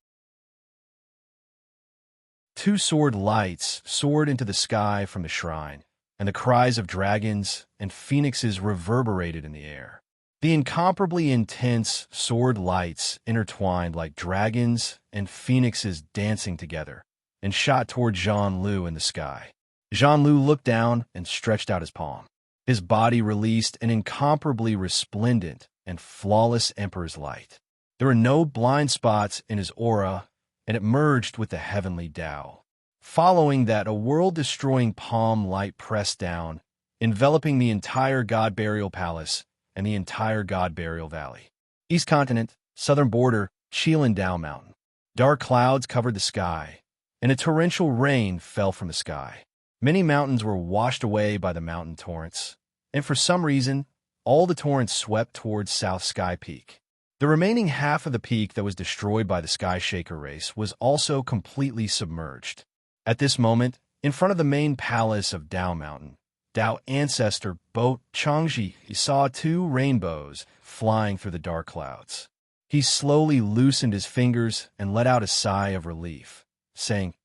2 sword lights soared into the sky from the shrine, and the cries of dragons and phoenixes reverberated in the air. The incomparably intense sword lights intertwined like dragons and phoenixes dancing together, and shot toward Zhan Lu in the sky. Zhan Lu looked down and stretched out his palm. His body released an incomparably resplendent and flawless Emperor's light. There were no blind spots in his aura, and it merged with the heavenly Tao. Following that, a world-destroying palm light pressed down, enveloping the entire God Burial Palace and the entire God Burial Valley. East Continent, southern border, Qilin Dao Mountain. Dark clouds covered the sky, and a torrential rain fell from the sky. Many mountains were washed away by the mountain torrents, and for some reason, all the torrents swept towards South Sky Peak. The remaining half of the peak that was destroyed by the Sky Shaker race was also completely submerged. At this moment, in front of the main palace of Dao Mountain, Dao ancestor Bo Changji saw two rainbows flying through the dark clouds. He slowly loosened his fingers and let out a sigh of relief, saying,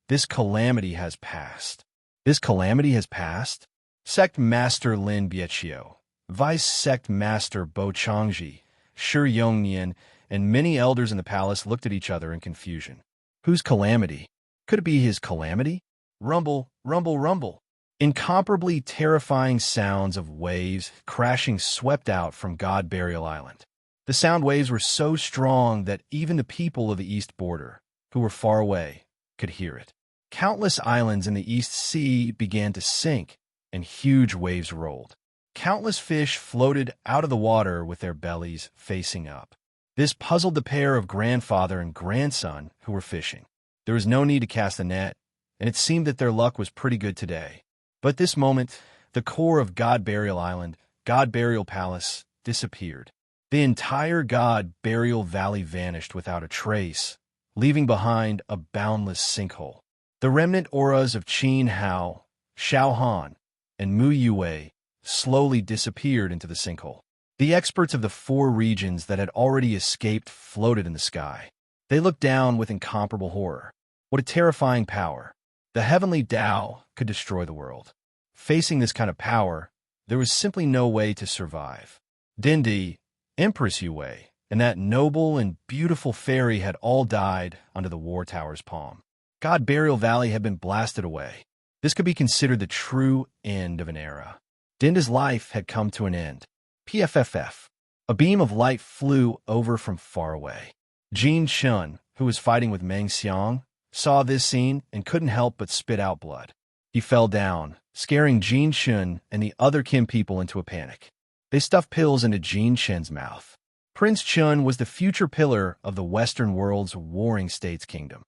"This calamity has passed." This calamity has passed? Sect Master Lin Biechio, Vice Sect Master Bo Changji, Shi Yongnian, and many elders in the palace looked at each other in confusion. Whose calamity? Could it be his calamity? Rumble, rumble, rumble. Incomparably terrifying sounds of waves crashing swept out from God Burial Island. The sound waves were so strong that even the people of the East Border, who were far away, could hear it. Countless islands in the East Sea began to sink, and huge waves rolled. Countless fish floated out of the water with their bellies facing up. This puzzled the pair of grandfather and grandson who were fishing. There was no need to cast a net, and it seemed that their luck was pretty good today. But at this moment, the core of God Burial Island, God Burial Palace, disappeared. The entire God Burial Valley vanished without a trace, leaving behind a boundless sinkhole. The remnant auras of Qin Hao, Xiao Han, and Mu Yue slowly disappeared into the sinkhole. The experts of the four regions that had already escaped floated in the sky. They looked down with incomparable horror. What a terrifying power. The heavenly Tao could destroy the world. Facing this kind of power, there was simply no way to survive. Dindi, Empress Yue, and that noble and beautiful fairy had all died under the War Tower's palm. God Burial Valley had been blasted away. This could be considered the true end of an era. Dinda's life had come to an end. PFFF. A beam of light flew over from far away. Jin Shun, who was fighting with Meng Xiang, saw this scene and couldn't help but spit out blood. He fell down, scaring Jin Shun and the other Kim people into a panic. They stuffed pills into Jin Shen's mouth. Prince Chun was the future pillar of the Western world's warring states kingdom.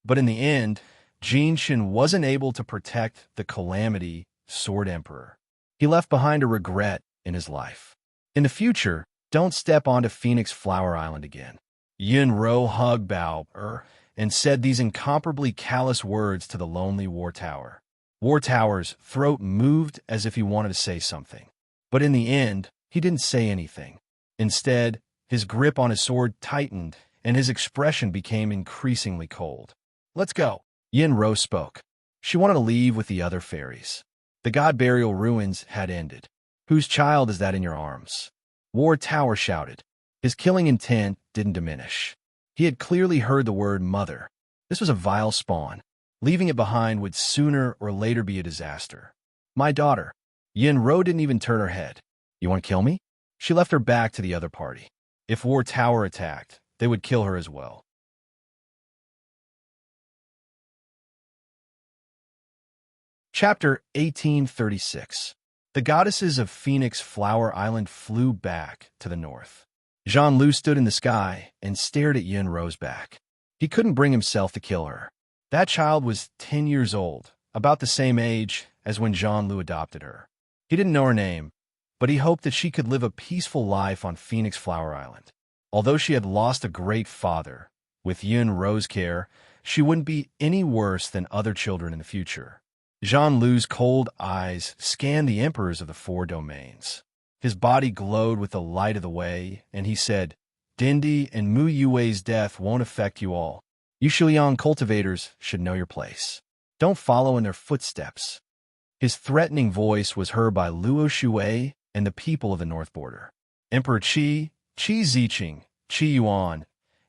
But in the end, Jin Shen wasn't able to protect the Calamity Sword Emperor. He left behind a regret in his life. In the future, don't step onto Phoenix Flower Island again. Yun Ro hugged Bao and said these incomparably callous words to the lonely War Tower. War Tower's throat moved as if he wanted to say something. But in the end, he didn't say anything. Instead, his grip on his sword tightened and his expression became increasingly cold. "Let's go." Yin Ro spoke. She wanted to leave with the other fairies. The God Burial ruins had ended. "Whose child is that in your arms?" War Tower shouted. His killing intent didn't diminish. He had clearly heard the word mother. This was a vile spawn. Leaving it behind would sooner or later be a disaster. "My daughter." Yin Ro didn't even turn her head. "You want to kill me?" She left her back to the other party. If War Tower attacked, they would kill her as well. Chapter 1836. The goddesses of Phoenix Flower Island flew back to the north. Jean Lu stood in the sky and stared at Yin Ro's back. He couldn't bring himself to kill her. That child was 10 years old, about the same age as when Jean Lu adopted her. He didn't know her name, but he hoped that she could live a peaceful life on Phoenix Flower Island. Although she had lost a great father, with Yin Ro's care, she wouldn't be any worse than other children in the future. Jean Lu's cold eyes scanned the emperors of the four domains. His body glowed with the light of the way, and he said, "Dindi and Mu Yue's death won't affect you all. You Shuyang cultivators should know your place. Don't follow in their footsteps." His threatening voice was heard by Luo Shui and the people of the North Border. Emperor Qi Ziqing, Qi Yuan,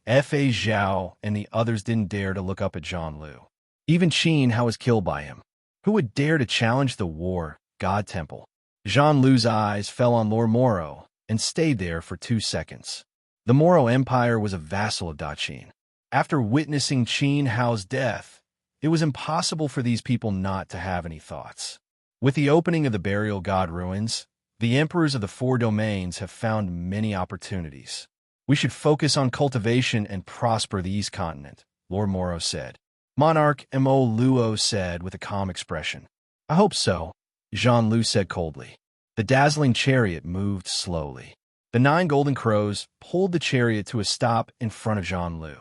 Fa Zhao, and the others didn't dare to look up at Zhang Lu. Even Qin Hao was killed by him. Who would dare to challenge the War God Temple? Zhang Lu's eyes fell on Lord Moro and stayed there for 2 seconds. The Moro Empire was a vassal of Daqin. After witnessing Qin Hao's death, it was impossible for these people not to have any thoughts. With the opening of the Burial God ruins, the emperors of the four domains have found many opportunities. "We should focus on cultivation and prosper the East Continent," Lord Moro said. Monarch Mo Luo said with a calm expression. "I hope so. Jean Lu said coldly. The dazzling chariot moved slowly. The 9 golden crows pulled the chariot to a stop in front of Jean Lu.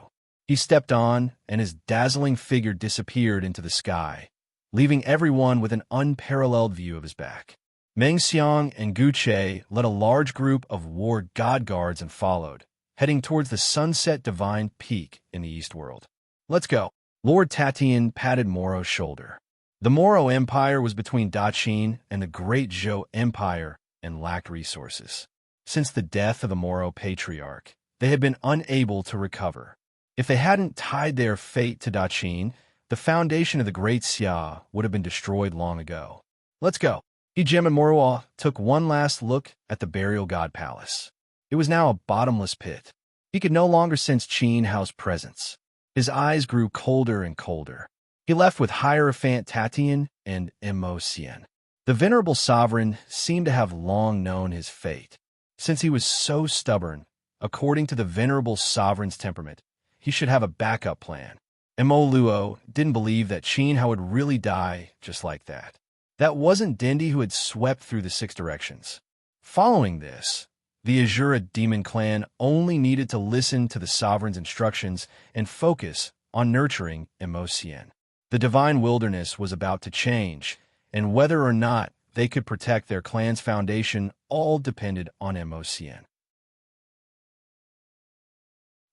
He stepped on, and his dazzling figure disappeared into the sky, leaving everyone with an unparalleled view of his back. Meng Xiang and Gu Che led a large group of war god guards and followed, heading towards the sunset divine peak in the East World. Let's go. Lord Tatian patted Moro's shoulder. The Moro Empire was between Daqin and the Great Zhou Empire and lacked resources. Since the death of the Moro patriarch, they had been unable to recover. If they hadn't tied their fate to Daqin, the foundation of the Great Xia would have been destroyed long ago. Let's go. Jem and Moro took one last look at the burial god palace. It was now a bottomless pit. He could no longer sense Qin Hao's presence. His eyes grew colder and colder. He left with Hierophant Tatian and Mo Xian. The venerable sovereign seemed to have long known his fate. Since he was so stubborn, according to the venerable sovereign's temperament, he should have a backup plan. Mo Luo didn't believe that Qin Hao would really die just like that. That wasn't Dendi who had swept through the 6 directions. Following this, the Azura demon clan only needed to listen to the sovereign's instructions and focus on nurturing Mo Xian. The divine wilderness was about to change, and whether or not they could protect their clan's foundation all depended on Mo Xian.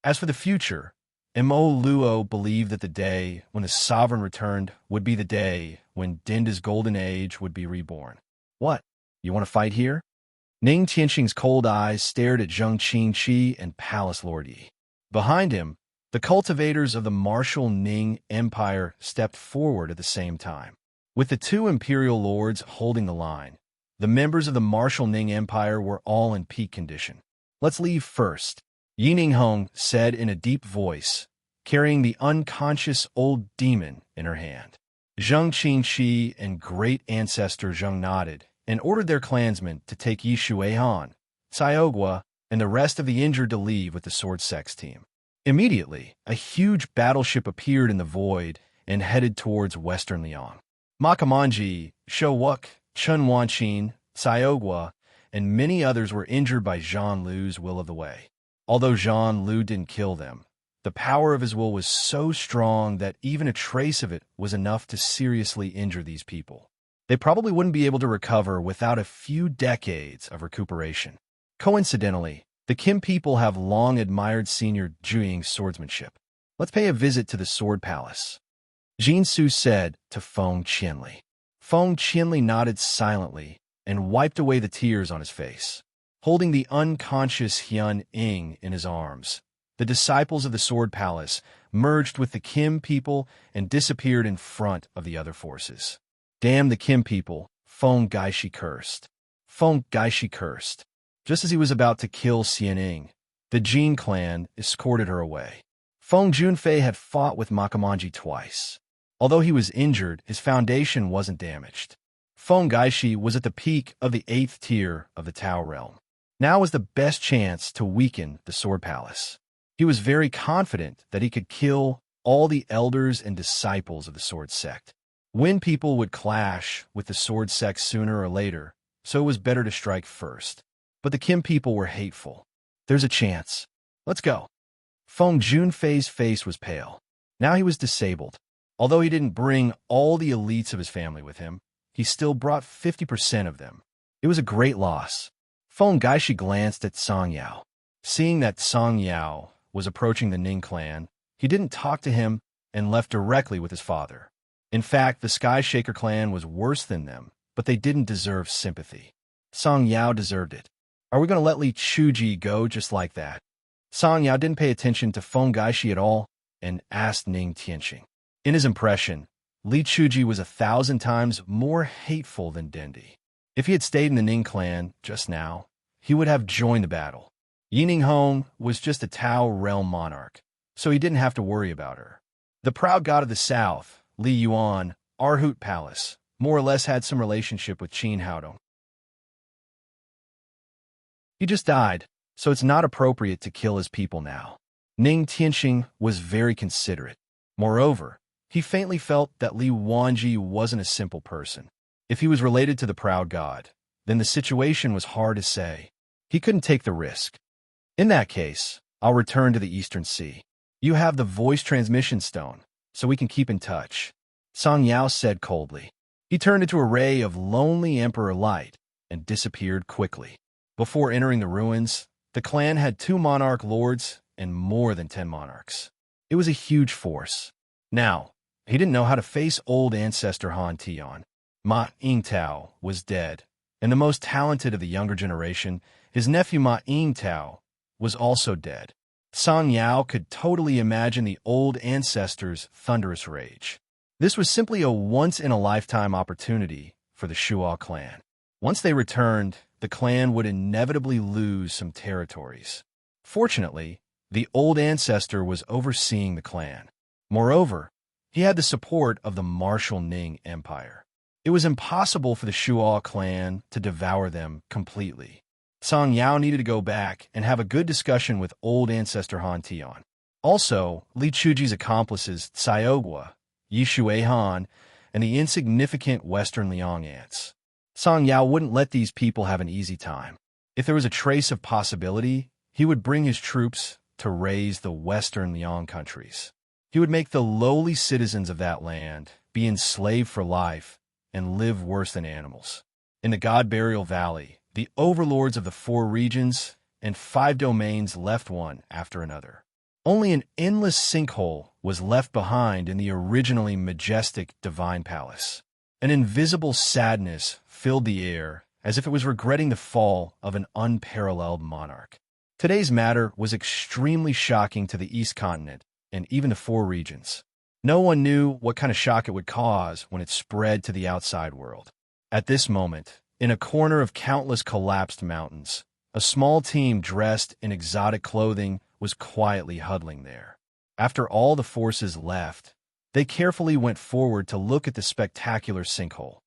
As for the future, Mo Luo believed that the day when the sovereign returned would be the day when Denda's golden age would be reborn. What? You want to fight here? Ning Tianxing's cold eyes stared at Zheng Qingqi and Palace Lord Yi. Behind him, the cultivators of the martial Ning Empire stepped forward at the same time. With the 2 imperial lords holding the line, the members of the martial Ning Empire were all in peak condition. Let's leave first, Yi Ninghong said in a deep voice, carrying the unconscious old demon in her hand. Zheng Qingqi and great ancestor Zheng nodded and ordered their clansmen to take Yi Shuihan, Xiaogua, and the rest of the injured to leave with the Sword Sex team. Immediately, a huge battleship appeared in the void and headed towards western Liang. Makamanji, Shouwuk, Chun Wanqin, Xiaogua, and many others were injured by Zhang Lu's will of the way. Although Zhang Lu didn't kill them, the power of his will was so strong that even a trace of it was enough to seriously injure these people. They probably wouldn't be able to recover without a few decades of recuperation. Coincidentally, the Kim people have long admired Senior Zhuying's swordsmanship. Let's pay a visit to the Sword Palace. Jin Su said to Feng Qianli. Feng Qianli nodded silently and wiped away the tears on his face. Holding the unconscious Hyun Ying in his arms, the disciples of the Sword Palace merged with the Kim people and disappeared in front of the other forces. Damn the Kim people, Feng Gaishi cursed. Feng Gaishi cursed. Just as he was about to kill Xian Ying, the Jin clan escorted her away. Feng Junfei had fought with Makamanji twice. Although he was injured, his foundation wasn't damaged. Feng Gaishi was at the peak of the 8th tier of the Tao realm. Now was the best chance to weaken the Sword Palace. He was very confident that he could kill all the elders and disciples of the Sword Sect. When people would clash with the Sword Sect sooner or later, so it was better to strike first. But the Kim people were hateful. There's a chance. Let's go. Feng Junfei's face was pale. Now he was disabled. Although he didn't bring all the elites of his family with him, he still brought 50% of them. It was a great loss. Feng Gaishi glanced at Song Yao. Seeing that Song Yao was approaching the Ning clan, he didn't talk to him and left directly with his father. In fact, the Sky Shaker clan was worse than them, but they didn't deserve sympathy. Song Yao deserved it. Are we going to let Li Chuji go just like that? Song Yao didn't pay attention to Feng Gaishi at all and asked Ning Tianxing. In his impression, Li Chuji was 1,000 times more hateful than Dendi. If he had stayed in the Ning clan just now, he would have joined the battle. Yi Ninghong was just a Tao realm monarch, so he didn't have to worry about her. The proud god of the south, Li Yuan, Arhut Palace, more or less had some relationship with Qin Haodong. He just died, so it's not appropriate to kill his people now. Ning Tianxing was very considerate. Moreover, he faintly felt that Li Wanji wasn't a simple person. If he was related to the proud god, then the situation was hard to say. He couldn't take the risk. In that case, I'll return to the Eastern Sea. You have the voice transmission stone, so we can keep in touch, Song Yao said coldly. He turned into a ray of lonely emperor light and disappeared quickly. Before entering the ruins, the clan had 2 monarch lords and more than 10 monarchs. It was a huge force. Now, he didn't know how to face old ancestor Han Tian. Ma Yingtao was dead, and the most talented of the younger generation, his nephew Ma Yingtao, was also dead. Song Yao could totally imagine the old ancestor's thunderous rage. This was simply a once-in-a-lifetime opportunity for the Shuo clan. Once they returned, the clan would inevitably lose some territories. Fortunately, the old ancestor was overseeing the clan. Moreover, he had the support of the martial Ning Empire. It was impossible for the Shuo clan to devour them completely. Song Yao needed to go back and have a good discussion with old ancestor Han Tian. Also, Li Chuji's accomplices Xiaogua, Yi Shuihan, and the insignificant Western Liang ants. Song Yao wouldn't let these people have an easy time. If there was a trace of possibility, he would bring his troops to raise the Western Liang countries. He would make the lowly citizens of that land be enslaved for life and live worse than animals. In the God Burial Valley, the overlords of the 4 regions and 5 domains left one after another. Only an endless sinkhole was left behind in the originally majestic divine palace. An invisible sadness filled the air as if it was regretting the fall of an unparalleled monarch. Today's matter was extremely shocking to the East Continent and even the 4 regions. No one knew what kind of shock it would cause when it spread to the outside world. At this moment, in a corner of countless collapsed mountains, a small team dressed in exotic clothing was quietly huddling there. After all the forces left, they carefully went forward to look at the spectacular sinkhole.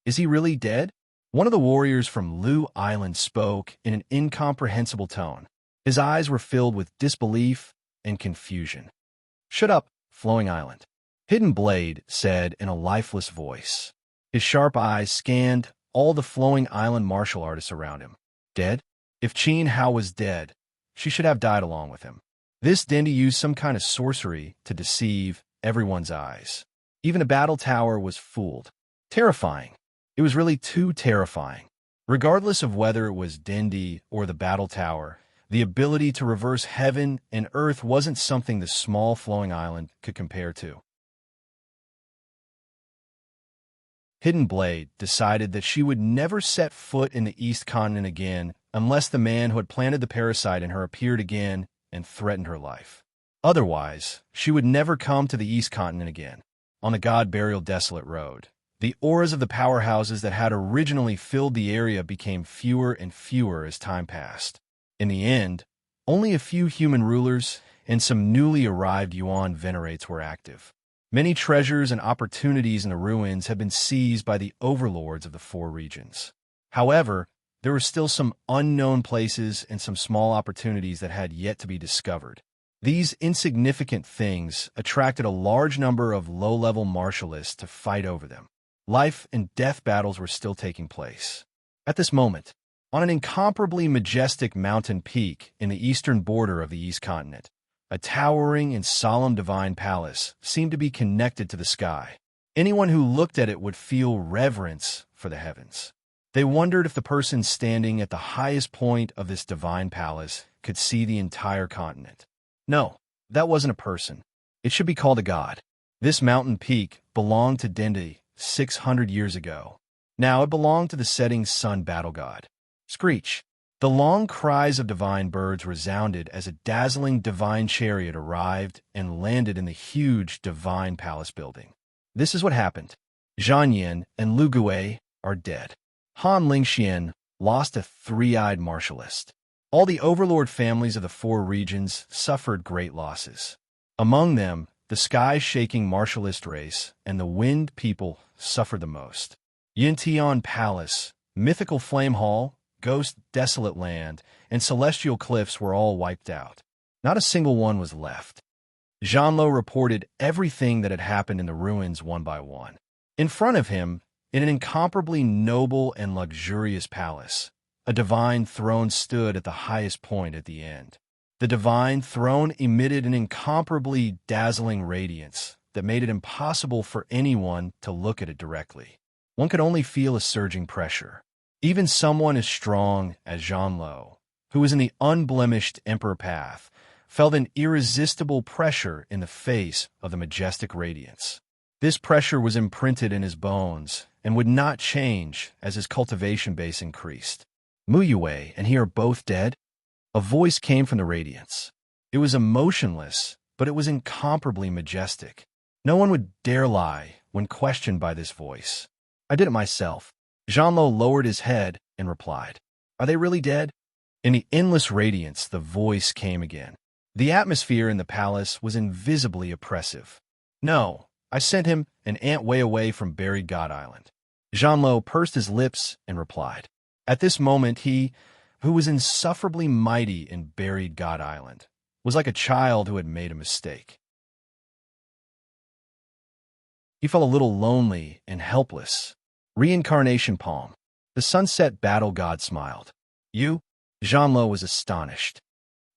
Is he really dead? One of the warriors from Lu Island spoke in an incomprehensible tone. His eyes were filled with disbelief and confusion. Shut up, Flowing Island, Hidden Blade said in a lifeless voice. His sharp eyes scanned all the Flowing Island martial artists around him. Dead? If Qin Hao was dead, she should have died along with him. This Dendi used some kind of sorcery to deceive everyone's eyes. Even a battle tower was fooled. Terrifying. It was really too terrifying. Regardless of whether it was Dendi or the battle tower, the ability to reverse heaven and earth wasn't something the small Flowing Island could compare to. Hidden Blade decided that she would never set foot in the East Continent again unless the man who had planted the parasite in her appeared again and threatened her life. Otherwise, she would never come to the East Continent again. On the God Burial Desolate Road, the auras of the powerhouses that had originally filled the area became fewer and fewer as time passed. In the end, only a few human rulers and some newly arrived Yuan venerates were active. Many treasures and opportunities in the ruins had been seized by the overlords of the 4 regions. However, there were still some unknown places and some small opportunities that had yet to be discovered. These insignificant things attracted a large number of low-level martialists to fight over them. Life and death battles were still taking place. At this moment, on an incomparably majestic mountain peak in the eastern border of the East Continent, a towering and solemn divine palace seemed to be connected to the sky. Anyone who looked at it would feel reverence for the heavens. They wondered if the person standing at the highest point of this divine palace could see the entire continent. No, that wasn't a person. It should be called a god. This mountain peak belonged to Dendi 600 years ago. Now it belonged to the setting sun battle god. Screech. The long cries of divine birds resounded as a dazzling divine chariot arrived and landed in the huge divine palace building. This is what happened. Zhang Yin and Lu Gui are dead. Han Lingxian lost a 3-eyed martialist. All the overlord families of the 4 regions suffered great losses. Among them, the sky-shaking martialist race and the wind people suffered the most. Yintian Palace, Mythical Flame Hall, Ghost Desolate Land, and Celestial Cliffs were all wiped out. Not a single one was left. Zhanlo reported everything that had happened in the ruins one by one. In front of him, In an incomparably noble and luxurious palace, a divine throne stood at the highest point at the end. The divine throne emitted an incomparably dazzling radiance that made it impossible for anyone to look at it directly. One could only feel a surging pressure. Even someone as strong as Jean Lo, who was in the unblemished emperor path, felt an irresistible pressure in the face of the majestic radiance. This pressure was imprinted in his bones and would not change as his cultivation base increased. Mu Yue and he are both dead? A voice came from the radiance. It was emotionless, but it was incomparably majestic. No one would dare lie when questioned by this voice. I did it myself. Jean Lo lowered his head and replied, Are they really dead? In the endless radiance, the voice came again. The atmosphere in the palace was invisibly oppressive. No, I sent him an ant way away from Buried God Island. Jean Lo pursed his lips and replied. At this moment, he, who was insufferably mighty in Buried God Island, was like a child who had made a mistake. He felt a little lonely and helpless. Reincarnation Palm. The sunset battle god smiled. You? Jean Lo was astonished.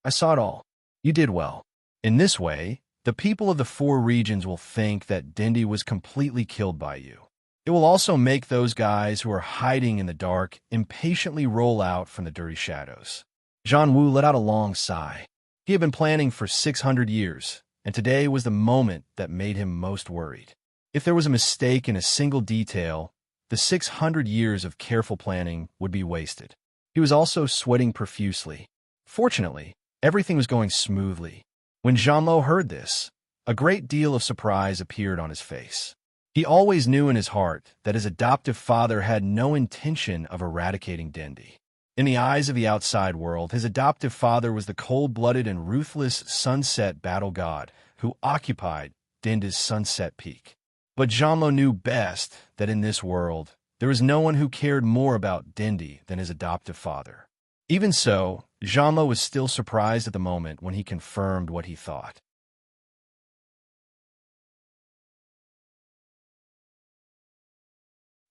I saw it all. You did well. In this way, the people of the 4 regions will think that Dindi was completely killed by you. It will also make those guys who are hiding in the dark impatiently roll out from the dirty shadows. Zhan Wu let out a long sigh. He had been planning for 600 years, and today was the moment that made him most worried. If there was a mistake in a single detail, the 600 years of careful planning would be wasted. He was also sweating profusely. Fortunately, everything was going smoothly. When Jean Lo heard this, a great deal of surprise appeared on his face. He always knew in his heart that his adoptive father had no intention of eradicating Dindi. In the eyes of the outside world, his adoptive father was the cold-blooded and ruthless sunset battle god who occupied Dindi's sunset peak. But Jean Lo knew best that in this world, there was no one who cared more about Dindi than his adoptive father. Even so, Jean Lo was still surprised at the moment when he confirmed what he thought.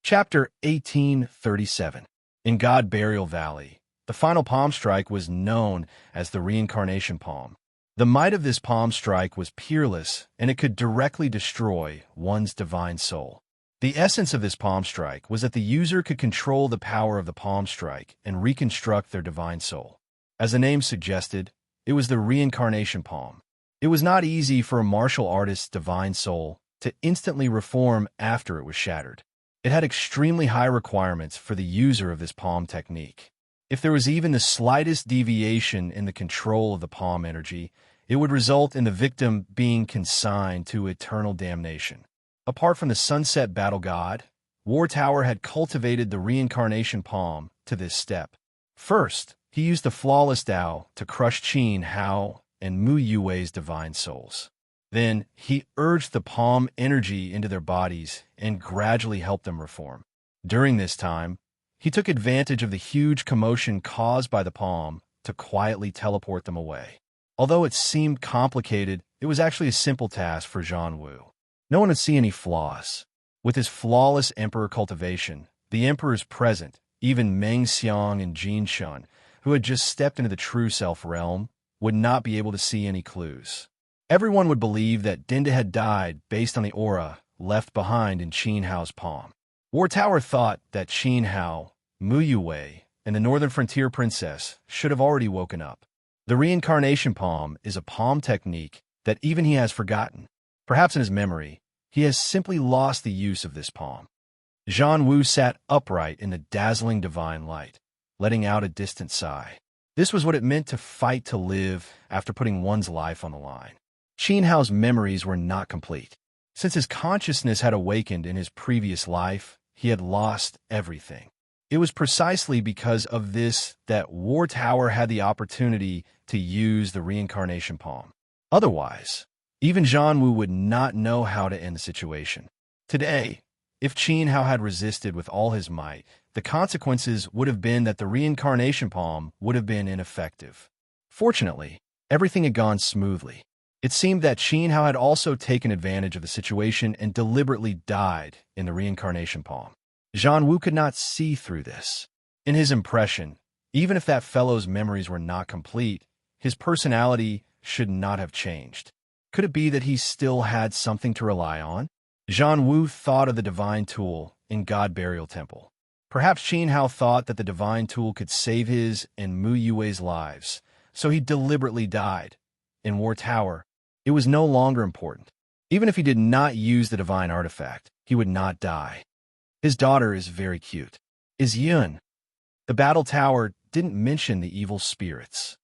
Chapter 1837. In God Burial Valley, the final palm strike was known as the Reincarnation Palm. The might of this palm strike was peerless, and it could directly destroy one's divine soul. The essence of this palm strike was that the user could control the power of the palm strike and reconstruct their divine soul. As the name suggested, it was the Reincarnation Palm. It was not easy for a martial artist's divine soul to instantly reform after it was shattered. It had extremely high requirements for the user of this palm technique. If there was even the slightest deviation in the control of the palm energy, it would result in the victim being consigned to eternal damnation. Apart from the sunset battle god, War Tower had cultivated the Reincarnation Palm to this step. First, he used the flawless Tao to crush Qin Hao and Mu Yue's divine souls. Then, he urged the palm energy into their bodies and gradually helped them reform. During this time, he took advantage of the huge commotion caused by the palm to quietly teleport them away. Although it seemed complicated, it was actually a simple task for Zhan Wu. No one would see any flaws. With his flawless emperor cultivation, the emperors present, even Meng Xiang and Jin Shun, who had just stepped into the true self realm, would not be able to see any clues. Everyone would believe that Dindi had died based on the aura left behind in Qin Hao's palm. War Tower thought that Qin Hao, Mu Yue, and the Northern Frontier Princess should have already woken up. The Reincarnation Palm is a palm technique that even he has forgotten. Perhaps in his memory, he has simply lost the use of this palm. Zhan Wu sat upright in the dazzling divine light, letting out a distant sigh. This was what it meant to fight to live after putting one's life on the line. Qin Hao's memories were not complete. Since his consciousness had awakened in his previous life, he had lost everything. It was precisely because of this that War Tower had the opportunity to use the Reincarnation Palm. Otherwise, even Zhan Wu would not know how to end the situation. Today, if Qin Hao had resisted with all his might, the consequences would have been that the Reincarnation Palm would have been ineffective. Fortunately, everything had gone smoothly. It seemed that Qin Hao had also taken advantage of the situation and deliberately died in the Reincarnation Palm. Zhang Wu could not see through this. In his impression, even if that fellow's memories were not complete, his personality should not have changed. Could it be that he still had something to rely on? Zhang Wu thought of the divine tool in God Burial Temple. Perhaps Qin Hao thought that the divine tool could save his and Mu Yue's lives, so he deliberately died. In War Tower, it was no longer important. Even if he did not use the divine artifact, he would not die. His daughter is very cute. Is Yun. The battle tower didn't mention the evil spirits.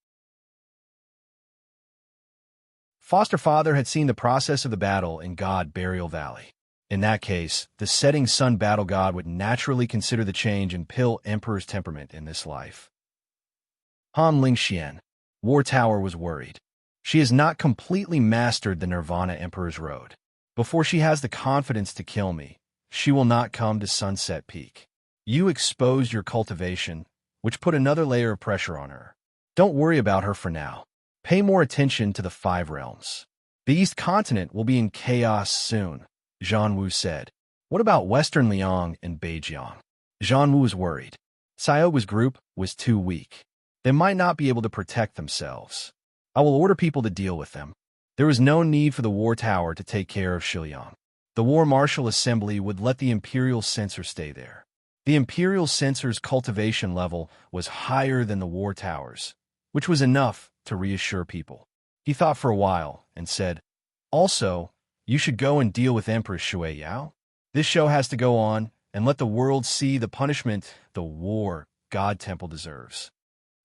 Foster father had seen the process of the battle in God Burial Valley. In that case, the setting sun battle god would naturally consider the change in Pill Emperor's temperament in this life. Han Lingxian. War Tower was worried. She has not completely mastered the Nirvana Emperor's Road. Before she has the confidence to kill me, she will not come to Sunset Peak. You exposed your cultivation, which put another layer of pressure on her. Don't worry about her for now. Pay more attention to the 5 realms. The East Continent will be in chaos soon, Zhang Wu said. What about Western Liang and Beijiang? Zhang Wu was worried. Xiaogu's group was too weak. They might not be able to protect themselves. I will order people to deal with them. There was no need for the War Tower to take care of Shiliang. The War Marshal Assembly would let the Imperial Censor stay there. The Imperial Censor's cultivation level was higher than the War Tower's, which was enough to reassure people. He thought for a while and said, also, you should go and deal with Empress Shui Yao. This show has to go on and let the world see the punishment the War God Temple deserves.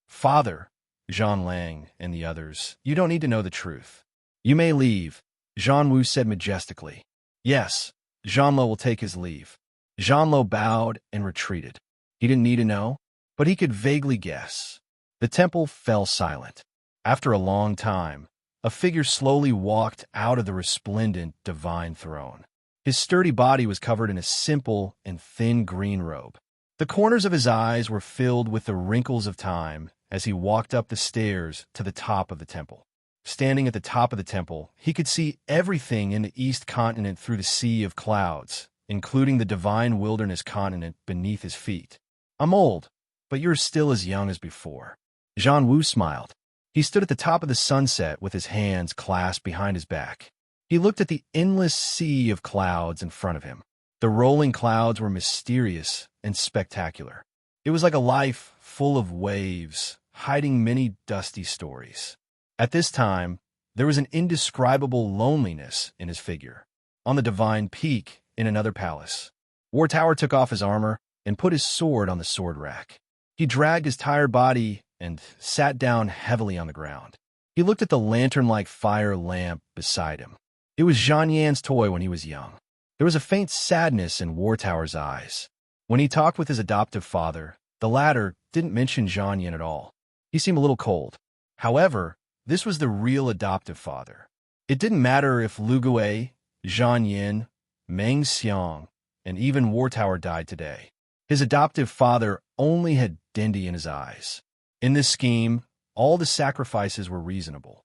Father, Zhang Lang and the others, you don't need to know the truth. You may leave, Zhang Wu said majestically. Yes, Zhanlo will take his leave. Zhanlo bowed and retreated. He didn't need to know, but he could vaguely guess. The temple fell silent. After a long time, a figure slowly walked out of the resplendent divine throne. His sturdy body was covered in a simple and thin green robe. The corners of his eyes were filled with the wrinkles of time as he walked up the stairs to the top of the temple. Standing at the top of the temple, he could see everything in the East Continent through the sea of clouds, including the divine wilderness continent beneath his feet. I'm old, but you're still as young as before. Zhang Wu smiled. He stood at the top of the sunset with his hands clasped behind his back. He looked at the endless sea of clouds in front of him. The rolling clouds were mysterious and spectacular. It was like a life full of waves, hiding many dusty stories. At this time, there was an indescribable loneliness in his figure. On the divine peak in another palace, War Tower took off his armor and put his sword on the sword rack. He dragged his tired body and sat down heavily on the ground. He looked at the lantern-like fire lamp beside him. It was Zhang Yan's toy when he was young. There was a faint sadness in War Tower's eyes. When he talked with his adoptive father, the latter didn't mention Zhang Yan at all. He seemed a little cold. However, this was the real adoptive father. It didn't matter if Lu Gui, Zhang Yan, Meng Xiang, and even War Tower died today. His adoptive father only had Dendi in his eyes. In this scheme, all the sacrifices were reasonable.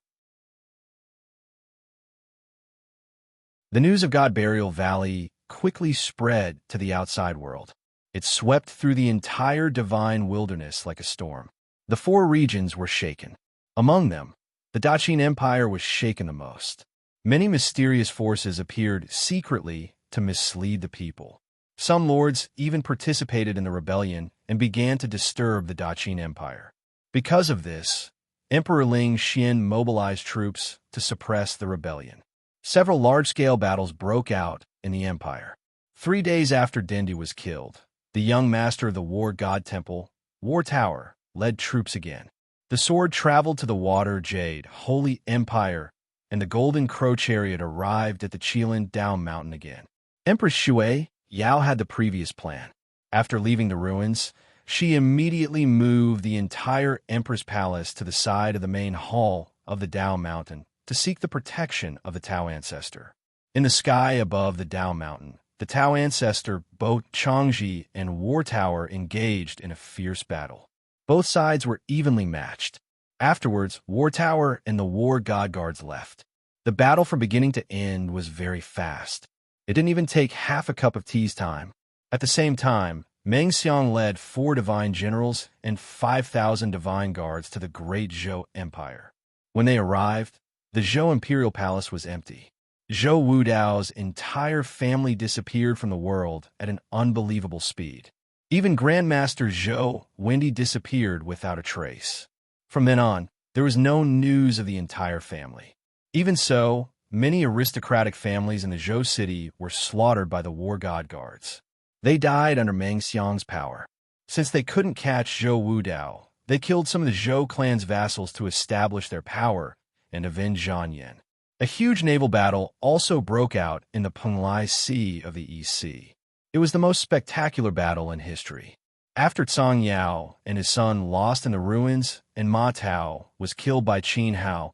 The news of God Burial Valley quickly spread to the outside world. It swept through the entire divine wilderness like a storm. The 4 regions were shaken. Among them, the Daqin Empire was shaken the most. Many mysterious forces appeared secretly to mislead the people. Some lords even participated in the rebellion and began to disturb the Daqin Empire. Because of this, Emperor Ling Xian mobilized troops to suppress the rebellion. Several large-scale battles broke out in the empire. 3 days after Dendi was killed, the young master of the War God Temple, War Tower, led troops again. The sword traveled to the Water Jade Holy Empire, and the Golden Crow Chariot arrived at the Qilin Down Mountain again. Empress Shui Yao had the previous plan. After leaving the ruins, she immediately moved the entire Empress Palace to the side of the main hall of the Dao Mountain to seek the protection of the Tao Ancestor. In the sky above the Dao Mountain, the Tao Ancestor, both Changji and War Tower engaged in a fierce battle. Both sides were evenly matched. Afterwards, War Tower and the War God Guards left. The battle from beginning to end was very fast. It didn't even take half a cup of tea's time. At the same time, Meng Xiang led 4 divine generals and 5,000 divine guards to the great Zhou Empire. When they arrived, the Zhou imperial palace was empty. Zhou Wudao's entire family disappeared from the world at an unbelievable speed. Even Grandmaster Zhou Wendy disappeared without a trace. From then on, there was no news of the entire family. Even so, many aristocratic families in the Zhou city were slaughtered by the war god guards. They died under Meng Xiang's power. Since they couldn't catch Zhou Wudao, they killed some of the Zhou clan's vassals to establish their power and avenge Zhang Yan. A huge naval battle also broke out in the Penglai Sea of the East Sea. It was the most spectacular battle in history. After Cang Yao and his son lost in the ruins and Ma Tao was killed by Qin Hao,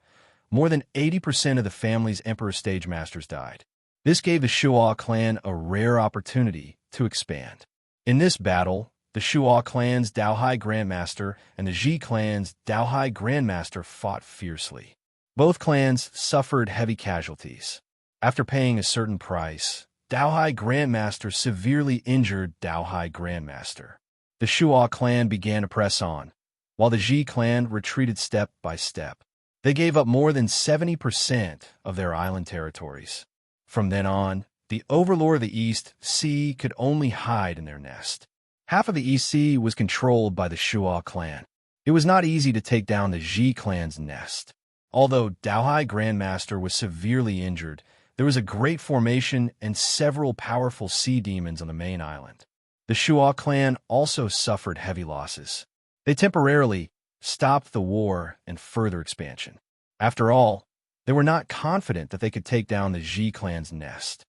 more than 80% of the family's emperor stage masters died. This gave the Shuo clan a rare opportunity to expand. In this battle, the Shuo clan's Daohai Grandmaster and the Ji clan's Daohai Grandmaster fought fiercely. Both clans suffered heavy casualties. After paying a certain price, Daohai Grandmaster severely injured Daohai Grandmaster. The Shuo clan began to press on, while the Ji clan retreated step by step. They gave up more than 70% of their island territories. From then on, the overlord of the East Sea could only hide in their nest. Half of the East Sea was controlled by the Shuo clan. It was not easy to take down the Ji clan's nest. Although Daohai Grandmaster was severely injured, there was a great formation and several powerful sea demons on the main island. The Shuo clan also suffered heavy losses. They temporarily stopped the war and further expansion. After all, they were not confident that they could take down the Ji clan's nest.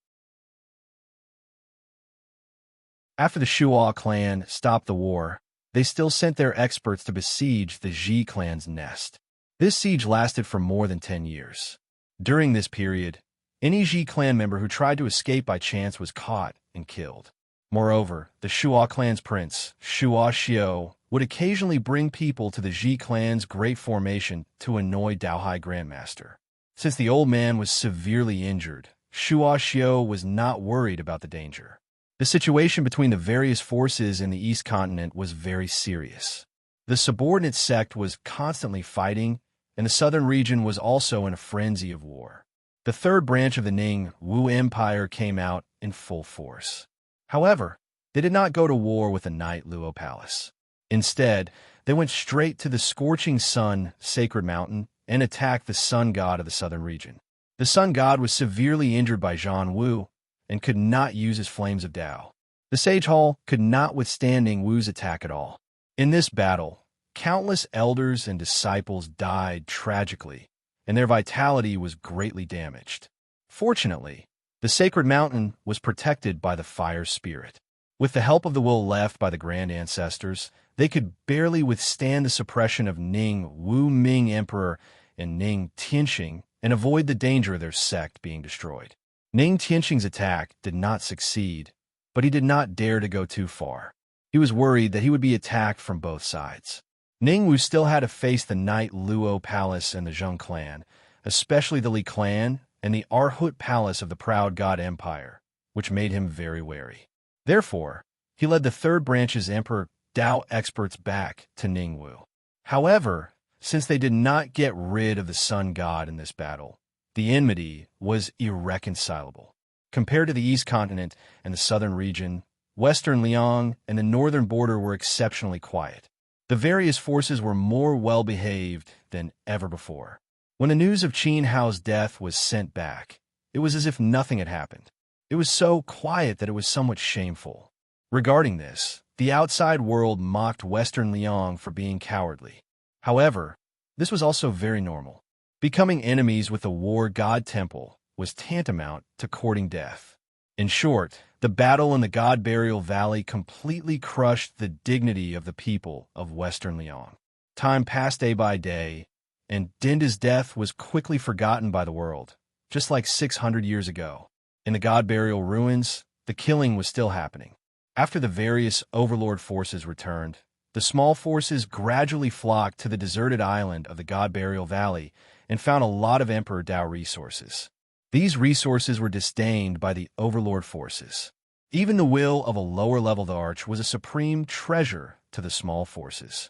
After the Shuo clan stopped the war, they still sent their experts to besiege the Ji clan's nest. This siege lasted for more than 10 years. During this period, any Ji clan member who tried to escape by chance was caught and killed. Moreover, the Shuo clan's prince, Shuo Xiao, would occasionally bring people to the Ji clan's great formation to annoy Daohai Grandmaster. Since the old man was severely injured, Shuo Xiao was not worried about the danger. The situation between the various forces in the East Continent was very serious. The subordinate sect was constantly fighting, and the southern region was also in a frenzy of war. The third branch of the Ning Wu Empire came out in full force. However, they did not go to war with the Night Luo Palace. Instead, they went straight to the Scorching Sun Sacred Mountain and attacked the sun god of the southern region. The sun god was severely injured by Zhang Wu and could not use his flames of Tao. The Sage Hall could not withstand Ning Wu's attack at all. In this battle, countless elders and disciples died tragically, and their vitality was greatly damaged. Fortunately, the sacred mountain was protected by the fire spirit. With the help of the will left by the grand ancestors, they could barely withstand the suppression of Ning Wu Ming Emperor and Ning Tianxing and avoid the danger of their sect being destroyed. Ning Tianxing's attack did not succeed, but he did not dare to go too far. He was worried that he would be attacked from both sides. Ning Wu still had to face the Night Luo Palace and the Zheng clan, especially the Li clan and the Arhut Palace of the Proud God Empire, which made him very wary. Therefore, he led the third branch's Emperor Dao experts back to Ning Wu. However, since they did not get rid of the sun god in this battle, the enmity was irreconcilable. Compared to the East Continent and the southern region, Western Liang and the northern border were exceptionally quiet. The various forces were more well-behaved than ever before. When the news of Qin Hao's death was sent back, it was as if nothing had happened. It was so quiet that it was somewhat shameful. Regarding this, the outside world mocked Western Liang for being cowardly. However, this was also very normal. Becoming enemies with the war god temple was tantamount to courting death. In short, the battle in the God Burial Valley completely crushed the dignity of the people of Western Liang. Time passed day by day, and Dinda's death was quickly forgotten by the world, just like 600 years ago. In the God Burial ruins, the killing was still happening. After the various overlord forces returned, the small forces gradually flocked to the deserted island of the God Burial Valley and found a lot of Emperor Dao resources. These resources were disdained by the overlord forces. Even the will of a lower-leveled arch was a supreme treasure to the small forces.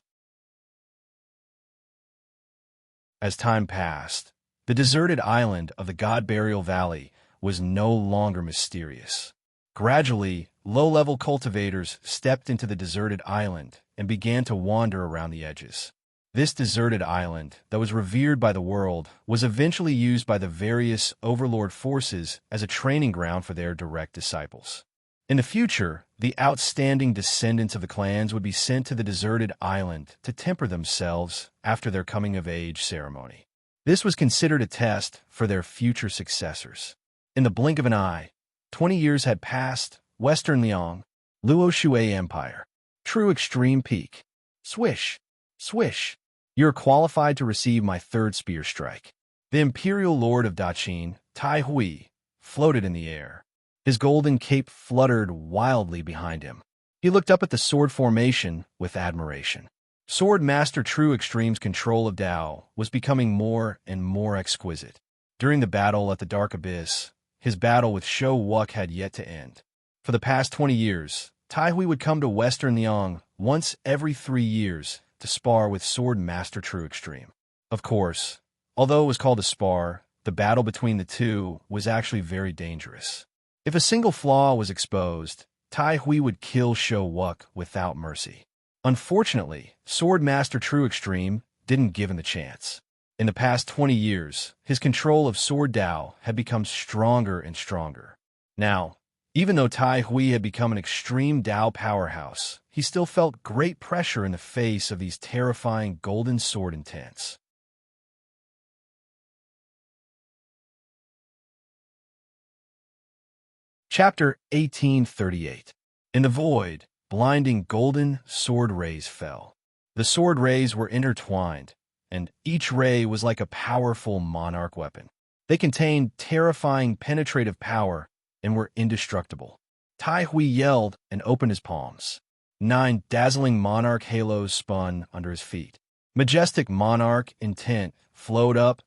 As time passed, the deserted island of the God Burial Valley was no longer mysterious. Gradually, low-level cultivators stepped into the deserted island and began to wander around the edges. This deserted island, that was revered by the world, was eventually used by the various overlord forces as a training ground for their direct disciples. In the future, the outstanding descendants of the clans would be sent to the deserted island to temper themselves after their coming-of-age ceremony. This was considered a test for their future successors. In the blink of an eye, 20 years had passed. Western Liang, Luo Shui Empire. True Extreme Peak. Swish, swish. You're qualified to receive my third spear strike. The Imperial Lord of Daqin, Tai Hui, floated in the air. His golden cape fluttered wildly behind him. He looked up at the sword formation with admiration. Sword Master True Extreme's control of Dao was becoming more and more exquisite. During the battle at the Dark Abyss, his battle with Shou Wuk had yet to end. For the past 20 years, Tai Hui would come to Western Liang once every 3 years to spar with Sword Master True Extreme. Of course, although it was called a spar, the battle between the two was actually very dangerous. If a single flaw was exposed, Tai Hui would kill Shou Wuk without mercy. Unfortunately, Sword Master True Extreme didn't give him the chance. In the past 20 years, his control of Sword Dao had become stronger and stronger. Now, even though Tai Hui had become an extreme Dao powerhouse, he still felt great pressure in the face of these terrifying golden sword intents. Chapter 1838. In the void, blinding golden sword rays fell. The sword rays were intertwined, and each ray was like a powerful monarch weapon. They contained terrifying penetrative power and were indestructible. Tai Hui yelled and opened his palms. 9 dazzling monarch halos spun under his feet. Majestic monarch intent flowed up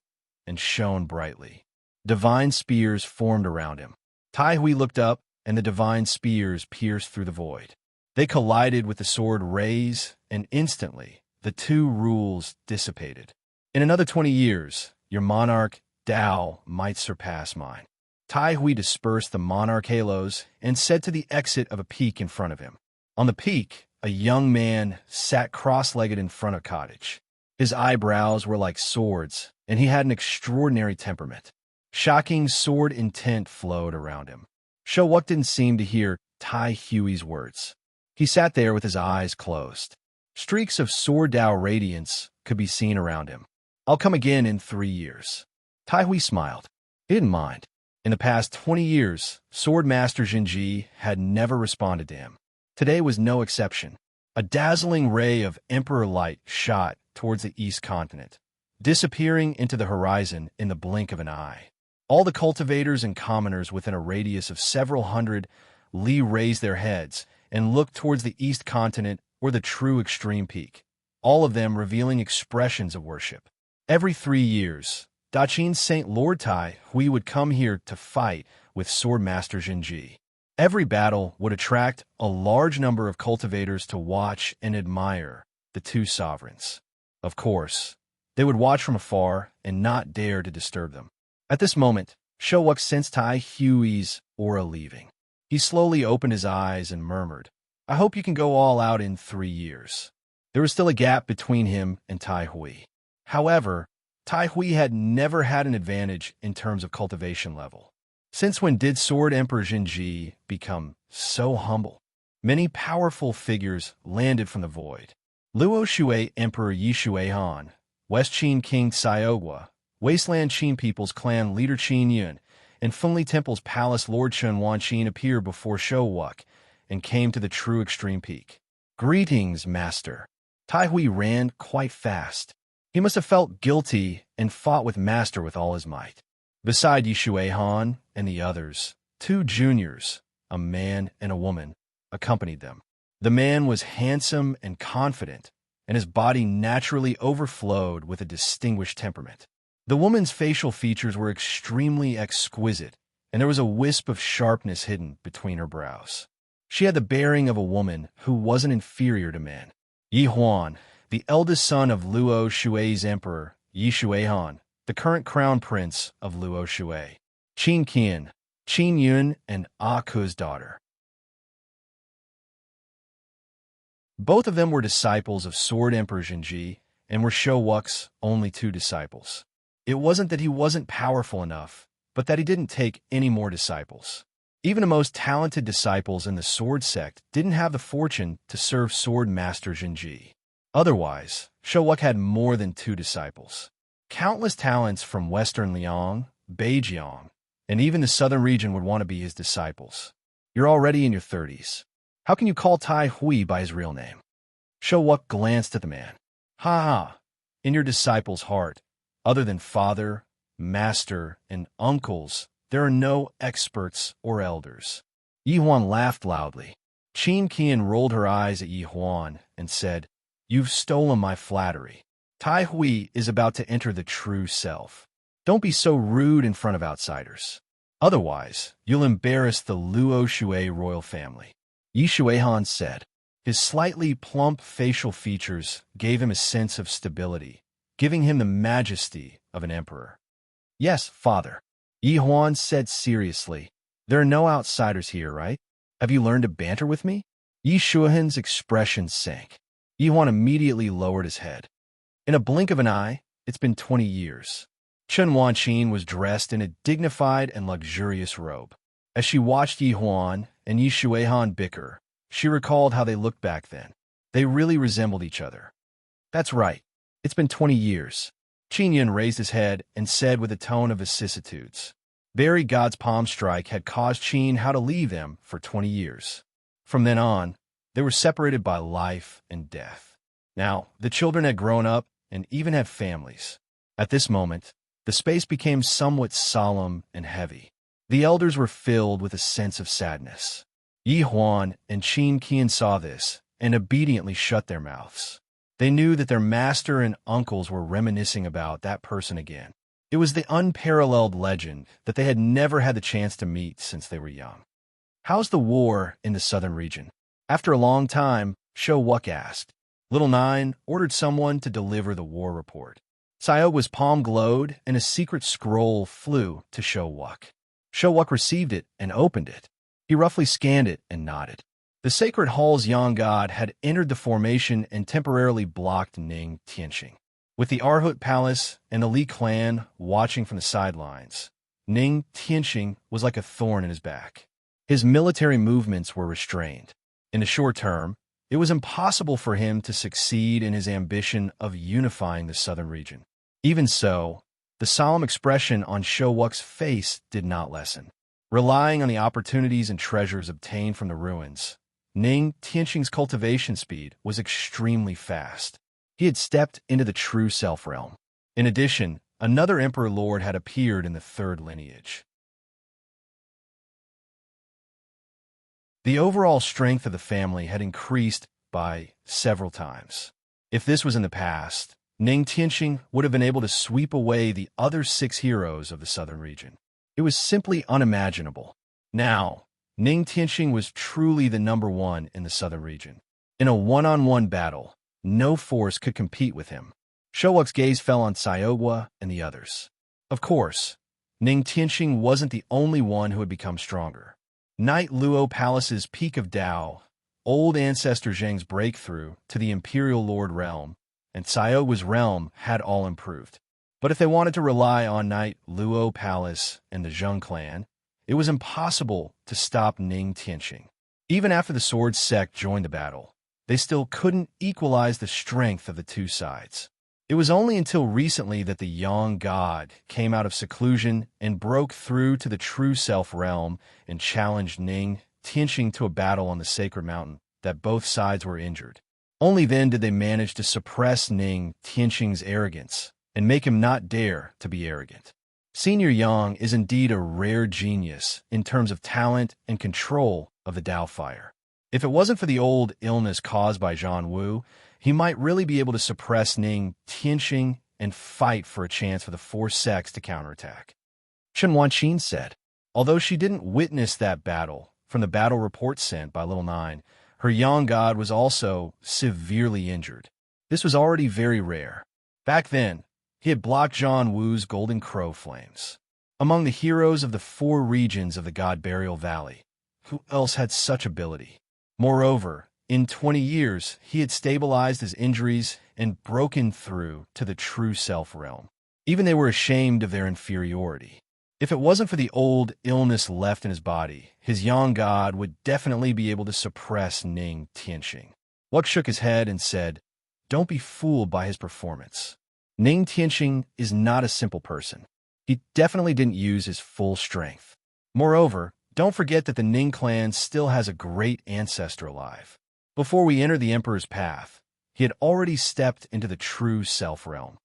and shone brightly. Divine spears formed around him. Tai Hui looked up, and the divine spears pierced through the void. They collided with the sword rays, and instantly, the two rules dissipated. In another 20 years, your monarch, Dao, might surpass mine. Tai Hui dispersed the monarch halos and said to the exit of a peak in front of him. On the peak, a young man sat cross-legged in front of a cottage. His eyebrows were like swords, and he had an extraordinary temperament. Shocking sword intent flowed around him. Shou Wuk didn't seem to hear Tai Hui's words. He sat there with his eyes closed. Streaks of sword Dao radiance could be seen around him. I'll come again in 3 years. Tai Hui smiled. He didn't mind. In the past 20 years, Sword Master Jinji had never responded to him. Today was no exception. A dazzling ray of Emperor light shot towards the East Continent, disappearing into the horizon in the blink of an eye. All the cultivators and commoners within a radius of several hundred li raised their heads and looked towards the East Continent or the true extreme peak, all of them revealing expressions of worship. Every 3 years, Daqin's Saint Lord Tai Hui would come here to fight with Sword Master Jinji. Every battle would attract a large number of cultivators to watch and admire the two sovereigns. Of course, they would watch from afar and not dare to disturb them. At this moment, Shou Wuk sensed Tai Hui's aura leaving. He slowly opened his eyes and murmured, I hope you can go all out in 3 years. There was still a gap between him and Tai Hui. However, Tai Hui had never had an advantage in terms of cultivation level. Since when did Sword Emperor Jinji become so humble? Many powerful figures landed from the void. Luo Shui Emperor Yi Shui Han, West Qin King Xiaogua, Wasteland Qin People's clan leader Qin Yun, and Fengli Temple's palace Lord Chen Wanqin appeared before Shou Wuk and came to the true extreme peak. Greetings, Master. Tai Hui ran quite fast. He must have felt guilty and fought with Master with all his might. Beside Yi Shui Han and the others, 2 juniors, a man and a woman, accompanied them. The man was handsome and confident, and his body naturally overflowed with a distinguished temperament. The woman's facial features were extremely exquisite and there was a wisp of sharpness hidden between her brows. She had the bearing of a woman who wasn't inferior to men. Yi Huan, the eldest son of Luo Shui's emperor, Yi Shuihan, the current crown prince of Luo Shui. Qin Qian, Qin Yun, and Ah Ku's daughter. Both of them were disciples of Sword Emperor Zhenji and were Shou Wu's only two disciples. It wasn't that he wasn't powerful enough, but that he didn't take any more disciples. Even the most talented disciples in the sword sect didn't have the fortune to serve Sword Master Zhenji. Otherwise, Shou Wu had more than two disciples. Countless talents from Western Liang, Beijiang, and even the southern region would want to be his disciples. You're already in your 30s. How can you call Tai Hui by his real name? Shou Wu glanced at the man. Ha ha, in your disciple's heart, other than father, master, and uncles, there are no experts or elders. Yi Huan laughed loudly. Qin Qian rolled her eyes at Yi Huan and said, "You've stolen my flattery. Tai Hui is about to enter the true self. Don't be so rude in front of outsiders. Otherwise, you'll embarrass the Luo Shui royal family." Yi Shuihan said. His slightly plump facial features gave him a sense of stability, giving him the majesty of an emperor. "Yes, father," Yi Huan said seriously. "There are no outsiders here, right? Have you learned to banter with me?" Yi Shuihan's expression sank. Yi Huan immediately lowered his head. In a blink of an eye, it's been 20 years. Chen Wanqin was dressed in a dignified and luxurious robe. As she watched Yi Huan and Yi Shuihan bicker, she recalled how they looked back then. They really resembled each other. "That's right. It's been 20 years. Qin Yun raised his head and said with a tone of vicissitudes. Very God's palm strike had caused Qin how to leave them for 20 years. From then on, they were separated by life and death. Now, the children had grown up and even had families. At this moment, the space became somewhat solemn and heavy. The elders were filled with a sense of sadness. Yi Huan and Qin Qian saw this and obediently shut their mouths. They knew that their master and uncles were reminiscing about that person again. It was the unparalleled legend that they had never had the chance to meet since they were young. "How's the war in the southern region?" After a long time, Shou Wu asked. Little Nine ordered someone to deliver the war report. Siogua's palm glowed, and a secret scroll flew to Shou Wu. Shou Wu received it and opened it. He roughly scanned it and nodded. The Sacred Hall's Yang God had entered the formation and temporarily blocked Ning Tianxing. With the Arhut Palace and the Li clan watching from the sidelines, Ning Tianxing was like a thorn in his back. His military movements were restrained. In the short term, it was impossible for him to succeed in his ambition of unifying the southern region. Even so, the solemn expression on Shou Wu's face did not lessen. Relying on the opportunities and treasures obtained from the ruins, Ning Tianxing's cultivation speed was extremely fast. He had stepped into the true self realm. In addition, another emperor lord had appeared in the third lineage. The overall strength of the family had increased by several times. If this was in the past, Ning Tianxing would have been able to sweep away the other 6 heroes of the southern region. It was simply unimaginable. Now, Ning Tianxing was truly the number one in the southern region. In a one-on-one battle, no force could compete with him. Shou Wu's gaze fell on Siogu and the others. Of course, Ning Tianxing wasn't the only one who had become stronger. Knight Luo Palace's Peak of Dao, old ancestor Zheng's breakthrough to the Imperial Lord realm, and Siogu's realm had all improved. But if they wanted to rely on Knight Luo Palace and the Zheng clan, it was impossible to stop Ning Tianxing. Even after the Sword Sect joined the battle, they still couldn't equalize the strength of the two sides. It was only until recently that the Yang God came out of seclusion and broke through to the true self realm and challenged Ning Tianxing to a battle on the Sacred Mountain that both sides were injured. Only then did they manage to suppress Ning Tianxing's arrogance and make him not dare to be arrogant. Senior Yang is indeed a rare genius in terms of talent and control of the Dao Fire. If it wasn't for the old illness caused by Zhan Wu, he might really be able to suppress Ning Tianxing and fight for a chance for the 4 sects to counterattack. Chen Wanqin said. Although she didn't witness that battle, from the battle report sent by Little Nine, her young god was also severely injured. This was already very rare. Back then, he had blocked John Woo's golden crow flames. Among the heroes of the 4 regions of the God Burial Valley, who else had such ability? Moreover, in 20 years, he had stabilized his injuries and broken through to the true self realm. Even they were ashamed of their inferiority. If it wasn't for the old illness left in his body, his young god would definitely be able to suppress Ning Tianxing. Wuk shook his head and said, "Don't be fooled by his performance. Ning Tianxing is not a simple person. He definitely didn't use his full strength. Moreover, don't forget that the Ning clan still has a great ancestor alive. Before we enter the Emperor's path, he had already stepped into the true self-realm."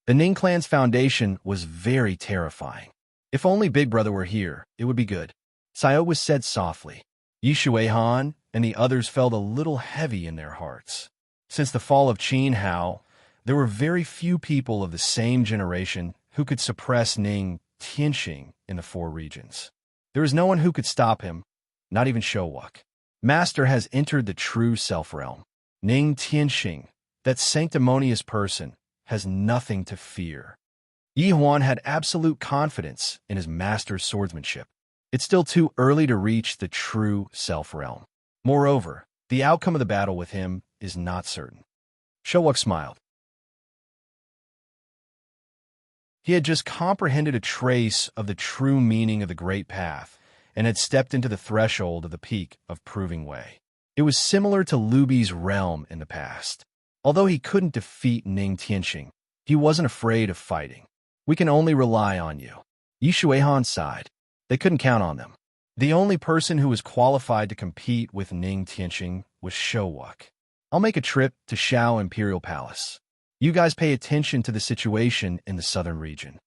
The Ning clan's foundation was very terrifying. If only Big Brother were here, it would be good. Xiao said softly. Yi Shuihan and the others felt a little heavy in their hearts. Since the fall of Qin Hao, there were very few people of the same generation who could suppress Ning Tianxing in the 4 regions. There is no one who could stop him, not even Showuk. Master has entered the true self-realm. Ning Tianxing, that sanctimonious person, has nothing to fear. Yi Huan had absolute confidence in his master's swordsmanship. It's still too early to reach the true self-realm. Moreover, the outcome of the battle with him is not certain. Showuk smiled. He had just comprehended a trace of the true meaning of the Great Path and had stepped into the threshold of the peak of Proving Way. It was similar to Lubi's realm in the past. Although he couldn't defeat Ning Tianxing, he wasn't afraid of fighting. "We can only rely on you." Yi Shuihan sighed. They couldn't count on them. The only person who was qualified to compete with Ning Tianxing was Showuk. "I'll make a trip to Shao Imperial Palace. You guys pay attention to the situation in the southern region."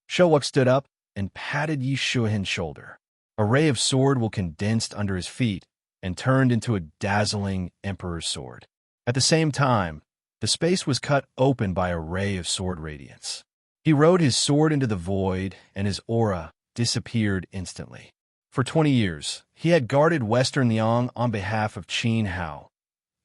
Showuk stood up and patted Yi Shuihan's shoulder. A ray of sword will condensed under his feet and turned into a dazzling Emperor's sword. At the same time, the space was cut open by a ray of sword radiance. He rode his sword into the void, and his aura disappeared instantly. For 20 years, he had guarded Western Liang on behalf of Qin Hao,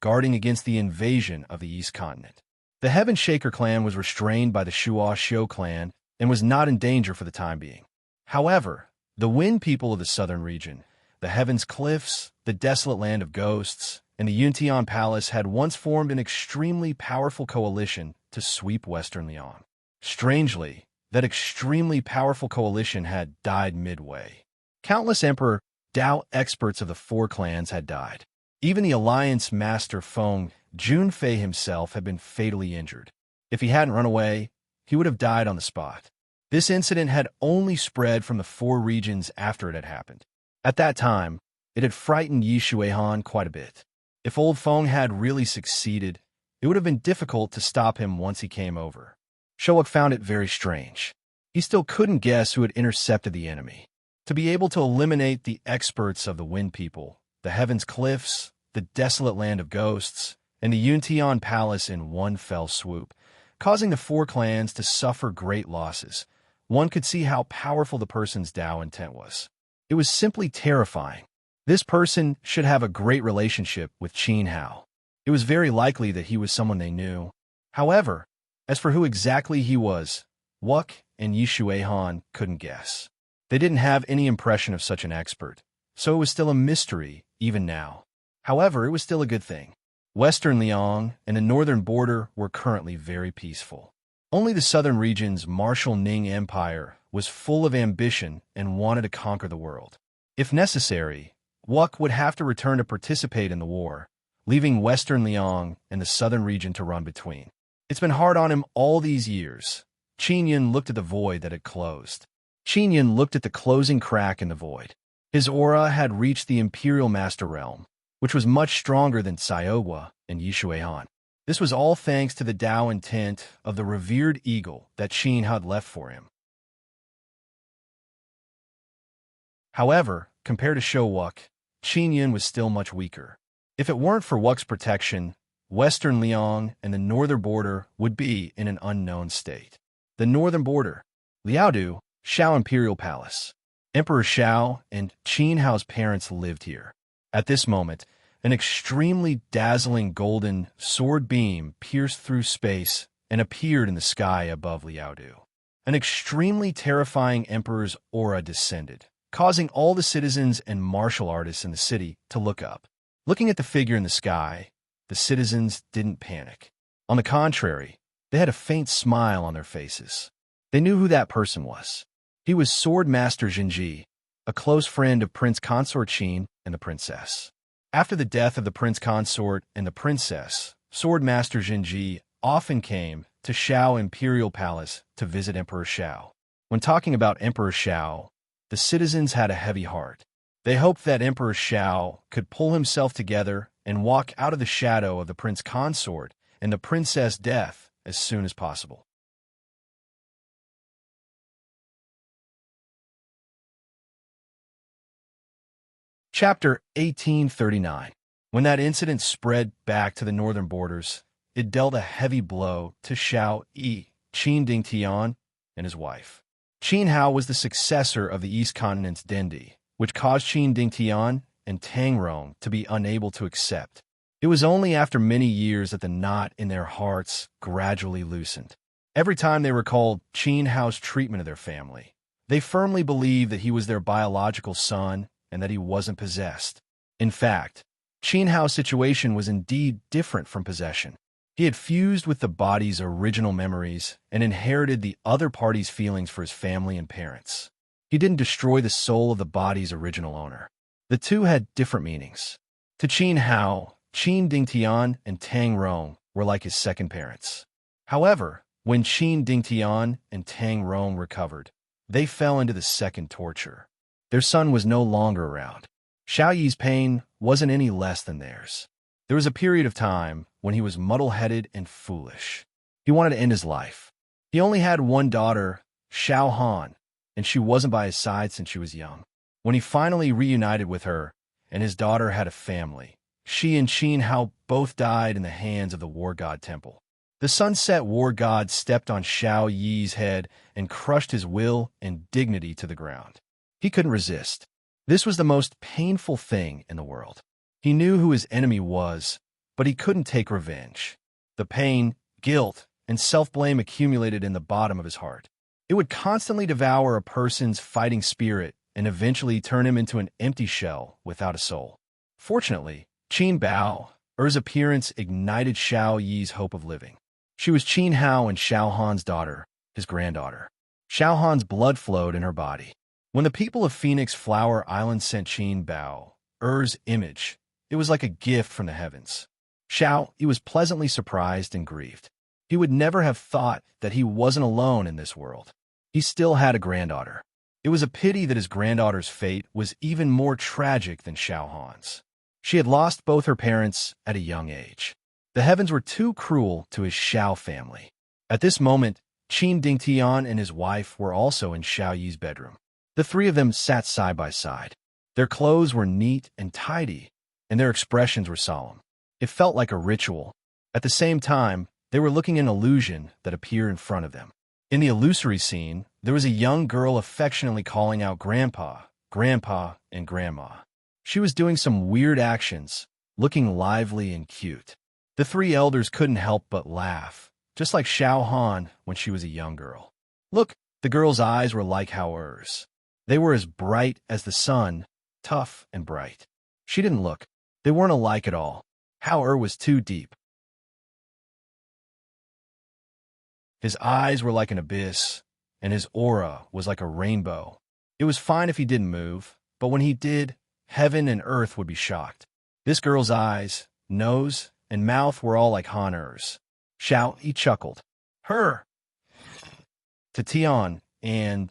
guarding against the invasion of the East Continent. The Heaven Shaker clan was restrained by the Shuo Xiu clan and was not in danger for the time being. However, the Wind people of the southern region, the Heaven's Cliffs, the desolate land of ghosts, and the Yuntian Palace had once formed an extremely powerful coalition to sweep Western Liang. Strangely, that extremely powerful coalition had died midway. Countless Emperor Dao experts of the 4 clans had died. Even the Alliance Master Feng Junfei himself had been fatally injured. If he hadn't run away, he would have died on the spot. This incident had only spread from the 4 regions after it had happened. At that time, it had frightened Yi Shuihan quite a bit. If old Feng had really succeeded, it would have been difficult to stop him once he came over. Showuk found it very strange. He still couldn't guess who had intercepted the enemy. To be able to eliminate the experts of the Wind People, the Heaven's Cliffs, the desolate land of ghosts, and the Yuntian Palace in one fell swoop, causing the 4 clans to suffer great losses, one could see how powerful the person's Dao intent was. It was simply terrifying. This person should have a great relationship with Qin Hao. It was very likely that he was someone they knew. However, as for who exactly he was, Wuk and Yi Shuihan couldn't guess. They didn't have any impression of such an expert, so it was still a mystery even now. However, it was still a good thing. Western Liang and the northern border were currently very peaceful. Only the southern region's martial Ning Empire was full of ambition and wanted to conquer the world. If necessary, Wuk would have to return to participate in the war, leaving Western Liang and the southern region to run between. It's been hard on him all these years. Qin Yin looked at the void that had closed. Qin Yin looked at the closing crack in the void. His aura had reached the Imperial Master Realm, which was much stronger than Xiaowa and Yi Shuihan. This was all thanks to the Dao intent of the revered eagle that Qin had left for him. However, compared to Showuk, Qin Yin was still much weaker. If it weren't for Wuk's protection, Western Liang and the northern border would be in an unknown state. The northern border. Liaodu, Shao Imperial Palace. Emperor Shao and Qin Hao's parents lived here. At this moment, an extremely dazzling golden sword beam pierced through space and appeared in the sky above Liaodu. An extremely terrifying emperor's aura descended, causing all the citizens and martial artists in the city to look up. Looking at the figure in the sky, the citizens didn't panic. On the contrary, they had a faint smile on their faces. They knew who that person was. He was Sword Master Jinji, a close friend of Prince Consort Qin and the princess. After the death of the Prince Consort and the princess, Sword Master Jinji often came to Shao Imperial Palace to visit Emperor Shao. When talking about Emperor Shao, the citizens had a heavy heart. They hoped that Emperor Shao could pull himself together and walk out of the shadow of the Prince Consort and the princess' death as soon as possible. Chapter 1839. When that incident spread back to the northern borders, it dealt a heavy blow to Shao Yi, Qin Dingtian, and his wife. Qin Hao was the successor of the East Continent's Dendi, which caused Qin Dingtian and Tang Rong to be unable to accept. It was only after many years that the knot in their hearts gradually loosened. Every time they recalled Qin Hao's treatment of their family, they firmly believed that he was their biological son and that he wasn't possessed. In fact, Qin Hao's situation was indeed different from possession. He had fused with the body's original memories and inherited the other party's feelings for his family and parents. He didn't destroy the soul of the body's original owner. The two had different meanings. To Qin Hao, Qin Dingtian and Tang Rong were like his second parents. However, when Qin Dingtian and Tang Rong recovered, they fell into the second torture. Their son was no longer around. Shao Yi's pain wasn't any less than theirs. There was a period of time when he was muddle-headed and foolish. He wanted to end his life. He only had one daughter, Shao Han, and she wasn't by his side since she was young. When he finally reunited with her, and his daughter had a family, she and Qin Hao both died in the hands of the War God Temple. The sunset War God stepped on Shao Yi's head and crushed his will and dignity to the ground. He couldn't resist. This was the most painful thing in the world. He knew who his enemy was, but he couldn't take revenge. The pain, guilt, and self-blame accumulated in the bottom of his heart. It would constantly devour a person's fighting spirit and eventually turn him into an empty shell without a soul. Fortunately, Qin Bao's appearance ignited Shao Yi's hope of living. She was Qin Hao and Shao Han's daughter, his granddaughter. Shao Han's blood flowed in her body. When the people of Phoenix Flower Island sent Qin Bao's image, it was like a gift from the heavens. Shao Yi was pleasantly surprised and grieved. He would never have thought that he wasn't alone in this world. He still had a granddaughter. It was a pity that his granddaughter's fate was even more tragic than Shao Han's. She had lost both her parents at a young age. The heavens were too cruel to his Shao family. At this moment, Qin Dingtian and his wife were also in Shao Yi's bedroom. The three of them sat side by side. Their clothes were neat and tidy, and their expressions were solemn. It felt like a ritual. At the same time, they were looking at an illusion that appeared in front of them. In the illusory scene, there was a young girl affectionately calling out Grandpa, Grandpa, and Grandma. She was doing some weird actions, looking lively and cute. The three elders couldn't help but laugh, just like Shao Han when she was a young girl. Look, the girl's eyes were like Hao's. They were as bright as the sun, tough and bright. She didn't look. They weren't alike at all. Hao was too deep. His eyes were like an abyss, and his aura was like a rainbow. It was fine if he didn't move, but when he did, heaven and earth would be shocked. This girl's eyes, nose, and mouth were all like Han's. Shao Yi chuckled. Her! To Tian, and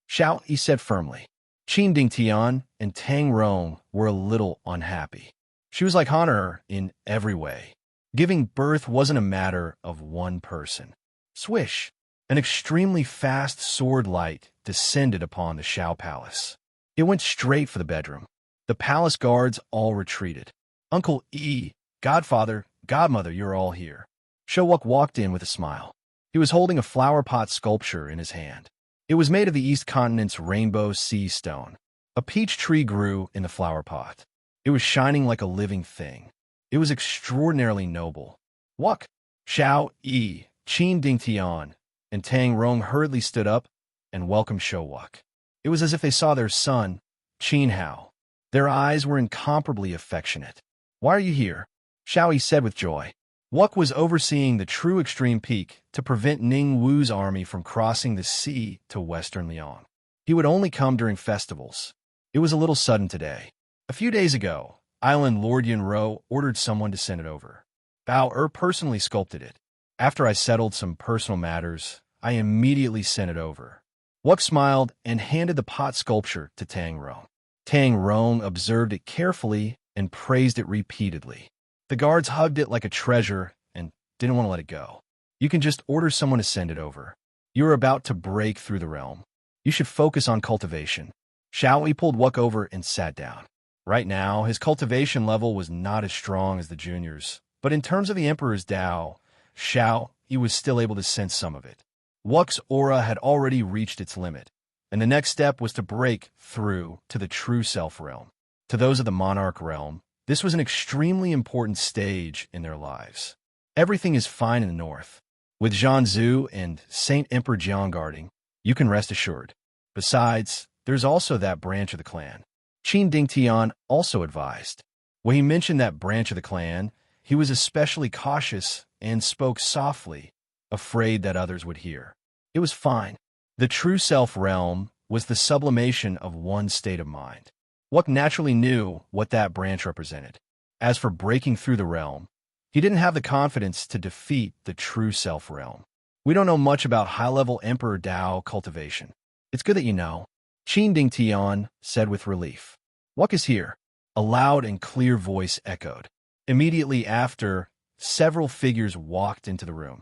Shao Yi said firmly. Qin Dingtian and Tang Rong were a little unhappy. She was like Han in every way. Giving birth wasn't a matter of one person. Swish! An extremely fast sword light descended upon the Shao Palace. It went straight for the bedroom. The palace guards all retreated. Uncle Yi, Godfather, Godmother, you're all here. Showuk walked in with a smile. He was holding a flower pot sculpture in his hand. It was made of the East Continent's rainbow sea stone. A peach tree grew in the flower pot. It was shining like a living thing. It was extraordinarily noble. Wuk, Xiao Yi, Qin Ding Tian, and Tang Rong hurriedly stood up and welcomed Showuk. It was as if they saw their son, Qin Hao. Their eyes were incomparably affectionate. "Why are you here?" Xiao Yi said with joy. Wuk was overseeing the true extreme peak to prevent Ning Wu's army from crossing the sea to western Liang. He would only come during festivals. It was a little sudden today. A few days ago, Island Lord Yunro ordered someone to send it over. Bao personally sculpted it. After I settled some personal matters, I immediately sent it over. Wuk smiled and handed the pot sculpture to Tang Rong. Tang Rong observed it carefully and praised it repeatedly. The guards hugged it like a treasure and didn't want to let it go. "You can just order someone to send it over. You are about to break through the realm. You should focus on cultivation." Xiao Yi pulled Wuk over and sat down. Right now, his cultivation level was not as strong as the juniors, but in terms of the Emperor's Dao, Xiao Yi was still able to sense some of it. Wuk's aura had already reached its limit, and the next step was to break through to the true self realm. To those of the Monarch realm, this was an extremely important stage in their lives. Everything is fine in the north. With Zhanzu and Saint Emperor Jiang guarding, you can rest assured. Besides, there's also that branch of the clan. Qin Ding Tian also advised. When he mentioned that branch of the clan, he was especially cautious and spoke softly, afraid that others would hear. It was fine. The true self realm was the sublimation of one's state of mind. Wuk naturally knew what that branch represented. As for breaking through the realm, he didn't have the confidence to defeat the true self realm. "We don't know much about high-level Emperor Dao cultivation. It's good that you know," Qin Ding Tian said with relief. "Wuk is here," a loud and clear voice echoed. Immediately after, several figures walked into the room.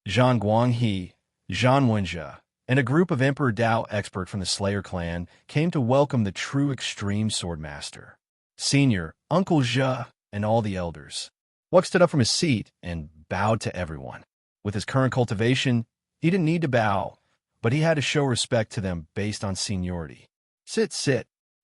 Zhang Guanghe, Zhan Wenjie, and a group of Emperor Dao expert from the Slayer clan came to welcome the true extreme swordmaster. Senior, Uncle Zhe, and all the elders. Wuk stood up from his seat and bowed to everyone. With his current cultivation, he didn't need to bow, but he had to show respect to them based on seniority. Sit.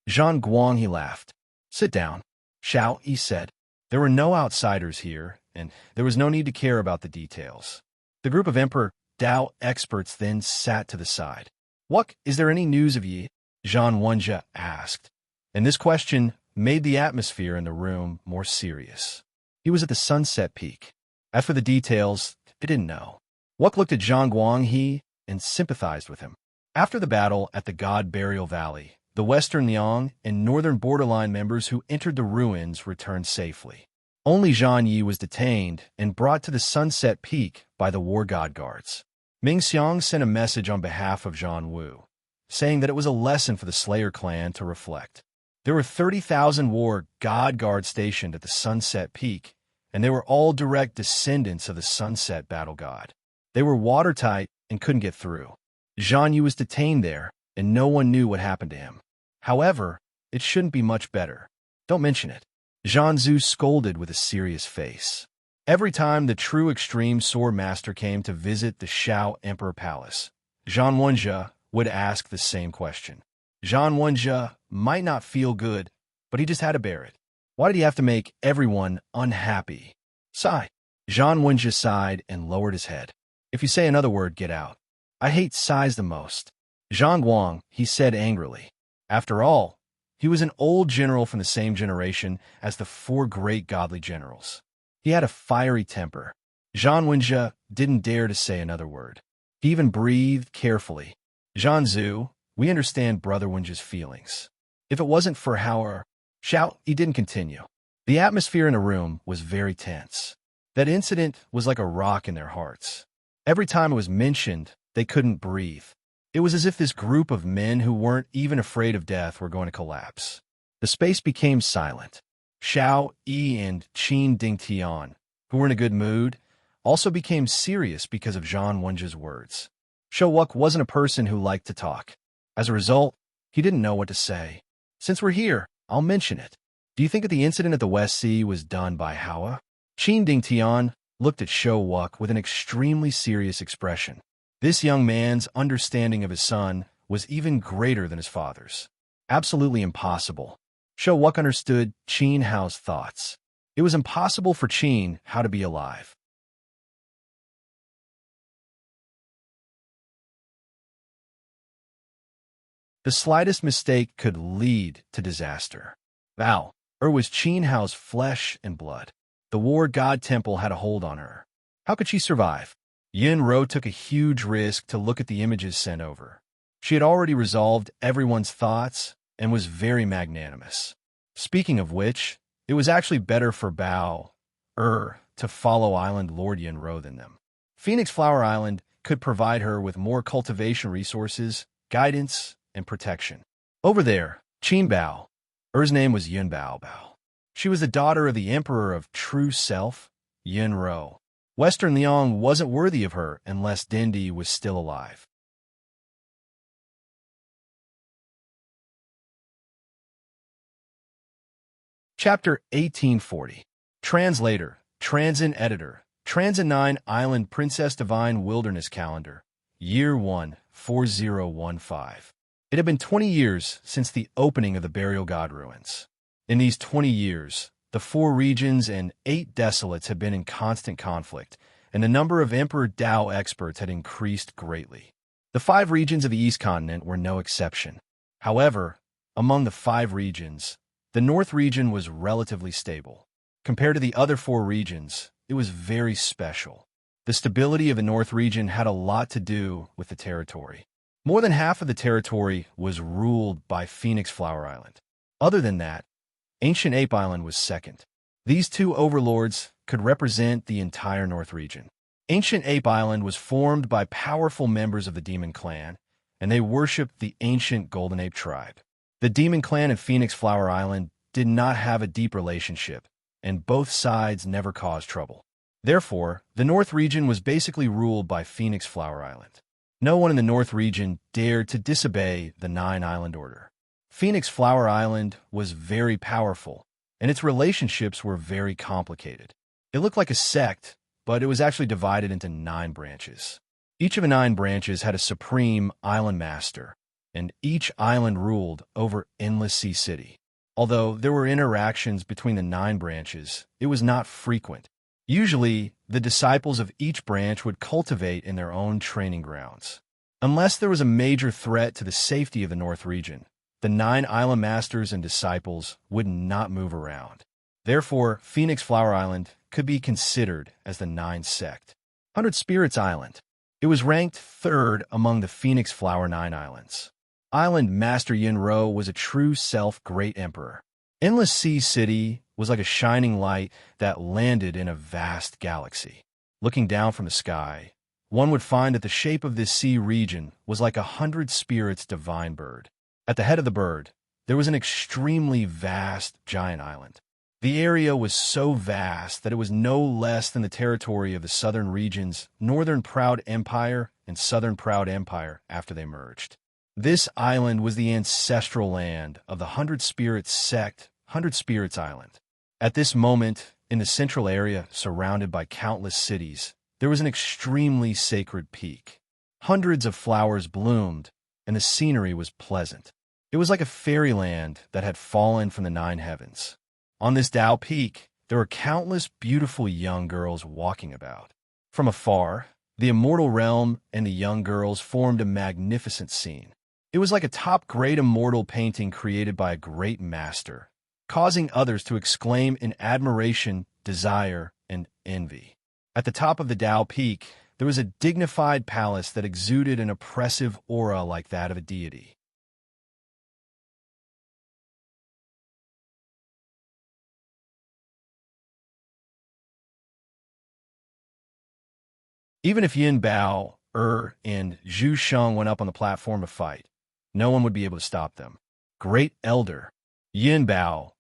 Zhang Guanghe laughed. "Sit down," Xiao Yi said. There were no outsiders here, and there was no need to care about the details. The group of Emperor Dao experts then sat to the side. "Wuk, is there any news of ye?" Zhan Wenjie asked, and this question made the atmosphere in the room more serious. He was at the Sunset Peak. As for the details, they didn't know. Wuk looked at Zhang Guanghe and sympathized with him. After the battle at the God Burial Valley, the Western Liang and Northern Borderline members who entered the ruins returned safely. Only Zhan Yi was detained and brought to the Sunset Peak by the War God Guards. Ming Xiang sent a message on behalf of Zhan Wu, saying that it was a lesson for the Slayer clan to reflect. There were 30,000 War God Guards stationed at the Sunset Peak, and they were all direct descendants of the Sunset Battle God. They were watertight and couldn't get through. Zhan Yi was detained there, and no one knew what happened to him. However, it shouldn't be much better. Don't mention it. Zhanzu scolded with a serious face. Every time the true extreme sword master came to visit the Shao Emperor Palace, Zhan Wenjie would ask the same question. Zhan Wenjie might not feel good, but he just had to bear it. Why did he have to make everyone unhappy? Sigh. Zhan Wenjie sighed and lowered his head. "If you say another word, get out. I hate sighs the most." Zhang Guang, he said angrily. After all, he was an old general from the same generation as the four great godly generals. He had a fiery temper. Zhan Wenjie didn't dare to say another word. He even breathed carefully. "Zhanzu, we understand Brother Wenjie's feelings. If it wasn't for Xiao, he didn't continue. The atmosphere in the room was very tense. That incident was like a rock in their hearts. Every time it was mentioned, they couldn't breathe. It was as if this group of men who weren't even afraid of death were going to collapse. The space became silent. Xiao Yi and Qin Ding Tian, who were in a good mood, also became serious because of Zhan Wenjie's words. Showuk wasn't a person who liked to talk. As a result, he didn't know what to say. "Since we're here, I'll mention it. Do you think that the incident at the West Sea was done by Hawa?" Qin Ding Tian looked at Shou Wuk with an extremely serious expression. This young man's understanding of his son was even greater than his father's. Absolutely impossible. Shou Wuk understood Qin Hao's thoughts. It was impossible for Qin Hao to be alive. The slightest mistake could lead to disaster. Bao was Qin Hao's flesh and blood. The war god temple had a hold on her. How could she survive? Yin Ro took a huge risk to look at the images sent over. She had already resolved everyone's thoughts and was very magnanimous. Speaking of which, it was actually better for Bao to follow Island Lord Yin Ro than them. Phoenix Flower Island could provide her with more cultivation resources, guidance, and protection. Over there, Qin Bao, name was Yun Bao Bao. She was the daughter of the Emperor of True Self, Yin Ro. Western Liang wasn't worthy of her unless Dindi was still alive. Chapter 1840. Translator, Transin Editor, Transin 9 Island Princess Divine Wilderness Calendar, Year 1, 4015. It had been 20 years since the opening of the Burial God Ruins. In these 20 years, the 4 regions and 8 desolates had been in constant conflict, and the number of Emperor Dao experts had increased greatly. The 5 regions of the East Continent were no exception. However, among the 5 regions, the North region was relatively stable. Compared to the other 4 regions, it was very special. The stability of the North region had a lot to do with the territory. More than half of the territory was ruled by Phoenix Flower Island. Other than that, Ancient Ape Island was second. These 2 overlords could represent the entire North region. Ancient Ape Island was formed by powerful members of the Demon Clan, and they worshipped the ancient Golden Ape tribe. The Demon Clan and Phoenix Flower Island did not have a deep relationship, and both sides never caused trouble. Therefore, the North region was basically ruled by Phoenix Flower Island. No one in the North region dared to disobey the 9-island order. Phoenix Flower Island was very powerful, and its relationships were very complicated. It looked like a sect, but it was actually divided into 9 branches. Each of the 9 branches had a supreme island master, and each island ruled over Endless Sea City. Although there were interactions between the 9 branches, it was not frequent. Usually, the disciples of each branch would cultivate in their own training grounds. Unless there was a major threat to the safety of the North region, the 9 island masters and disciples would not move around. Therefore, Phoenix Flower Island could be considered as the 9th sect. 100 Spirits Island. It was ranked 3rd among the Phoenix Flower 9 islands. Island Master Yin Ro was a true self great emperor. Endless Sea City was like a shining light that landed in a vast galaxy. Looking down from the sky, one would find that the shape of this sea region was like 100 spirits' divine bird. At the head of the bird, there was an extremely vast giant island. The area was so vast that it was no less than the territory of the southern regions, Northern Proud Empire and Southern Proud Empire after they merged. This island was the ancestral land of the 100 Spirits sect, 100 Spirits Island. At this moment, in the central area surrounded by countless cities, there was an extremely sacred peak. Hundreds of flowers bloomed, and the scenery was pleasant. It was like a fairyland that had fallen from the 9 heavens. On this Dao Peak, there were countless beautiful young girls walking about. From afar, the immortal realm and the young girls formed a magnificent scene. It was like a top-grade immortal painting created by a great master, causing others to exclaim in admiration, desire, and envy. At the top of the Dao Peak, there was a dignified palace that exuded an oppressive aura like that of a deity. Even if Yin Bao, and Zhu Sheng went up on the platform to fight, no one would be able to stop them. Great Elder, Yin Bao,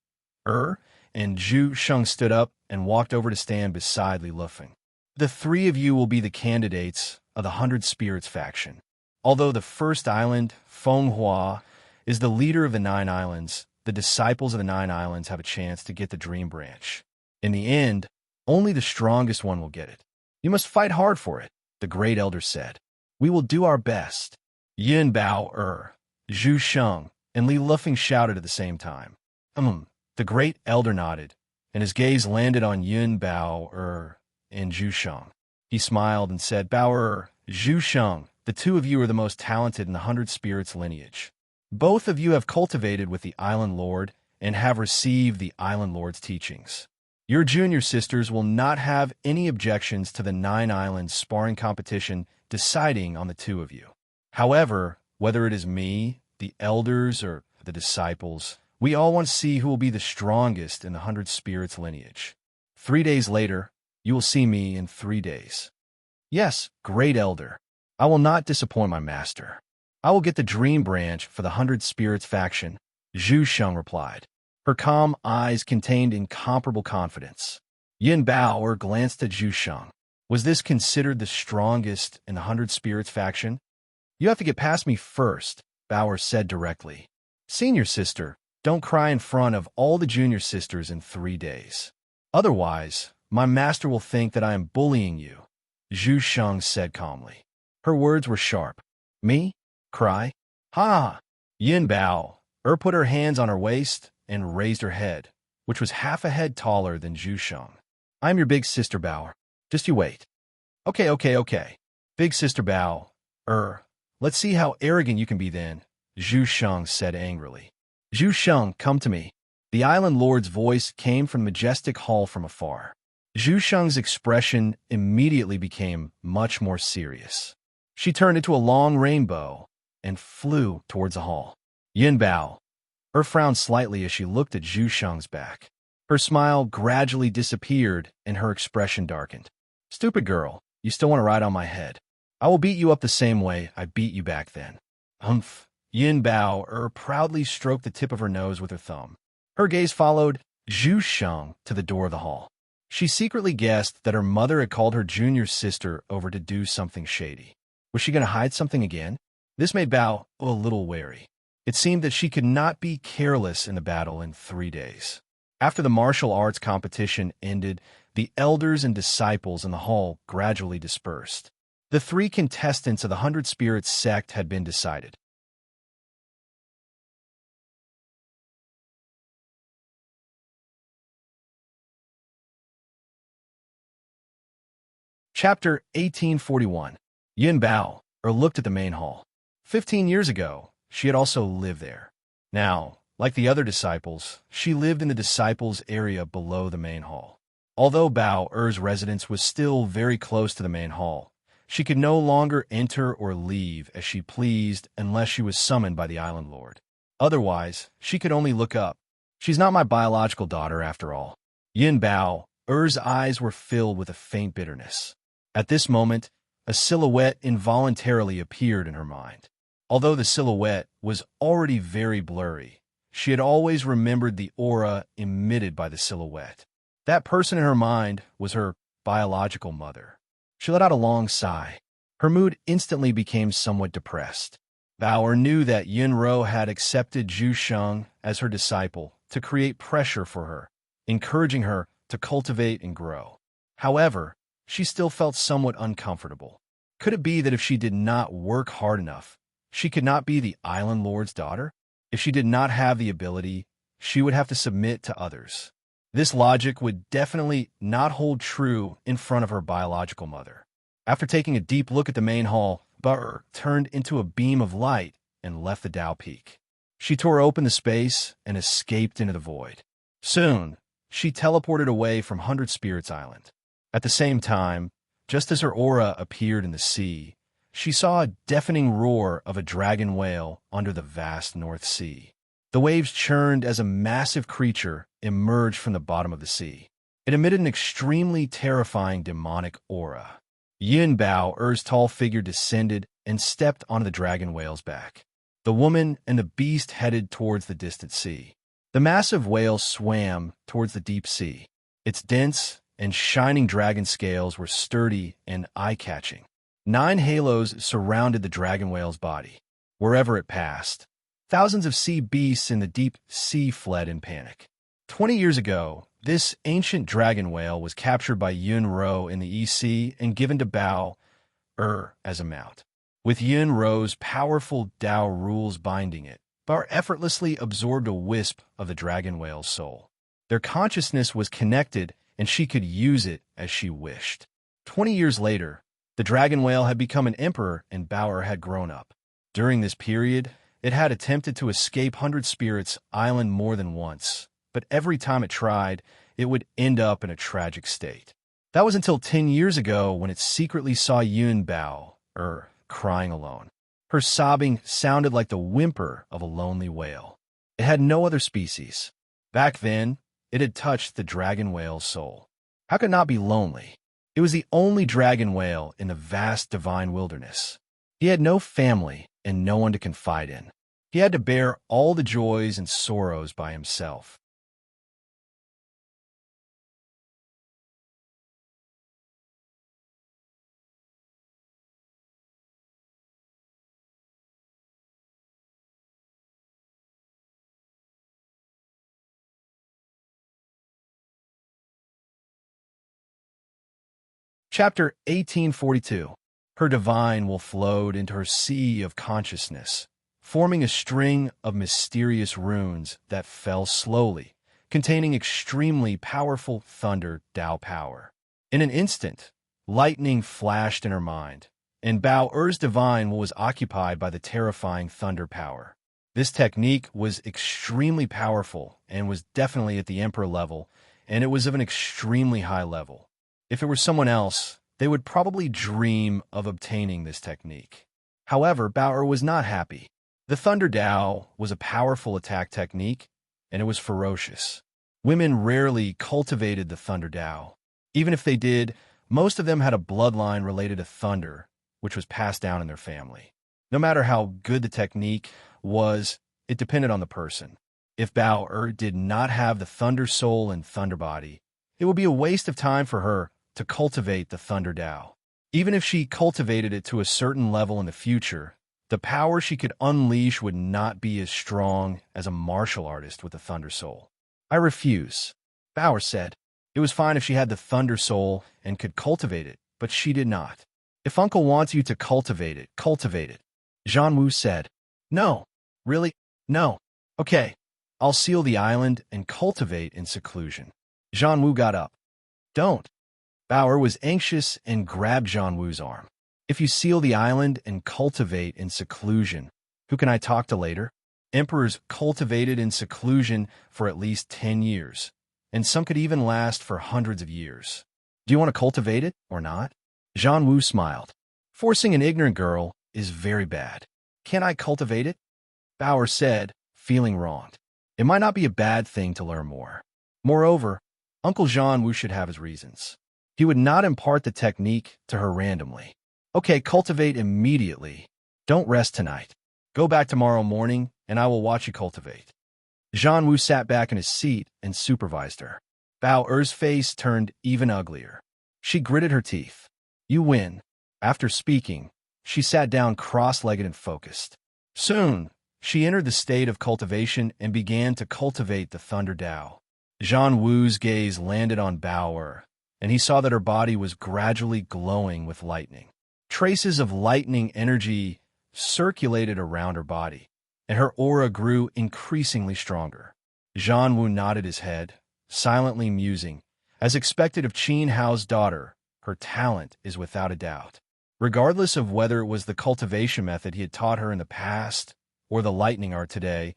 and Zhu Sheng stood up and walked over to stand beside Li Lufeng. The 3 of you will be the candidates of the 100 Spirits faction. Although the first island, Fenghua, is the leader of the 9 islands, the disciples of the 9 islands have a chance to get the Dream Branch. In the end, Only the strongest one will get it. You must fight hard for it, the great elder said. We will do our best. Yin Bao Zhu Sheng, and Li Lufeng shouted at the same time. The great elder nodded, and his gaze landed on Yun Bao and Zhu Sheng. He smiled and said, Bao Zhu Sheng, the two of you are the most talented in the 100 Spirits lineage. Both of you have cultivated with the Island Lord and have received the Island Lord's teachings. Your junior sisters will not have any objections to the 9 Islands sparring competition deciding on the two of you. However, whether it is me, the elders, or the disciples, we all want to see who will be the strongest in the 100 Spirits lineage. 3 days later, you will see me in 3 days. Yes, great elder. I will not disappoint my master. I will get the Dream Branch for the 100 Spirits faction, Zhu Sheng replied. Her calm eyes contained incomparable confidence. Yin Bao glanced at Zhu Sheng. Was this considered the strongest in the 100 Spirits faction? You have to get past me first, Bao said directly. Senior sister, don't cry in front of all the junior sisters in 3 days. Otherwise, my master will think that I am bullying you, Zhu Sheng said calmly. Her words were sharp. Me? Cry? Ha! Yin Bao put her hands on her waist and raised her head, which was half a head taller than Zhu Sheng. I'm your big sister, Bao. Just you wait. Okay. Big sister Bao. Let's see how arrogant you can be then, Zhu Sheng said angrily. Zhu Sheng, come to me. The Island Lord's voice came from the majestic hall from afar. Zhu Sheng's expression immediately became much more serious. She turned into a long rainbow and flew towards the hall. Yin Bao frowned slightly as she looked at Zhu Sheng's back. Her smile gradually disappeared and her expression darkened. Stupid girl, you still want to ride on my head. I will beat you up the same way I beat you back then. Humph. Yin Bao proudly stroked the tip of her nose with her thumb. Her gaze followed Zhu Sheng to the door of the hall. She secretly guessed that her mother had called her junior sister over to do something shady. Was she going to hide something again? This made Bao a little wary. It seemed that she could not be careless in the battle in 3 days. After the martial arts competition ended, the elders and disciples in the hall gradually dispersed. The 3 contestants of the 100 Spirits sect had been decided. Chapter 1841. Yin Bao looked at the main hall. 15 years ago, she had also lived there. Now, like the other disciples, she lived in the disciples' area below the main hall. Although Bao's residence was still very close to the main hall, she could no longer enter or leave as she pleased unless she was summoned by the Island Lord. Otherwise, she could only look up. She's not my biological daughter, after all. Yin Bao's eyes were filled with a faint bitterness. At this moment, a silhouette involuntarily appeared in her mind. Although the silhouette was already very blurry, she had always remembered the aura emitted by the silhouette. That person in her mind was her biological mother. She let out a long sigh. Her mood instantly became somewhat depressed. Bao knew that Yunro had accepted Zhu Sheng as her disciple to create pressure for her, encouraging her to cultivate and grow. However, she still felt somewhat uncomfortable. Could it be that if she did not work hard enough, she could not be the Island Lord's daughter? If she did not have the ability, she would have to submit to others. This logic would definitely not hold true in front of her biological mother. After taking a deep look at the main hall, Bao turned into a beam of light and left the Dao Peak. She tore open the space and escaped into the void. Soon, she teleported away from 100 Spirits Island. At the same time, just as her aura appeared in the sea, she saw a deafening roar of a dragon whale under the vast North Sea. The waves churned as a massive creature emerged from the bottom of the sea. It emitted an extremely terrifying demonic aura. Yin Bao's tall figure descended and stepped onto the dragon whale's back. The woman and the beast headed towards the distant sea. The massive whale swam towards the deep sea. Its dense and shining dragon scales were sturdy and eye-catching. 9 halos surrounded the dragon whale's body. Wherever it passed, thousands of sea beasts in the deep sea fled in panic. 20 years ago, This ancient dragon whale was captured by Yun-Ro in the EC and given to Bao-Er as a mount. With Yun-Ro's powerful Tao rules binding it, Bao effortlessly absorbed a wisp of the dragon whale's soul. Their consciousness was connected, and she could use it as she wished. 20 years later, the dragon whale had become an emperor and Bao had grown up. During this period, it had attempted to escape Hundred Spirits Island more than once, but every time it tried, it would end up in a tragic state. That was until 10 years ago when it secretly saw Yun Bao crying alone. Her sobbing sounded like the whimper of a lonely whale. It had no other species. Back then, it had touched the dragon whale's soul. How could it not be lonely? It was the only dragon whale in the vast divine wilderness. He had no family and no one to confide in. He had to bear all the joys and sorrows by himself. Chapter 1842. Her divine will flowed into her sea of consciousness, forming a string of mysterious runes that fell slowly, containing extremely powerful thunder Tao power. In an instant, lightning flashed in her mind, and Bao-Er's divine will was occupied by the terrifying thunder power. This technique was extremely powerful and was definitely at the Emperor level, and it was of an extremely high level. If it were someone else, they would probably dream of obtaining this technique. However, Bao-Er was not happy. The Thunder Tao was a powerful attack technique, and it was ferocious. Women rarely cultivated the Thunder Tao. Even if they did, most of them had a bloodline related to thunder, which was passed down in their family. No matter how good the technique was, it depended on the person. If Bao-Er did not have the Thunder Soul and Thunder Body, it would be a waste of time for her to cultivate the Thunder Tao. Even if she cultivated it to a certain level in the future, the power she could unleash would not be as strong as a martial artist with the Thunder Soul. I refuse, Bao-Er said. It was fine if she had the Thunder Soul and could cultivate it, but she did not. If Uncle wants you to cultivate it, cultivate it. Zhan Wu said. No. Really? No. Okay. I'll seal the island and cultivate in seclusion. Zhan Wu got up. Don't. Bao-Er was anxious and grabbed Zhan Wu's arm. If you seal the island and cultivate in seclusion, who can I talk to later? Emperors cultivated in seclusion for at least 10 years, and some could even last for hundreds of years. Do you want to cultivate it or not? Zhan Wu smiled. Forcing an ignorant girl is very bad. Can I cultivate it? Bao-Er said, feeling wronged. It might not be a bad thing to learn more. Moreover, Uncle Zhan Wu should have his reasons. He would not impart the technique to her randomly. Okay, cultivate immediately. Don't rest tonight. Go back tomorrow morning, and I will watch you cultivate. Zhan Wu sat back in his seat and supervised her. Bao-Er's face turned even uglier. She gritted her teeth. You win. After speaking, she sat down cross-legged and focused. Soon, she entered the state of cultivation and began to cultivate the Thunder Tao. Zhan Wu's gaze landed on Bao-Er, and he saw that her body was gradually glowing with lightning. Traces of lightning energy circulated around her body, and her aura grew increasingly stronger. Zhan Wu nodded his head, silently musing. As expected of Qin Hao's daughter, her talent is without a doubt. Regardless of whether it was the cultivation method he had taught her in the past or the lightning art today,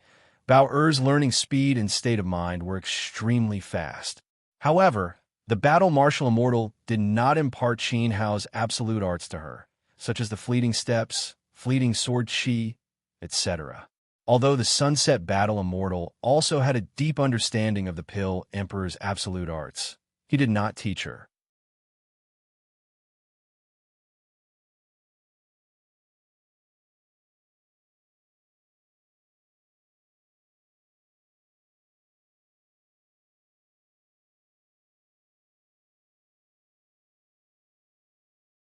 Bao-Er's learning speed and state of mind were extremely fast. However, the battle martial immortal did not impart Qin Hao's absolute arts to her, such as the fleeting steps, fleeting sword chi, etc. Although the sunset battle immortal also had a deep understanding of the Pill Emperor's absolute arts, he did not teach her.